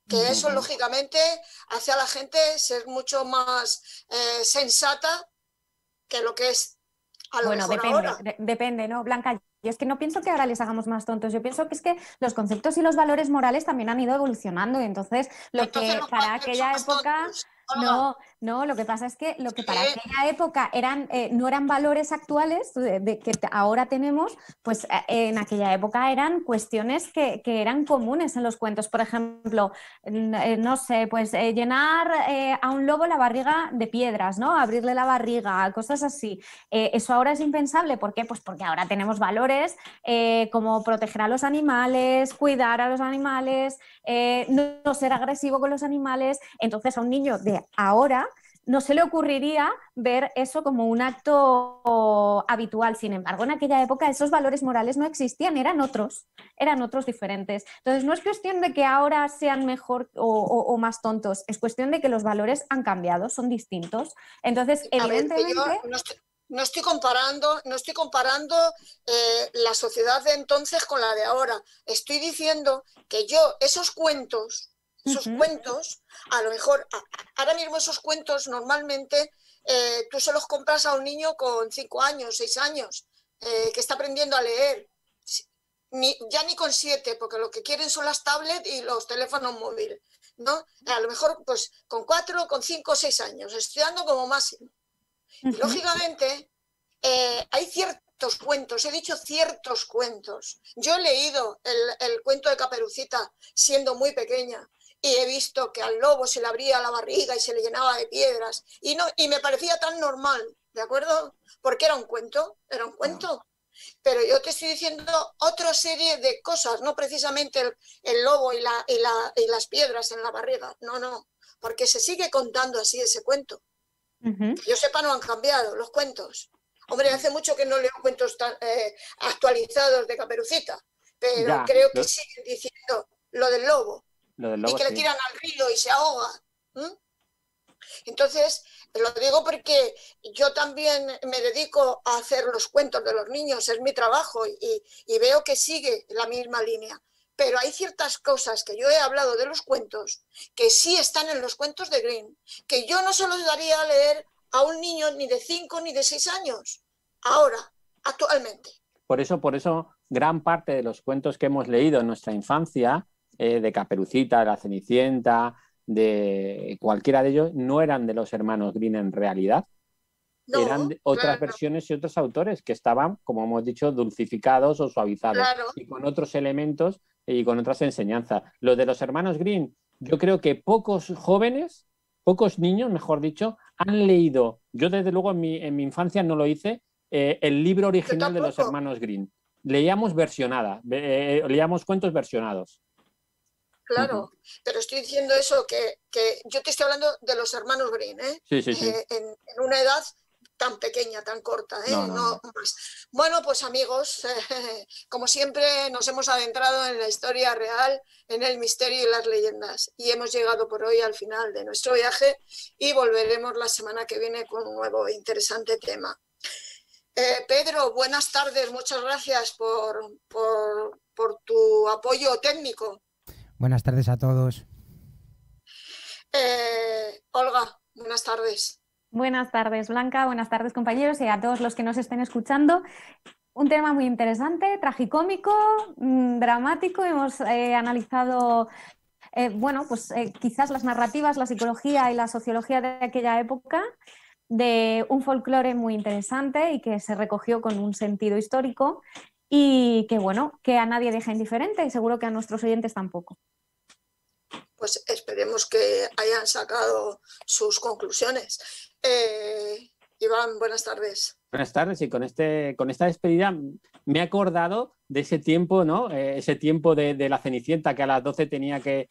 Que eso, lógicamente, hace a la gente ser mucho más sensata que lo que es a lo mejor ahora. Depende, ¿no, Blanca? Yo es que no pienso que ahora les hagamos más tontos, yo pienso que es que los conceptos y los valores morales también han ido evolucionando y entonces para aquella época... No, lo que pasa es que para aquella época no eran valores actuales de que ahora tenemos, pues en aquella época eran cuestiones que eran comunes en los cuentos. Por ejemplo, no sé, pues llenar a un lobo la barriga de piedras, ¿no? Abrirle la barriga, cosas así. Eso ahora es impensable. ¿Por qué? Pues porque ahora tenemos valores como proteger a los animales, cuidar a los animales, no ser agresivo con los animales. Entonces a un niño de ahora no se le ocurriría ver eso como un acto habitual. Sin embargo, en aquella época esos valores morales no existían, eran otros diferentes. Entonces, no es cuestión de que ahora sean mejor o más tontos, es cuestión de que los valores han cambiado, son distintos. Entonces, evidentemente... No estoy comparando la sociedad de entonces con la de ahora. Estoy diciendo que esos cuentos, a lo mejor, ahora mismo esos cuentos normalmente tú se los compras a un niño con 5 años, 6 años, que está aprendiendo a leer. Ya ni con 7, porque lo que quieren son las tablets y los teléfonos móviles, ¿no? A lo mejor pues con 4, con 5, 6 años, estoy dando como máximo. Y lógicamente hay ciertos cuentos, he dicho ciertos cuentos. Yo he leído el cuento de Caperucita siendo muy pequeña y he visto que al lobo se le abría la barriga y se le llenaba de piedras y me parecía tan normal, ¿de acuerdo? Porque era un cuento. Pero yo te estoy diciendo otra serie de cosas, no precisamente el lobo y las piedras en la barriga, no, porque se sigue contando así ese cuento. Que yo sepa, no han cambiado los cuentos. Hombre, hace mucho que no leo cuentos tan actualizados de Caperucita, pero creo que siguen diciendo lo del lobo y que le tiran al río y se ahoga. Entonces, lo digo porque yo también me dedico a hacer los cuentos de los niños, es mi trabajo y veo que sigue la misma línea. pero hay ciertas cosas que yo he hablado de los cuentos que sí están en los cuentos de Grimm, que yo no se los daría a leer a un niño ni de 5 ni de 6 años, ahora, actualmente. Por eso, gran parte de los cuentos que hemos leído en nuestra infancia, de Caperucita, de la Cenicienta, de cualquiera de ellos, no eran de los hermanos Grimm en realidad. No, eran de otras versiones y otros autores que estaban, como hemos dicho, dulcificados o suavizados, y con otros elementos y con otras enseñanzas. Lo de los hermanos Grimm, yo creo que pocos jóvenes, pocos niños, mejor dicho, han leído, yo desde luego en mi infancia no lo hice, el libro original de los hermanos Grimm. Leíamos leíamos cuentos versionados. Claro, pero estoy diciendo eso, que yo te estoy hablando de los hermanos Grimm, ¿eh? Sí. En una edad tan pequeña, tan corta, ¿eh? No más. Bueno, pues amigos, como siempre nos hemos adentrado en la historia real, en el misterio y las leyendas, y hemos llegado por hoy al final de nuestro viaje y volveremos la semana que viene con un nuevo e interesante tema. Pedro, buenas tardes, muchas gracias por tu apoyo técnico. Buenas tardes a todos. Olga, buenas tardes. Buenas tardes, Blanca, buenas tardes, compañeros, y a todos los que nos estén escuchando. Un tema muy interesante, tragicómico, dramático. Hemos analizado, quizás las narrativas, la psicología y la sociología de aquella época, de un folclore muy interesante y que se recogió con un sentido histórico y que a nadie deja indiferente y seguro que a nuestros oyentes tampoco. Pues esperemos que hayan sacado sus conclusiones. Iván, buenas tardes. Buenas tardes, y con esta despedida me he acordado de ese tiempo, ¿no? Ese tiempo de la Cenicienta, que a las 12 tenía que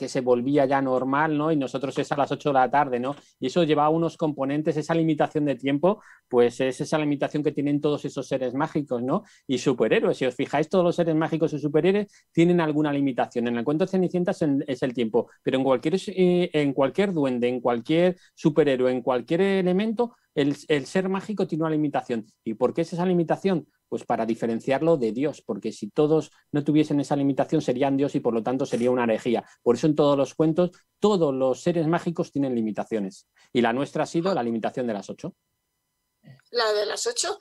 se volvía ya normal, ¿no? Y nosotros es a las 8 de la tarde, ¿no? Y eso llevaba unos componentes, esa limitación de tiempo, pues es esa limitación que tienen todos esos seres mágicos, ¿no? Y superhéroes, si os fijáis, todos los seres mágicos y superhéroes tienen alguna limitación. En el cuento de Cenicienta es el tiempo, pero en cualquier duende, en cualquier superhéroe, en cualquier elemento, el ser mágico tiene una limitación. ¿Y por qué es esa limitación? Pues para diferenciarlo de Dios, porque si todos no tuviesen esa limitación serían Dios y por lo tanto sería una herejía. Por eso en todos los cuentos, todos los seres mágicos tienen limitaciones. Y la nuestra ha sido la limitación de las 8. ¿La de las 8?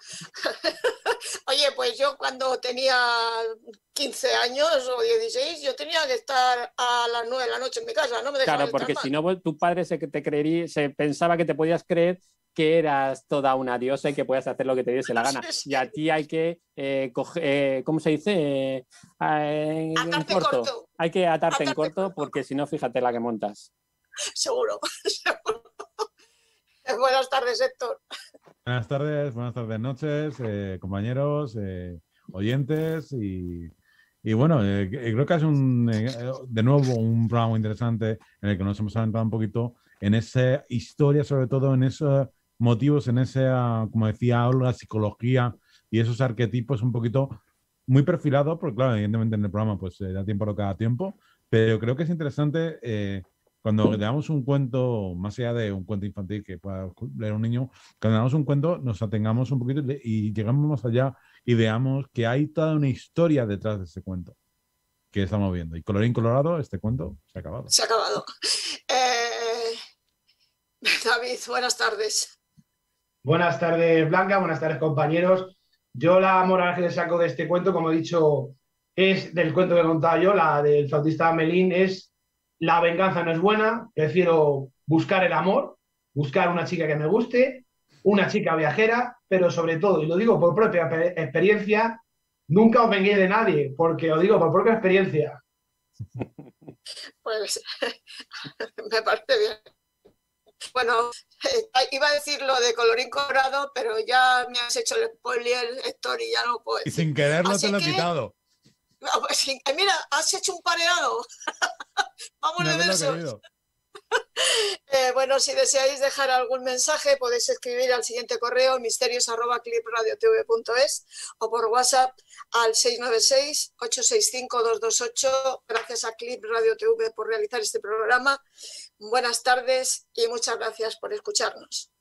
Oye, pues yo cuando tenía 15 años o 16, yo tenía que estar a las 9 de la noche en mi casa, no me dejaban. Claro, porque si no, tu padre se pensaba que te podías creer que eras toda una diosa y que podías hacer lo que te diese la gana. Sí. Y a ti hay que ¿cómo se dice? Atarte corto. Hay que atarte en corto porque si no, fíjate la que montas. Seguro. Buenas tardes, Héctor. Buenas tardes, noches, compañeros, oyentes y bueno, creo que es de nuevo un programa muy interesante en el que nos hemos adentrado un poquito en esa historia, sobre todo en esos motivos, en esa, como decía Olga, psicología y esos arquetipos un poquito muy perfilados, porque claro, evidentemente en el programa pues da tiempo a lo que da tiempo, pero creo que es interesante cuando leamos un cuento, más allá de un cuento infantil que pueda leer un niño, cuando leamos un cuento nos atengamos un poquito y llegamos más allá y veamos que hay toda una historia detrás de ese cuento que estamos viendo. Y colorín colorado, este cuento se ha acabado. Se ha acabado. David, buenas tardes. Buenas tardes, Blanca. Buenas tardes, compañeros. Yo la moral que le saco de este cuento, como he dicho, es del cuento que he contado yo, la del flautista Melín, es la venganza no es buena, prefiero buscar el amor, buscar una chica que me guste, una chica viajera, pero sobre todo, y lo digo por propia experiencia, nunca os venguéis de nadie, porque os digo por propia experiencia. Pues me parece bien. Bueno, iba a decir lo de colorín colorado, pero ya me has hecho el spoiler, Héctor, y ya no puedo decir. Y sin quererlo te lo he quitado. No, pues, mira, has hecho un pareado. Vamos de versos. Bueno, si deseáis dejar algún mensaje, podéis escribir al siguiente correo, misterios@clipradiotv.es, o por WhatsApp al 696-865-228. Gracias a Clip Radio TV por realizar este programa. Buenas tardes y muchas gracias por escucharnos.